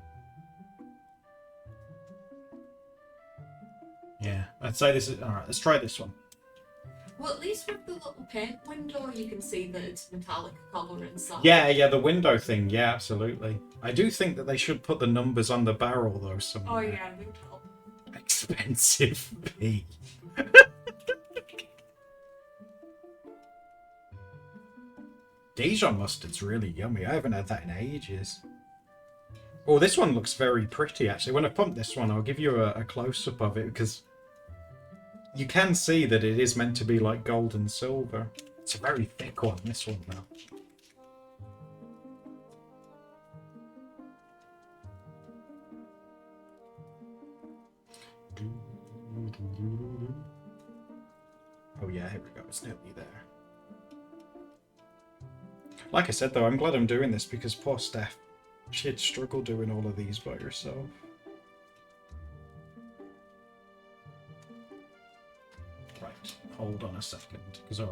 Speaker 1: Yeah, I'd say this is... Alright, let's try this one.
Speaker 2: Well, at least with the little paint window, you can see that it's metallic colour inside.
Speaker 1: Yeah, the window thing, yeah, absolutely. I do think that they should put the numbers on the barrel, though, somewhere.
Speaker 2: Oh yeah, I think so.
Speaker 1: Expensive P. Dijon mustard's really yummy. I haven't had that in ages. Oh, this one looks very pretty, actually. When I pump this one, I'll give you a close-up of it, because you can see that it is meant to be like gold and silver. It's a very thick one, this one, now. Yeah, here we go. It's nearly there. Like I said, though, I'm glad I'm doing this because poor Steph, she'd struggle doing all of these by herself. Right, hold on a second, because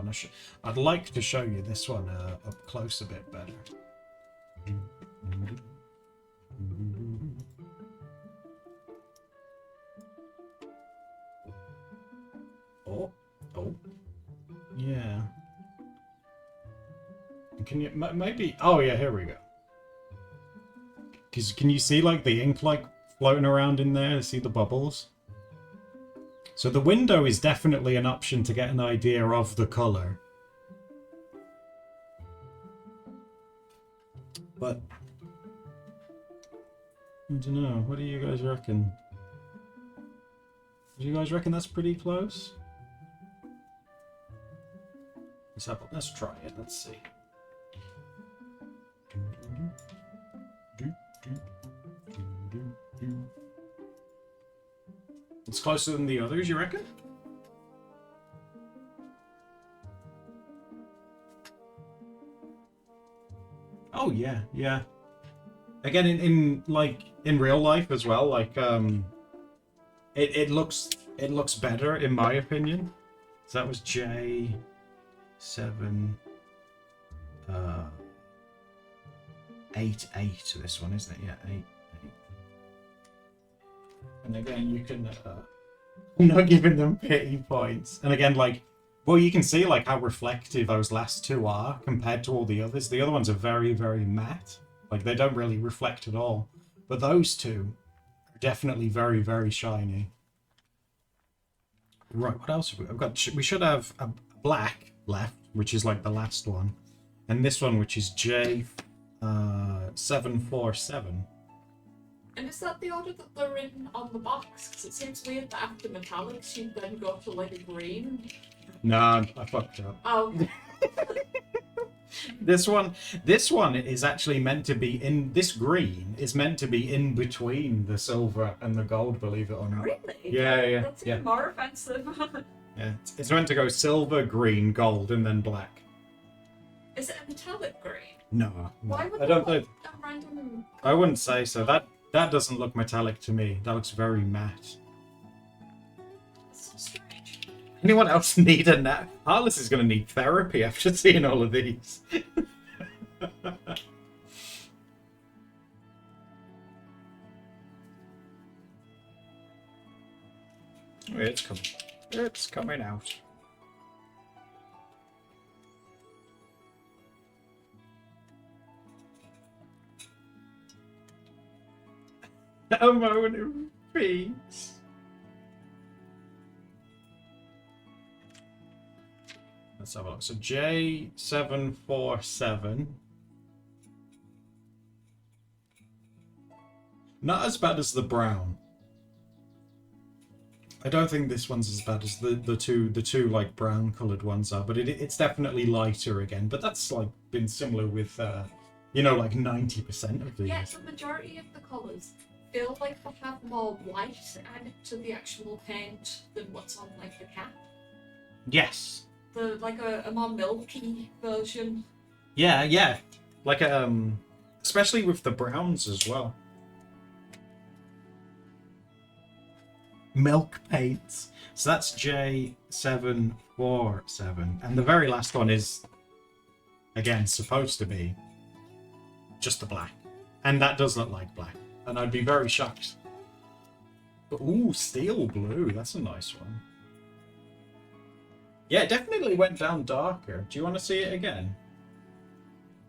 Speaker 1: I'd like to show you this one up close a bit better. Oh, yeah. Can you maybe? Oh yeah, here we go. Can you see like the ink like floating around in there? See the bubbles? So the window is definitely an option to get an idea of the color. But I don't know. What do you guys reckon? Do you guys reckon that's pretty close? Let's try it. Let's see. It's closer than the others, you reckon? Oh yeah, yeah. Again, in real life as well, like it looks better in my opinion. So that was J7 8 this one, isn't it? Yeah, 8. And again, you can I'm not giving them pity points. And again, like, well, you can see like how reflective those last two are compared to all the others. The other ones are very, very matte. Like, they don't really reflect at all. But those two are definitely very, very shiny. Right, what else have we got? We should have a black left, which is like the last one. And this one, which is J747.
Speaker 2: And is that the order that they're in on the box? Because it seems weird that after metallics you then go to like a green.
Speaker 1: Nah, I fucked up.
Speaker 2: Oh.
Speaker 1: This one is actually meant to be in. This green is meant to be in between the silver and the gold. Believe it or not.
Speaker 2: Really?
Speaker 1: Yeah.
Speaker 2: That's even more offensive.
Speaker 1: Yeah, it's meant to go silver, green, gold, and then black.
Speaker 2: Is it a metallic green?
Speaker 1: No.
Speaker 2: Why would
Speaker 1: I don't think.
Speaker 2: a random?
Speaker 1: I wouldn't say so. That doesn't look metallic to me. That looks very matte.
Speaker 2: That's so strange.
Speaker 1: Anyone else need a nap? Heartless is going to need therapy after seeing all of these. It's coming. It's coming out. A moment of peace. Let's have a look. So J747. Not as bad as the brown. I don't think this one's as bad as the two like brown coloured ones are, but it's definitely lighter again. But that's like been similar with like 90% of these.
Speaker 2: Yeah, the majority of the colours feel like they have more white added to the actual paint than what's on like the cap.
Speaker 1: Yes.
Speaker 2: The like a more milky version.
Speaker 1: Yeah. Like especially with the browns as well. Milk paints. So that's J747. And the very last one is again supposed to be just the black. And that does look like black. And I'd be very shocked. But, ooh, steel blue. That's a nice one. Yeah, it definitely went down darker. Do you want to see it again?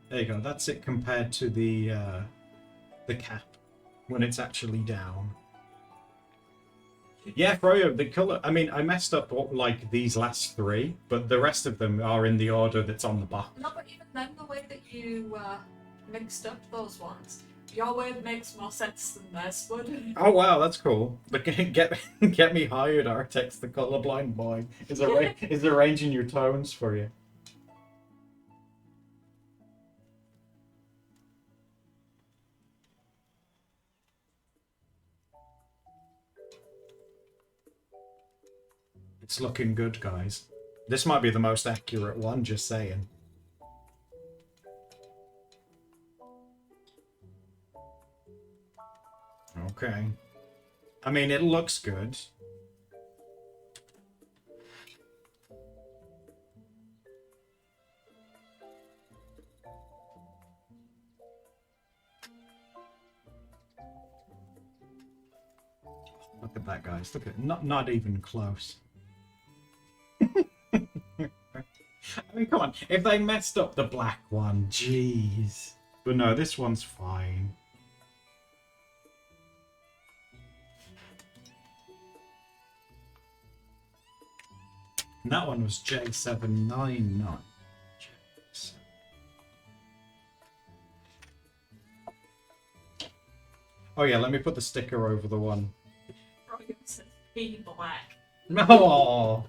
Speaker 1: There you go. That's it compared to the cap when it's actually down. Yeah, Froyo, the colour... I mean, I messed up like these last three, but the rest of them are in the order that's on the box.
Speaker 2: No, but even then, the way that you mixed up those ones, your way makes more sense than theirs would.
Speaker 1: Oh wow, that's cool. But get me hired, Artex, the colorblind boy. Is arranging your tones for you. It's looking good, guys. This might be the most accurate one, just saying. Okay. I mean, it looks good. Look at that, guys. Look at it. Not even close. I mean, come on. If they messed up the black one, jeez. But no, this one's fine. And that one was J799. Oh yeah, let me put the sticker over the one.
Speaker 2: Be black.
Speaker 1: No.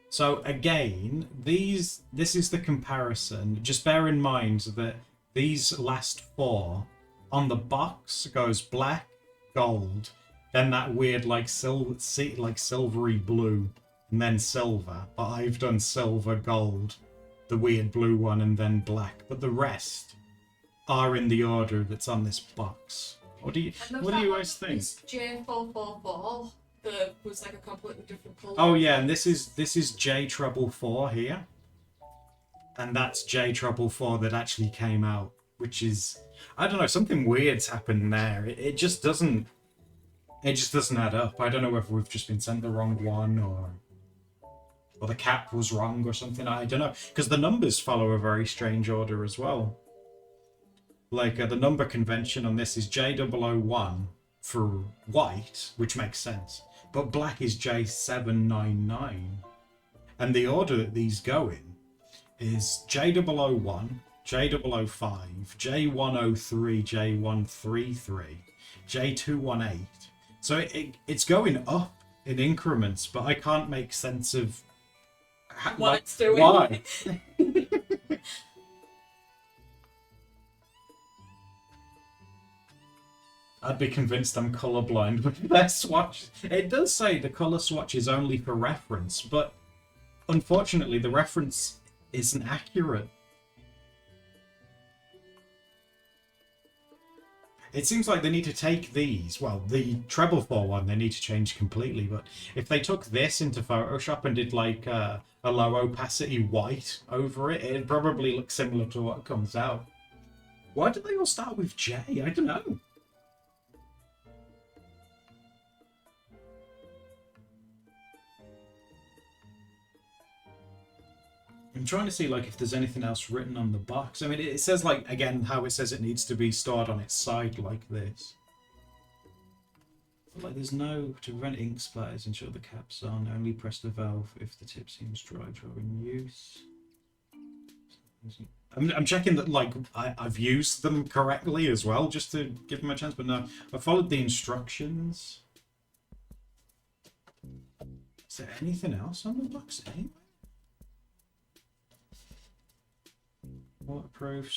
Speaker 1: So again, this is the comparison. Just bear in mind that these last four on the box goes black, gold, then that weird like silvery blue, and then silver. But I've done silver, gold, the weird blue one, and then black. But the rest are in the order that's on this box. What do you guys think?
Speaker 2: J444. That was like a completely different colour.
Speaker 1: Oh yeah, and this is J treble 4 here, and that's J treble 4 that actually came out, which is, I don't know, something weird's happened there. It just doesn't add up. I don't know whether we've just been sent the wrong one or the cap was wrong or something. I don't know, because the numbers follow a very strange order as well. Like the number convention on this is J001 for white, which makes sense. But black is J799. And the order that these go in is J001, J005, J103, J133, J218. So it's going up in increments, but I can't make sense of
Speaker 2: what it's doing.
Speaker 1: Why? I'd be convinced I'm colourblind with their swatch. It does say the colour swatch is only for reference, but unfortunately the reference isn't accurate. It seems like they need to take these, well, the treble 4 one they need to change completely, but if they took this into Photoshop and did like a low opacity white over it, it'd probably look similar to what comes out. Why do they all start with J? I don't know. I'm trying to see like if there's anything else written on the box. I mean, it says like, again, how it says it needs to be stored on its side like this. But like there's no, to prevent ink splatters, ensure the cap's on, only press the valve if the tip seems dry during use. I'm checking that like I've used them correctly as well, just to give them a chance, but no, I followed the instructions. Is there anything else on the box anyway? Waterproof,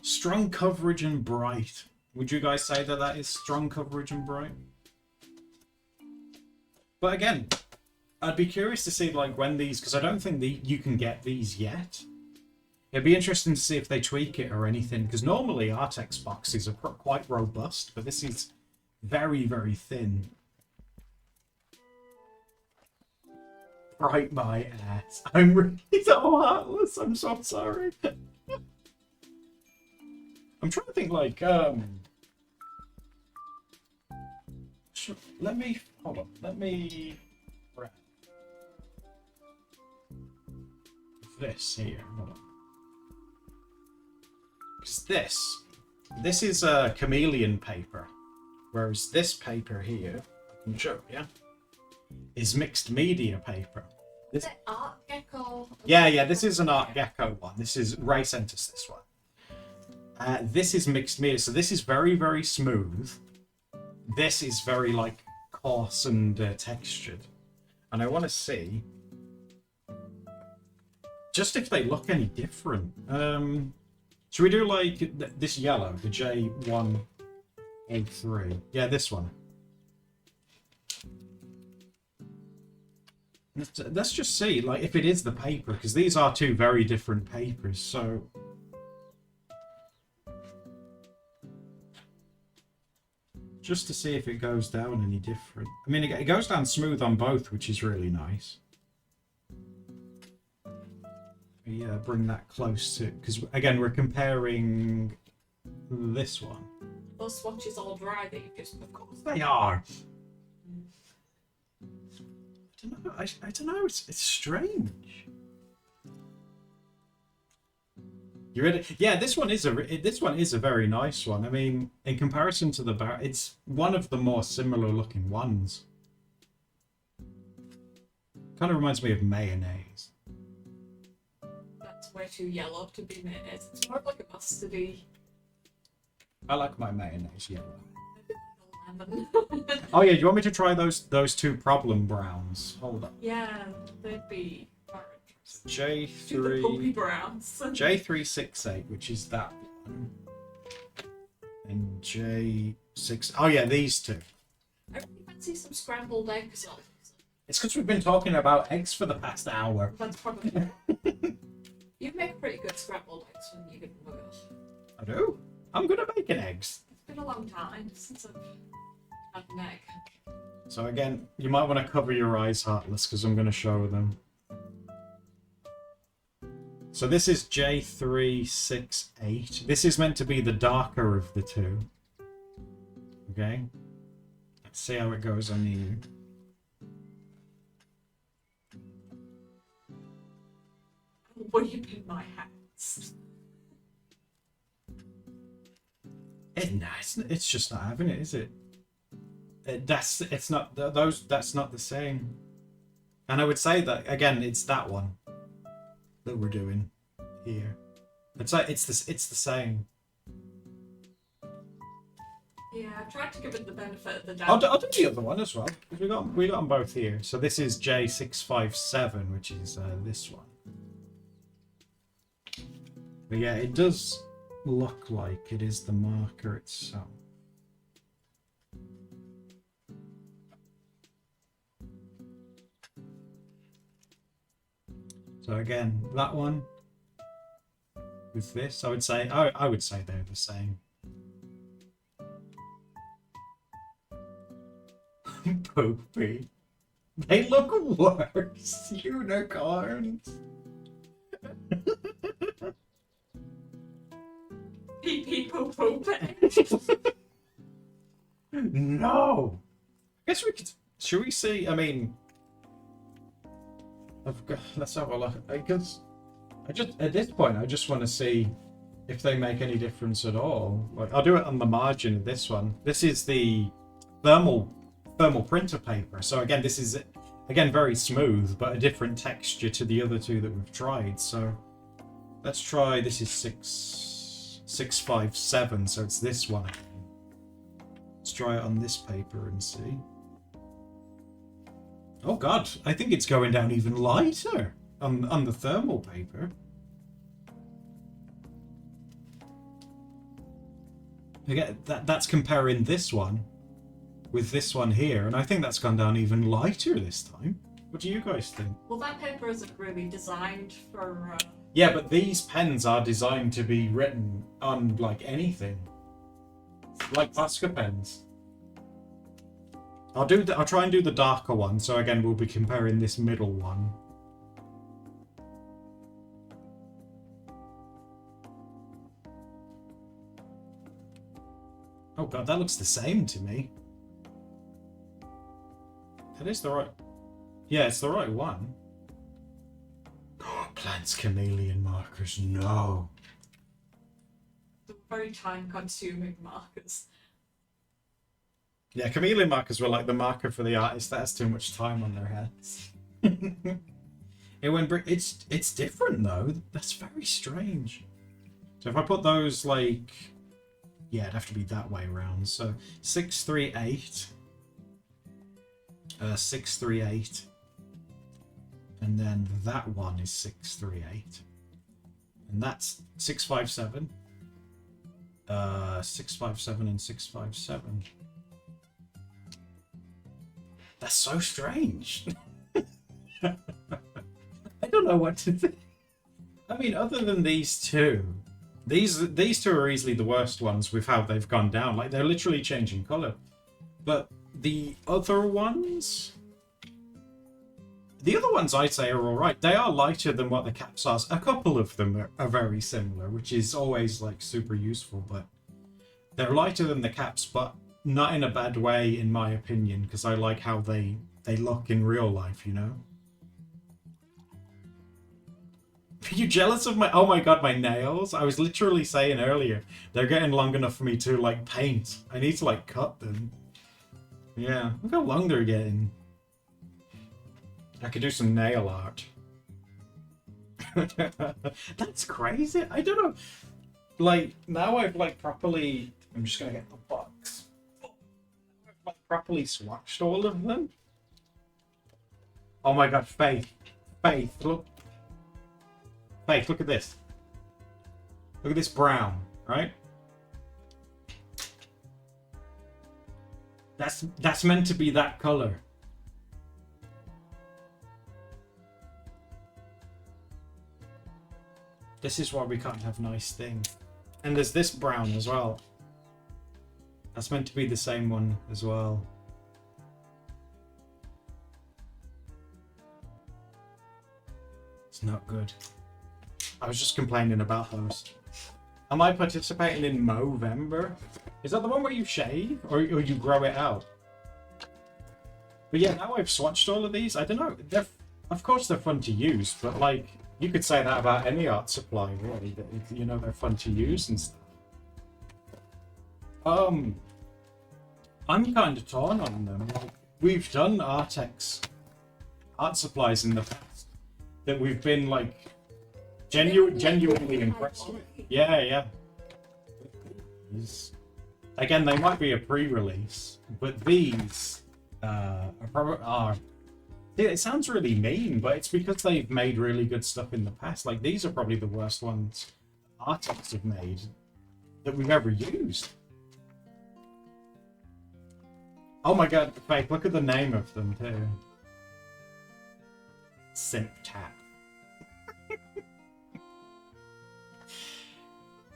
Speaker 1: strong coverage and bright. Would you guys say that is strong coverage and bright? But again, I'd be curious to see like when these, because I don't think you can get these yet. It'd be interesting to see if they tweak it or anything, because normally Artex boxes are quite robust, but this is very, very thin. Right my ass. I'm really so heartless. I'm so sorry. I'm trying to think like let me hold on. Let me grab this here. Hold on. Because this is a chameleon paper, whereas this paper here, I can show you, is mixed media paper.
Speaker 2: Is it Art Gecko?
Speaker 1: Yeah, this is an Art Gecko one. This is Ray sent us this one. This is mixed media, so this is very, very smooth. This is very like coarse and textured, and I want to see just if they look any different. Should we do like this yellow, the J183? Yeah, this one. Let's just see, like, if it is the paper, because these are two very different papers, so... Just to see if it goes down any different. I mean, it goes down smooth on both, which is really nice. Yeah, bring that close to... Because, again, we're comparing this one.
Speaker 2: Those swatches all dry that you've just... Of course
Speaker 1: They are! I don't know, it's strange. You ready? Yeah, this one is a very nice one. I mean, in comparison to the bar, it's one of the more similar looking ones. Kind of reminds me of mayonnaise.
Speaker 2: That's way too yellow to be mayonnaise. It's more of like a mustardy.
Speaker 1: I like my mayonnaise yellow.
Speaker 2: Lemon.
Speaker 1: Oh yeah, do you want me to try those two problem browns? Hold on.
Speaker 2: Yeah, they'd be more interesting.
Speaker 1: J3
Speaker 2: The puppy browns.
Speaker 1: J368, which is that one. And J6. Oh yeah, these two.
Speaker 2: I really fancy some scrambled eggs.
Speaker 1: It's because we've been talking about eggs for the past hour.
Speaker 2: That's probably. You make pretty good scrambled eggs when you give them a go.
Speaker 1: I do. I'm good at making eggs.
Speaker 2: It's been a long time since I've had an egg.
Speaker 1: So again, you might want to cover your eyes, Heartless, because I'm going to show them. So this is J368. This is meant to be the darker of the two. Okay. Let's see how it goes on you.
Speaker 2: Weep in my hands.
Speaker 1: It's just not having it, is it? That's not the same. And I would say that again, it's that one that we're doing here. It's the same.
Speaker 2: Yeah, I tried to give it the benefit of the doubt.
Speaker 1: I'll do the other one as well. We got them both here. So this is J657, which is this one. But yeah, it does look like it is the marker itself. So again, that one with this, I would say they're the same. Poopy. They look worse. Unicorns.
Speaker 2: Pee pee poo poo.
Speaker 1: No. I guess we could. Should we see? I mean, let's have a look. Because at this point, I just want to see if they make any difference at all. Like, I'll do it on the margin of this one. This is the thermal printer paper. So again, this is very smooth, but a different texture to the other two that we've tried. So let's try. This is 657. So it's this one. Let's try it on this paper and see. Oh god, I think it's going down even lighter on the thermal paper. Again, that's comparing this one with this one here, and I think that's gone down even lighter this time. What do you guys think?
Speaker 2: Well, that paper isn't really designed for...
Speaker 1: Yeah, but these pens are designed to be written on, like, anything. Like Posca pens. I'll try and do the darker one, so again, we'll be comparing this middle one. Oh god, that looks the same to me. That is the right... Yeah, it's the right one. Plants chameleon markers, no.
Speaker 2: The very time-consuming markers.
Speaker 1: Yeah, chameleon markers were like the marker for the artist that has too much time on their hands. It's different though. That's very strange. So if I put those like... Yeah, it'd have to be that way around. So 638. 638. And then that one is 638. And that's 657. 657 and 657. That's so strange. know what to think. I mean, other than these two, these two are easily the worst ones with how they've gone down. Like, they're literally changing color. But the other ones... The other ones I'd say are alright. They are lighter than what the caps are. A couple of them are very similar, which is always, like, super useful. But they're lighter than the caps, but not in a bad way, in my opinion, because I like how they look in real life, you know? Are you jealous of my... Oh my god, my nails? I was literally saying earlier, they're getting long enough for me to, like, paint. I need to, like, cut them. Yeah, look how long they're getting. I could do some nail art. That's crazy. I don't know. Like, now I've, like, properly... I'm just gonna get the box. I've, like, properly swatched all of them. Oh my god, Faith. Faith, look. Faith, look at this. Look at this brown, right? That's meant to be that color. This is why we can't have nice things. And there's this brown as well. That's meant to be the same one as well. It's not good. I was just complaining about those. Am I participating in Movember? Is that the one where you shave? Or you grow it out? But yeah, now I've swatched all of these. I don't know. Of course they're fun to use, but like... You could say that about any art supply, really. That, you know, they're fun to use and stuff. I'm kind of torn on them. Like, we've done Artex art supplies in the past that we've been like genuinely impressed with. Yeah. Again, they might be a pre-release, but these are. Yeah, it sounds really mean, but it's because they've made really good stuff in the past. Like, these are probably the worst ones artists have made that we've ever used. Oh my god, Faith, look at the name of them, too. Simp Tap.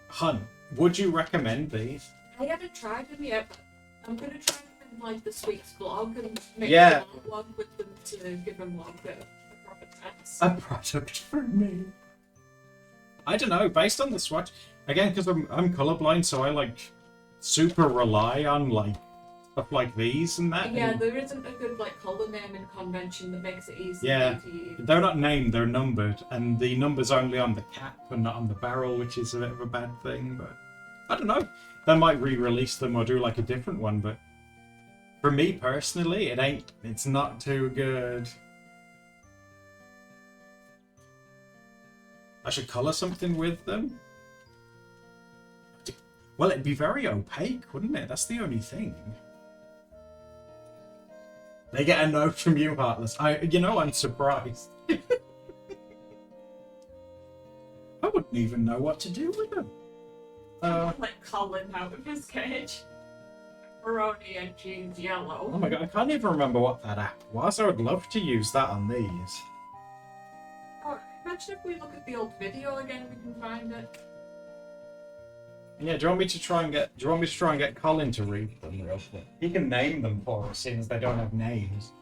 Speaker 1: Hun, would you recommend these?
Speaker 2: I haven't tried them yet, but I'm going to try them in, like, this week's vlog and make
Speaker 1: Yeah.
Speaker 2: a vlog with them to give them, like, a proper test.
Speaker 1: A product for me. I don't know, based on the swatch... Again, because I'm colorblind, so I, like, super rely on, like, stuff like these and that.
Speaker 2: Yeah,
Speaker 1: and...
Speaker 2: there isn't a good, like, color naming convention that makes it easy
Speaker 1: Yeah,
Speaker 2: to use.
Speaker 1: they're not named, they're numbered, and the number's only on the cap and not on the barrel, which is a bit of a bad thing, but... I don't know. They might re-release them or do, like, a different one, but... For me, personally, it's not too good. I should colour something with them? Well, it'd be very opaque, wouldn't it? That's the only thing. They get a note from you, Heartless. I'm surprised. I wouldn't even know what to do with them.
Speaker 2: Like Colin out of his cage. Maroney and jeans yellow.
Speaker 1: Oh my god, I can't even remember what that app was. I would love to use that on these.
Speaker 2: Oh, imagine if we look at the old video again, we can find it.
Speaker 1: Yeah, do you want me to try and get Colin to read them real quick? He can name them for us, since they don't have names.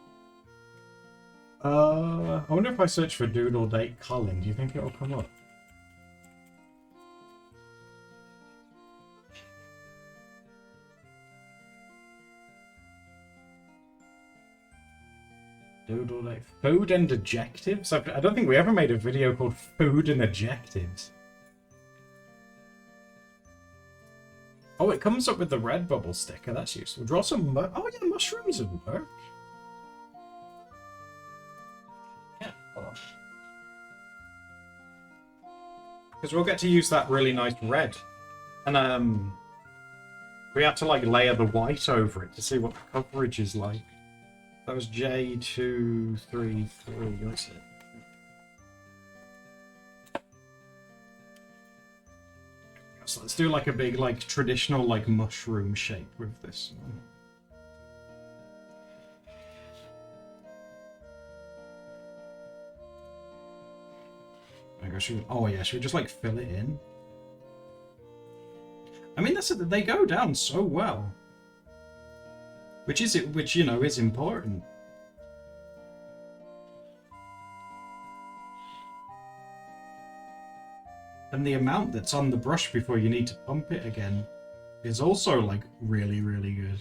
Speaker 1: I wonder if I search for Doodle Date Colin, do you think it'll come up? Doodle Date... Food and Adjectives? I don't think we ever made a video called Food and Adjectives. Oh, it comes up with the red bubble sticker. That's useful. Draw some... Oh, yeah, mushrooms would work. Yeah, hold on. Because we'll get to use that really nice red. And, we have to, like, layer the white over it to see what the coverage is like. That was J233. What's it? So let's do like a big, like, traditional, like, mushroom shape with this one. Oh yeah, should we just like fill it in? I mean, they go down so well, which you know is important. And the amount that's on the brush before you need to pump it again is also like really, really good.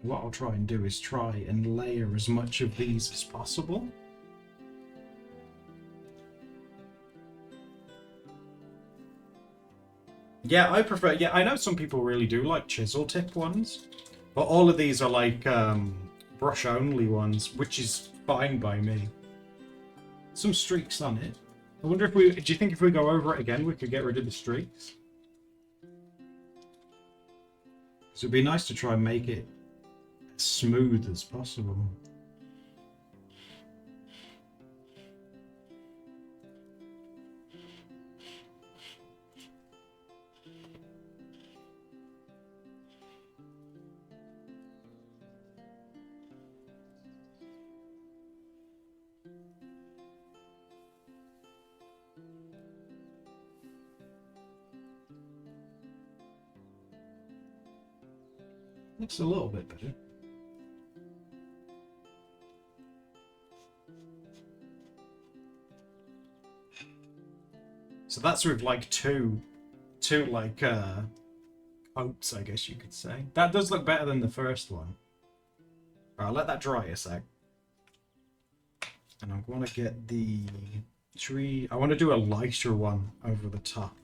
Speaker 1: What I'll try and do is try and layer as much of these as possible. Yeah, I prefer... Yeah, I know some people really do like chisel tip ones, but all of these are like brush only ones, which is fine by me. Some streaks on it. I wonder if we... Do you think if we go over it again, we could get rid of the streaks? Because it'd be nice to try and make it as smooth as possible. Looks a little bit better. So that's with like two like coats, I guess you could say. That does look better than the first one. I'll let that dry a sec. And I'm going to get the tree. I want to do a lighter one over the top.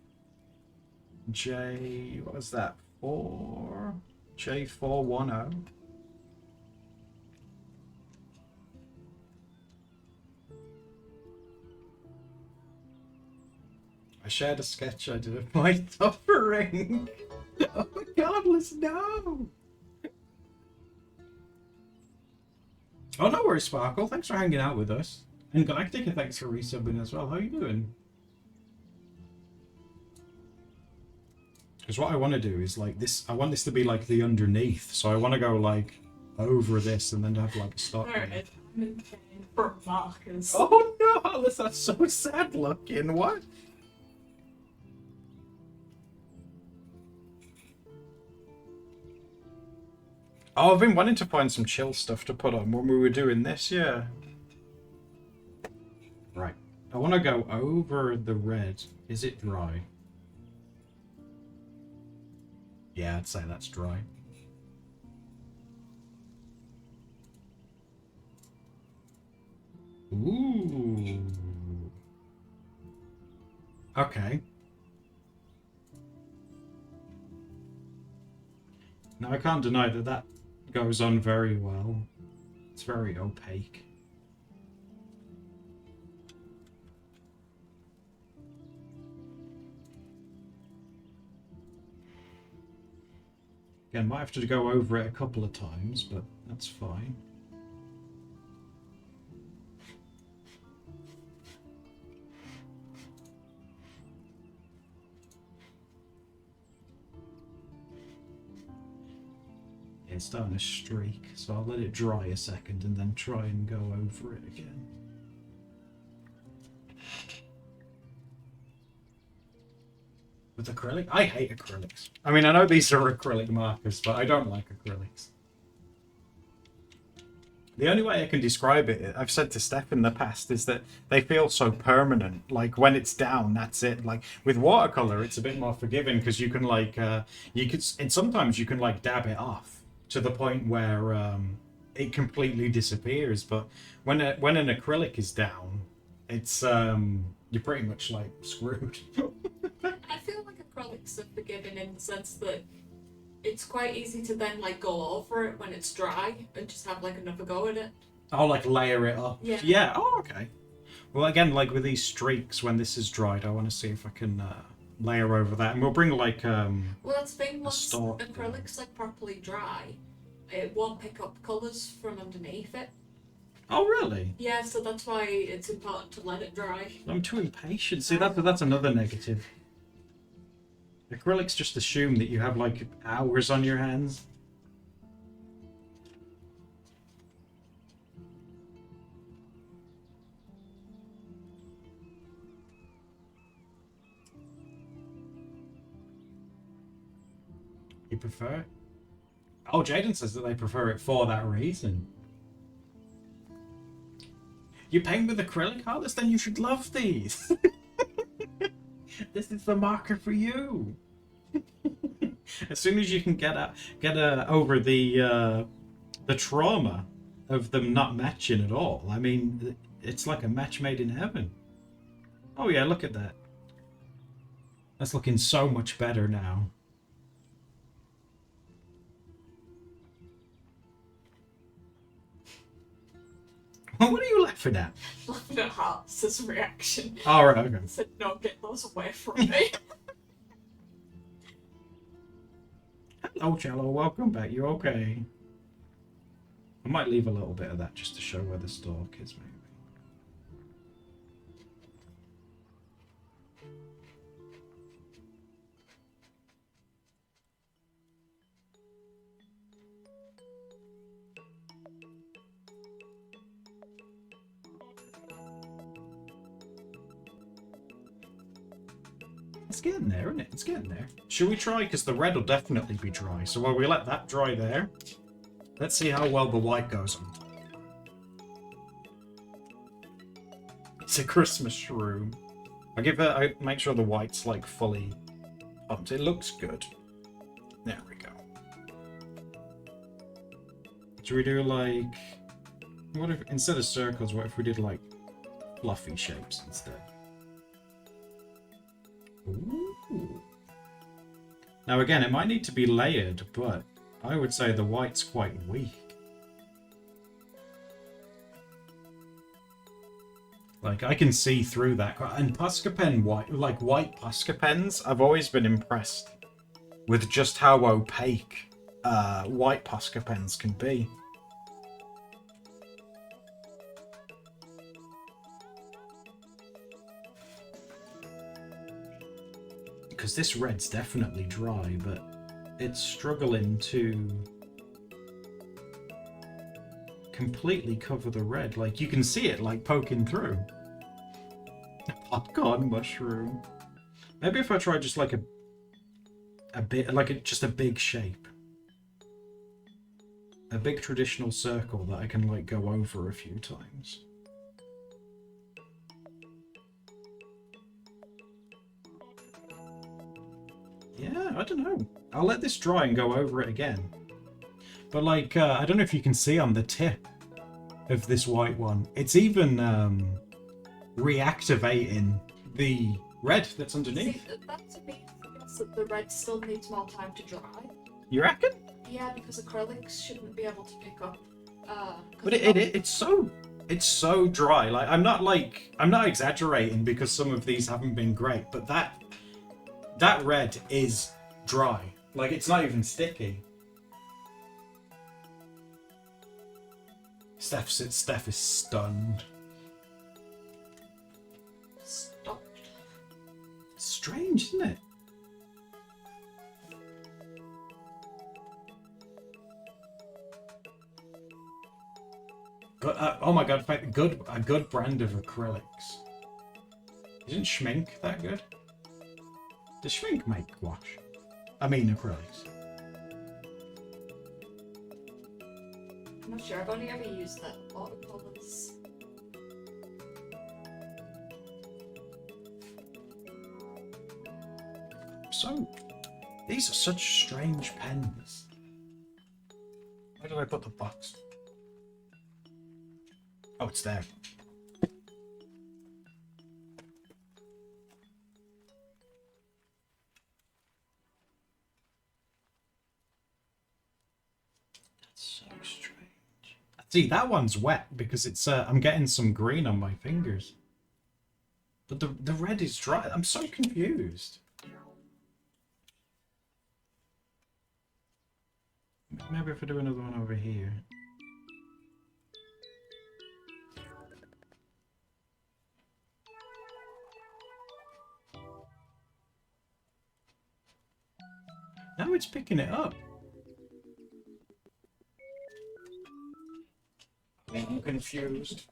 Speaker 1: What was that? J410. I shared a sketch I did of my suffering. Oh my god, let's know. Oh, no worries, Sparkle. Thanks for hanging out with us. And Galactica, thanks for resubbing as well. How are you doing? Because what I want to do is like this. I want this to be like the underneath. So I want to go like over this and then have like a stop.
Speaker 2: Alright, I'm in pain for markers.
Speaker 1: Oh no, Alice, that's so sad looking. What? Oh, I've been wanting to find some chill stuff to put on when we were doing this, yeah. Right. I want to go over the red. Is it dry? Yeah, I'd say that's dry. Ooh. Okay. Now, I can't deny that that goes on very well. It's very opaque. Again, might have to go over it a couple of times, but that's fine. It's starting to streak, so I'll let it dry a second and then try and go over it again. With acrylic? I hate acrylics. I mean, I know these are acrylic markers, but I don't like acrylics. The only way I can describe it, I've said to Steph in the past, is that they feel so permanent. Like, when it's down, that's it. Like, with watercolor, it's a bit more forgiving because you can, like, and sometimes you can, like, dab it off to the point where it completely disappears. But when an acrylic is down, it's, you're pretty much, like, screwed.
Speaker 2: I feel like acrylics are forgiving in the sense that it's quite easy to then like go over it when it's dry and just have like another go at it.
Speaker 1: Oh, like layer it up.
Speaker 2: Yeah.
Speaker 1: Yeah. Oh, okay. Well, again, like with these streaks, when this is dried, I want to see if I can layer over that, and we'll bring like
Speaker 2: Well, that's the thing. Once
Speaker 1: stalk
Speaker 2: acrylics like properly dry, it won't pick up colours from underneath it.
Speaker 1: Oh, really?
Speaker 2: Yeah, so that's why it's important to let it dry.
Speaker 1: I'm too impatient. See, that's another negative. Acrylics just assume that you have, like, hours on your hands. You prefer it? Oh, Jaden says that they prefer it for that reason. You paint with acrylic artists, then you should love these. This is the marker for you. As soon as you can get over the trauma of them not matching at all, I mean, it's like a match made in heaven. Oh yeah, look at that. That's looking so much better now. What are you laughing at?
Speaker 2: Laughing at Hart's reaction.
Speaker 1: All right, okay.
Speaker 2: I said, no, get those away from me.
Speaker 1: Hello, Cello. Welcome back. You okay? I might leave a little bit of that just to show where the stalk is, maybe. It's getting there, isn't it? It's getting there. Should we try? Because the red will definitely be dry. So while we let that dry there, let's see how well the white goes on. It's a Christmas shroom. I make sure the white's like fully pumped. It looks good. There we go. Should we do like, what if instead of circles, what if we did like fluffy shapes instead? Ooh. Now again, it might need to be layered, but I would say the white's quite weak. Like, I can see through that. And Posca pen white, like white Posca pens, I've always been impressed with just how opaque white Posca pens can be. Because this red's definitely dry, but it's struggling to completely cover the red. Like, you can see it, like, poking through. A popcorn mushroom. Maybe if I try just, like, a bit, like, just a big shape. A big traditional circle that I can, like, go over a few times. Yeah, I don't know. I'll let this dry and go over it again. But like, I don't know if you can see on the tip of this white one, it's even reactivating the red that's underneath.
Speaker 2: See, that to me suggests that the red still needs more time to dry.
Speaker 1: You reckon?
Speaker 2: Yeah, because acrylics shouldn't be able to pick up.
Speaker 1: But it's so dry. Like, I'm not exaggerating because some of these haven't been great, but that red is dry. Like, it's not even sticky. Steph is stunned.
Speaker 2: Stopped.
Speaker 1: Strange, isn't it? Oh my god, a good brand of acrylics. Isn't Schmink that good? Does Schmink make wash? I mean acrylics.
Speaker 2: I'm not sure, I've only ever used that watercolors.
Speaker 1: So, these are such strange pens. Where did I put the box? Oh, it's there. So strange. See, that one's wet because it's I'm getting some green on my fingers. But the red is dry. I'm so confused. Let me maybe if I do another one over here. Now it's picking it up. I'm confused.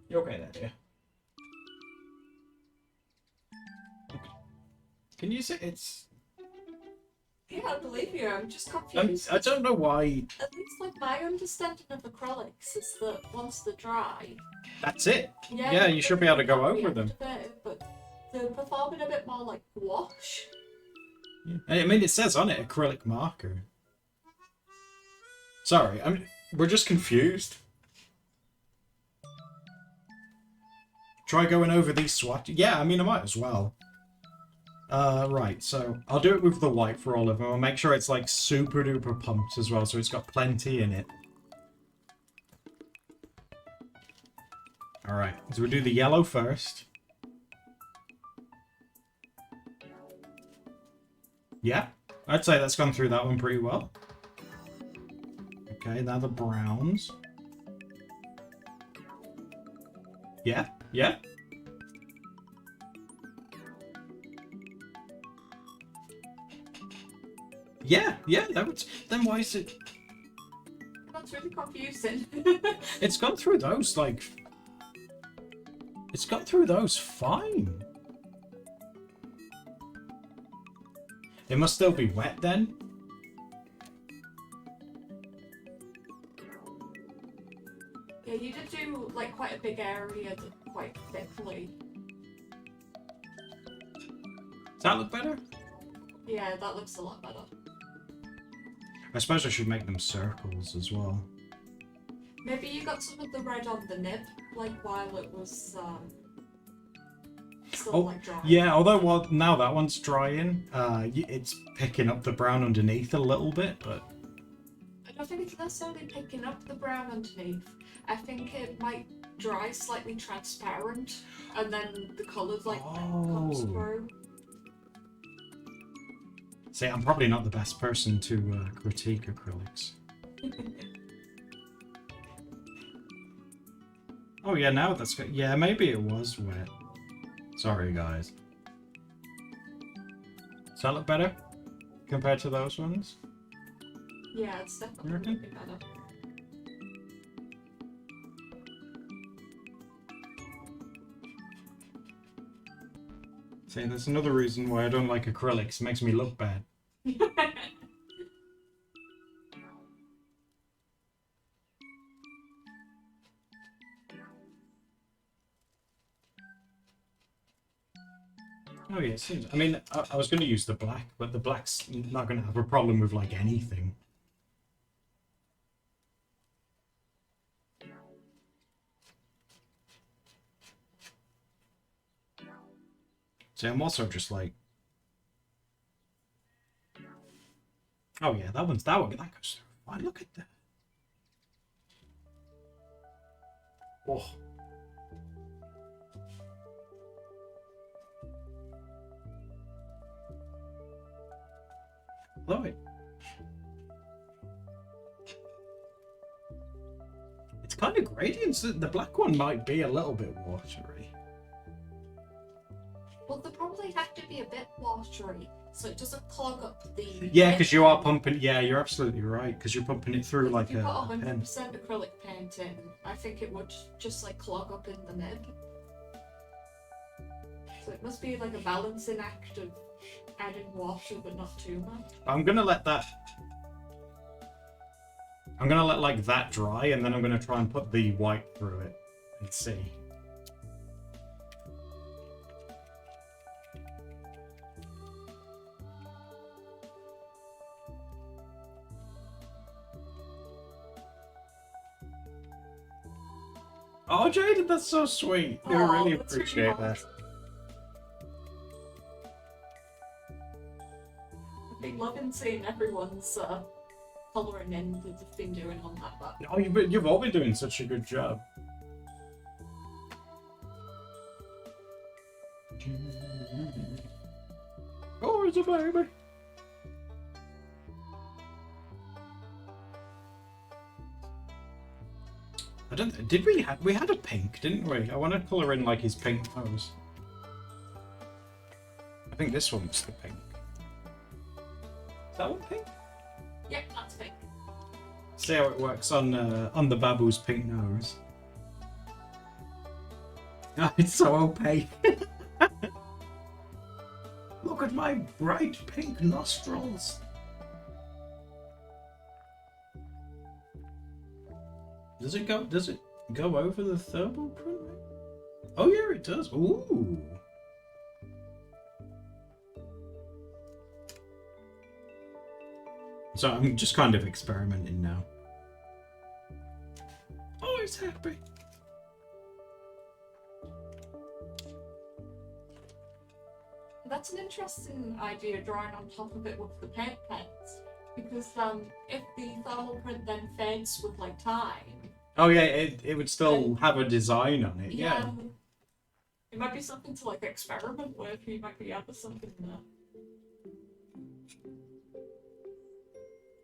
Speaker 1: You okay there, dear? Can you say it's...
Speaker 2: Yeah, I believe you. I'm just confused.
Speaker 1: I don't know why...
Speaker 2: At least, like, my understanding of acrylics is that once they're dry...
Speaker 1: That's it.
Speaker 2: Yeah,
Speaker 1: Yeah, you should be able to go
Speaker 2: at the
Speaker 1: over
Speaker 2: end
Speaker 1: them.
Speaker 2: of it, but they're performing a bit more like wash.
Speaker 1: Yeah. I mean, it says on it, acrylic marker. Sorry, we're just confused. Try going over these swatch... Yeah, I mean, I might as well. Right, so I'll do it with the white for all of them. I'll make sure it's, like, super duper pumped as well, so it's got plenty in it. Alright, so we'll do the yellow first. Yeah, I'd say that's gone through that one pretty well. Okay, now the browns. Yeah, yeah. Yeah, that would... Then why is it...
Speaker 2: That's really confusing.
Speaker 1: It's gone through those, like... It's gone through those fine. It must still be wet then.
Speaker 2: Yeah, you did do like quite a big area quite thickly.
Speaker 1: Does that look better?
Speaker 2: Yeah, that looks a lot better.
Speaker 1: I suppose I should make them circles as well.
Speaker 2: Maybe you got some of the red on the nib, like while it was still like dry.
Speaker 1: Yeah, although now that one's drying, it's picking up the brown underneath a little bit, but...
Speaker 2: I don't think it's necessarily picking up the brown underneath. I think it might dry slightly transparent, and then the colours like comes through.
Speaker 1: See, I'm probably not the best person to critique acrylics. Oh yeah, now that's good. Yeah, maybe it was wet. Sorry, guys. Does that look better compared to those ones?
Speaker 2: Yeah, it's definitely looking better.
Speaker 1: See, there's another reason why I don't like acrylics. It makes me look bad. Oh yeah, it seems... I mean, I was going to use the black, but the black's not going to have a problem with, like, anything. See, I'm also just like... Oh yeah, that one goes through. Fine, look at that. Oh. Love it. It's kind of gradients. The black one might be a little bit watery.
Speaker 2: Well, they probably have to be a bit watery, so it doesn't clog up the...
Speaker 1: Yeah, because you are pumping... Yeah, you're absolutely right, because you're pumping it through like
Speaker 2: if you
Speaker 1: a
Speaker 2: put
Speaker 1: pen.
Speaker 2: 100% acrylic paint in, I think it would just like clog up in the nib. So it must be like a balancing act of adding water, but not too much.
Speaker 1: I'm going to let that... I'm going to let like that dry, and then I'm going to try and put the white through it and see. Oh, Jaden, that's so sweet. I really
Speaker 2: that's
Speaker 1: appreciate
Speaker 2: really
Speaker 1: that.
Speaker 2: I've been loving seeing everyone's colouring in that they've been doing on that back.
Speaker 1: Oh, you've all been doing such a good job. Oh, it's a baby. I don't. Did we had a pink, didn't we? I want to colour in like his pink nose. I think this one's the pink. Is that one pink?
Speaker 2: Yep, that's pink.
Speaker 1: See how it works on the Babu's pink nose. Oh, it's so opaque. Look at my bright pink nostrils. Does it go over the thermal print? Oh yeah, it does. Ooh. So I'm just kind of experimenting now. Oh, it's happy.
Speaker 2: That's an interesting idea, drawing on top of it with the paint pens, because if the thermal print then fades with like time.
Speaker 1: Oh yeah, it would still have a design on it. Yeah.
Speaker 2: It might be something to like experiment with. You might be onto something there.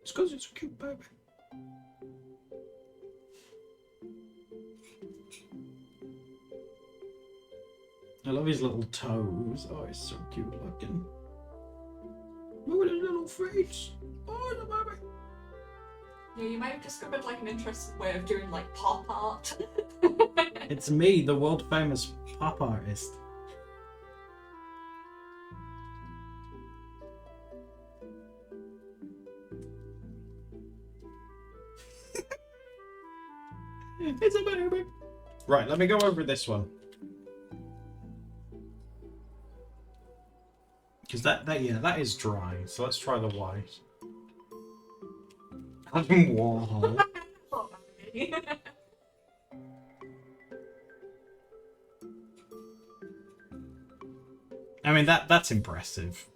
Speaker 1: It's because it's a cute baby. I love his little toes. Oh, he's so cute looking. Look at his little face. Oh, the baby.
Speaker 2: Yeah, you might have discovered like an interesting way of doing like pop art.
Speaker 1: It's me, the world famous pop artist. It's a baby. Right, let me go over this one. Because that is dry. So let's try the white. Adam Warhol. I mean that's impressive.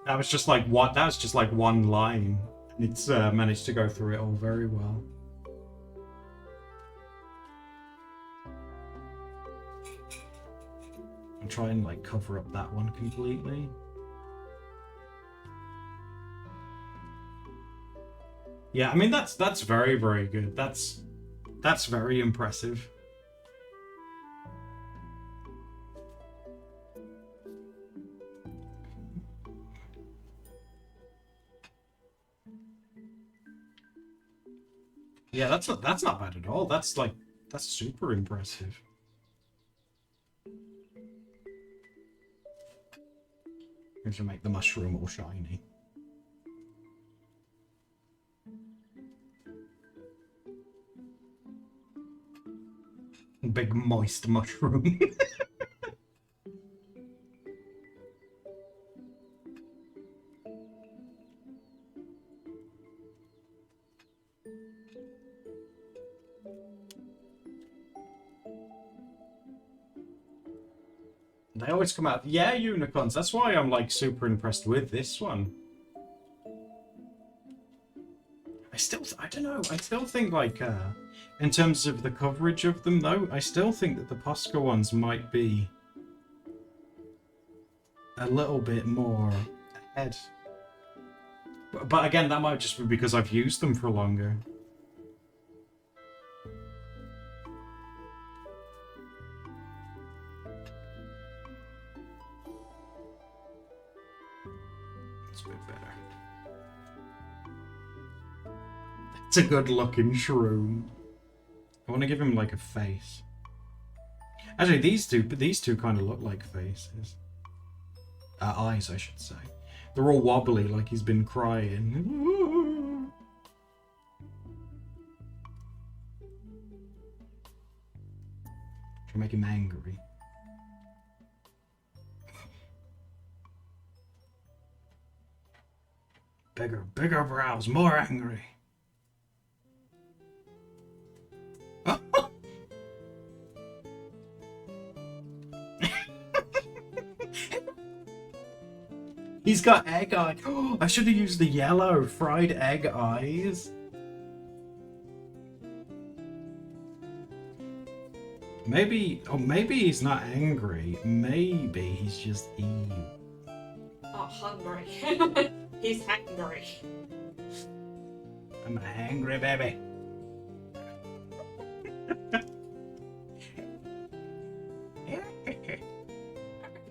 Speaker 1: That was just like one line, and it's managed to go through it all very well. I'll try and like cover up that one completely. Yeah, I mean that's very, very good. That's very impressive. Yeah, that's not bad at all. That's super impressive. We should make the mushroom all shiny. Big moist mushroom. They always come out. Yeah, unicorns. That's why I'm like super impressed with this one. I don't know. I still think like in terms of the coverage of them though, I still think that the Posca ones might be a little bit more ahead. But again, that might just be because I've used them for longer. It's a bit better. It's a good looking shroom. I want to give him like a face. Actually, these two kind of look like faces. Eyes, I should say. They're all wobbly, like he's been crying. Try to make him angry. Bigger brows, more angry. He's got egg eye. Oh, I should have used the yellow fried egg eyes. Maybe he's not angry. Maybe he's just evil.
Speaker 2: Oh, hungry. He's hungry.
Speaker 1: I'm a hungry baby.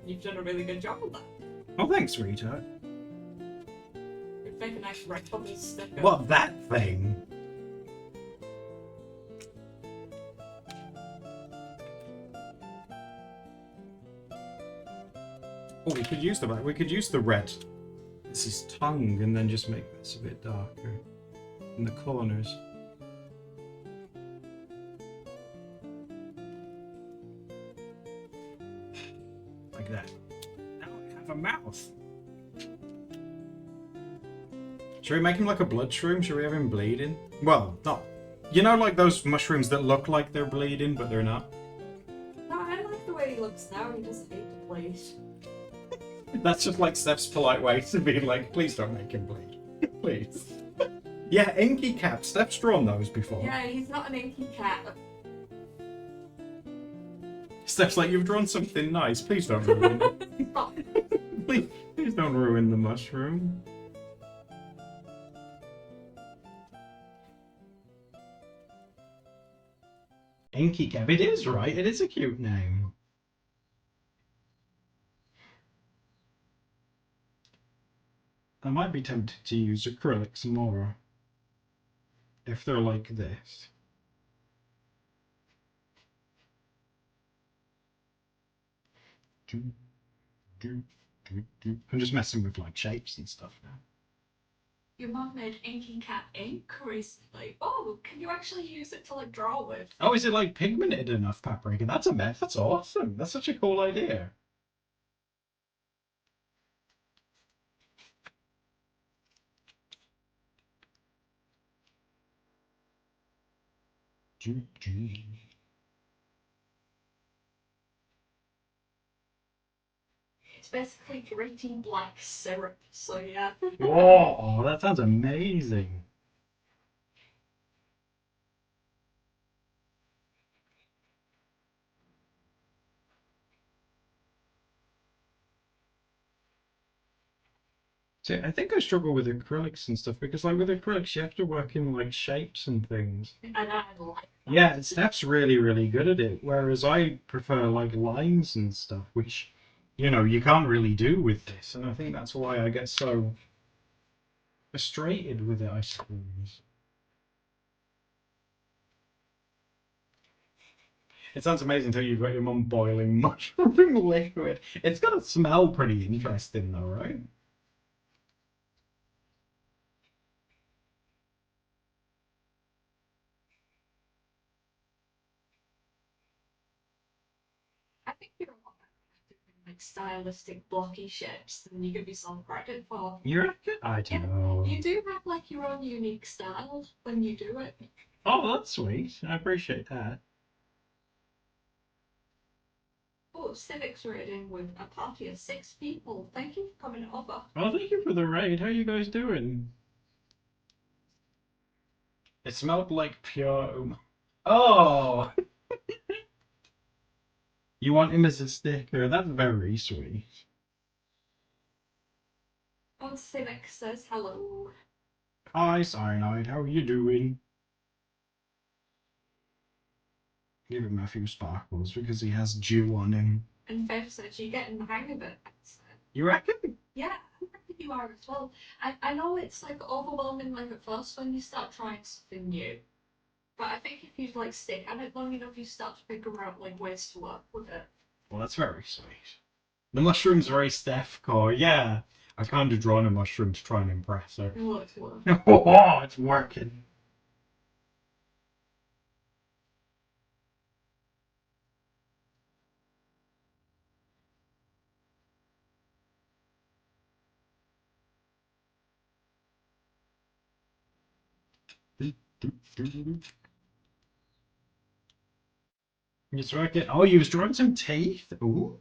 Speaker 2: You've done a really good job of that.
Speaker 1: Oh, thanks, sweetheart.
Speaker 2: It'd make a nice red bubble sticker.
Speaker 1: What, that thing? Oh, we could use the red. This is tongue, and then just make this a bit darker in the corners. Like that. Now I have a mouth. Should we make him like a blood shroom? Should we have him bleeding? Well, not. You know, like those mushrooms that look like they're bleeding, but they're not?
Speaker 2: No, I like the way he looks now. He doesn't need to bleed.
Speaker 1: That's just like Steph's polite way to be like, please don't make him bleed. Please. Yeah, inky cat. Steph's drawn those before.
Speaker 2: Yeah, he's not an inky cat.
Speaker 1: Steph's like, you've drawn something nice. Please don't ruin it. Please don't ruin the mushroom. Inky cat. It is right. It is a cute name. I might be tempted to use acrylics more if they're like this. I'm just messing with like shapes and stuff now.
Speaker 2: Your mum made inky cat ink recently. Oh, can you actually use it to like draw with?
Speaker 1: Oh, is it like pigmented enough, Paprika? That's a myth. That's awesome. That's such a cool idea.
Speaker 2: It's basically gritty black syrup, so yeah.
Speaker 1: Whoa, that sounds amazing. See, I think I struggle with acrylics and stuff because, like, with acrylics, you have to work in like shapes and things.
Speaker 2: And I like that.
Speaker 1: Yeah, Steph's really, really good at it, whereas I prefer like lines and stuff, which, you know, you can't really do with this, and I think that's why I get so frustrated with it, I suppose. It sounds amazing until you've got your mum boiling mushroom liquid. It's gonna smell pretty interesting, though, right?
Speaker 2: I think you're a lot better at doing like stylistic blocky shapes than you give yourself credit for.
Speaker 1: You reckon? I don't
Speaker 2: Yeah,
Speaker 1: know.
Speaker 2: you do have like your own unique style when you do it.
Speaker 1: Oh, that's sweet. I appreciate that.
Speaker 2: Oh, Civics raiding with a party of 6 people. Thank you for coming over.
Speaker 1: Well, thank you for the raid. How you guys doing? It smelled like pure. Oh! You want him as a sticker? That's very sweet.
Speaker 2: Oh, Civic says hello.
Speaker 1: Hi, Cyanide. How are you doing? Give him a few sparkles because he has dew on him.
Speaker 2: And Faith says you're getting the hang of it.
Speaker 1: You reckon?
Speaker 2: Yeah, I reckon you are as well. I know it's like overwhelming like at first when you start trying something new. But I think if you like stick at it long enough, you start to figure out like ways to work with it.
Speaker 1: Well, that's very sweet. The mushroom's very Steph core. Yeah. I kind of drawn a mushroom to try and impress her.
Speaker 2: Well, it's work.
Speaker 1: Oh, it's working. It's working. Oh, you was drawing some teeth? Ooh.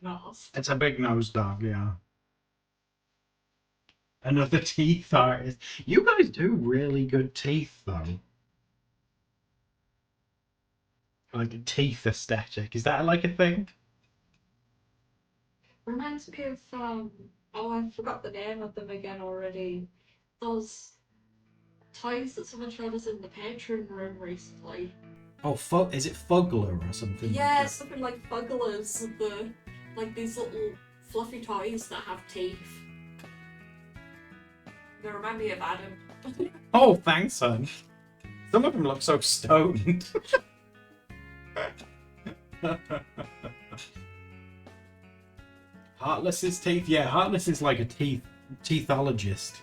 Speaker 2: Nose.
Speaker 1: It's a big nose dog, yeah. Another teeth artist. You guys do really good teeth, though. like a teeth aesthetic. Is that like a thing?
Speaker 2: Reminds me of oh, I forgot the name of them again already. Those toys that someone showed us in the Patreon room recently.
Speaker 1: Oh, is it Fuggler or something?
Speaker 2: Yeah, something like Fugglers, like these little fluffy toys that have teeth. They remind me of Adam.
Speaker 1: Oh, thanks, son. Some of them look so stoned. Heartless's teeth? Yeah, Heartless is like a teethologist.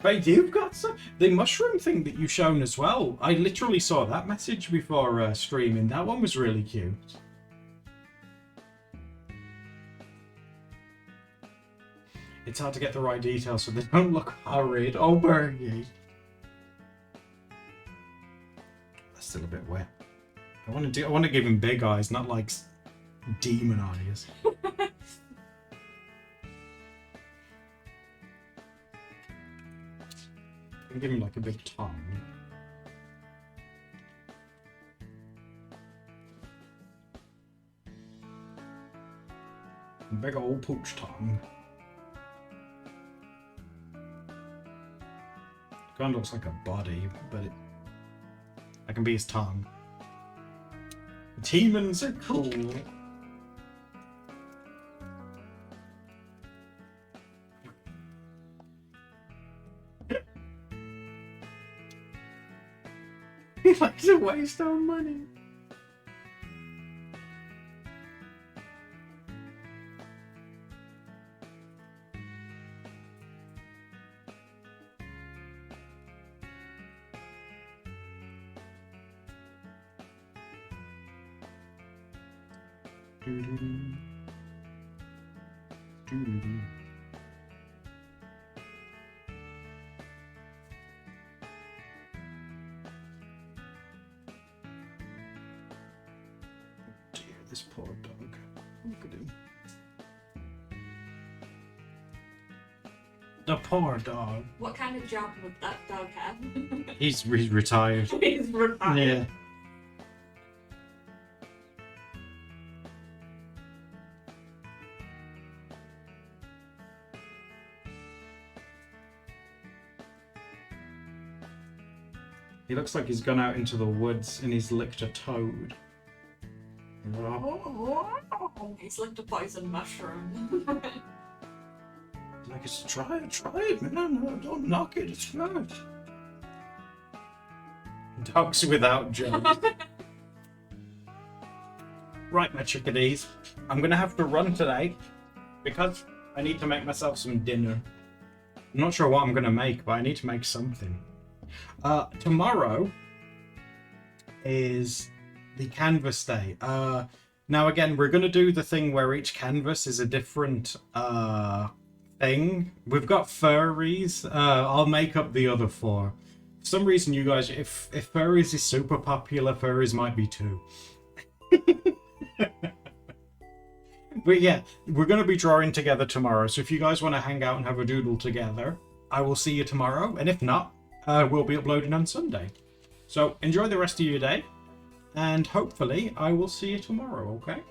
Speaker 1: Wait, you've got some... The mushroom thing that you've shown as well. I literally saw that message before streaming. That one was really cute. It's hard to get the right details so they don't look horrid. Oh, Bergie. That's still a bit wet. I want to give him big eyes, not like demon eyes. And give him like a big tongue. A big old pooch tongue. Kind of looks like a body, but that can be his tongue. Demons are cool. He likes to waste our money. Dear, this poor dog. Look at him. The poor dog.
Speaker 2: What kind of job would that dog have?
Speaker 1: He's retired.
Speaker 2: He's retired.
Speaker 1: Yeah. He looks like he's gone out into the woods and he's licked a toad.
Speaker 2: He's licked a poison mushroom.
Speaker 1: Like, try it, man. No, don't knock it. It's good. Dogs without jokes. Right, my chickadees. I'm gonna have to run today because I need to make myself some dinner. I'm not sure what I'm gonna make, but I need to make something. Tomorrow is the canvas day. Now again, we're gonna do the thing where each canvas is a different thing. We've got furries. I'll make up the other four. For some reason, you guys, if furries is super popular, furries might be too. But yeah, we're going to be drawing together tomorrow. So if you guys want to hang out and have a doodle together, I will see you tomorrow. And if not, we'll be uploading on Sunday. So enjoy the rest of your day. And hopefully I will see you tomorrow, okay?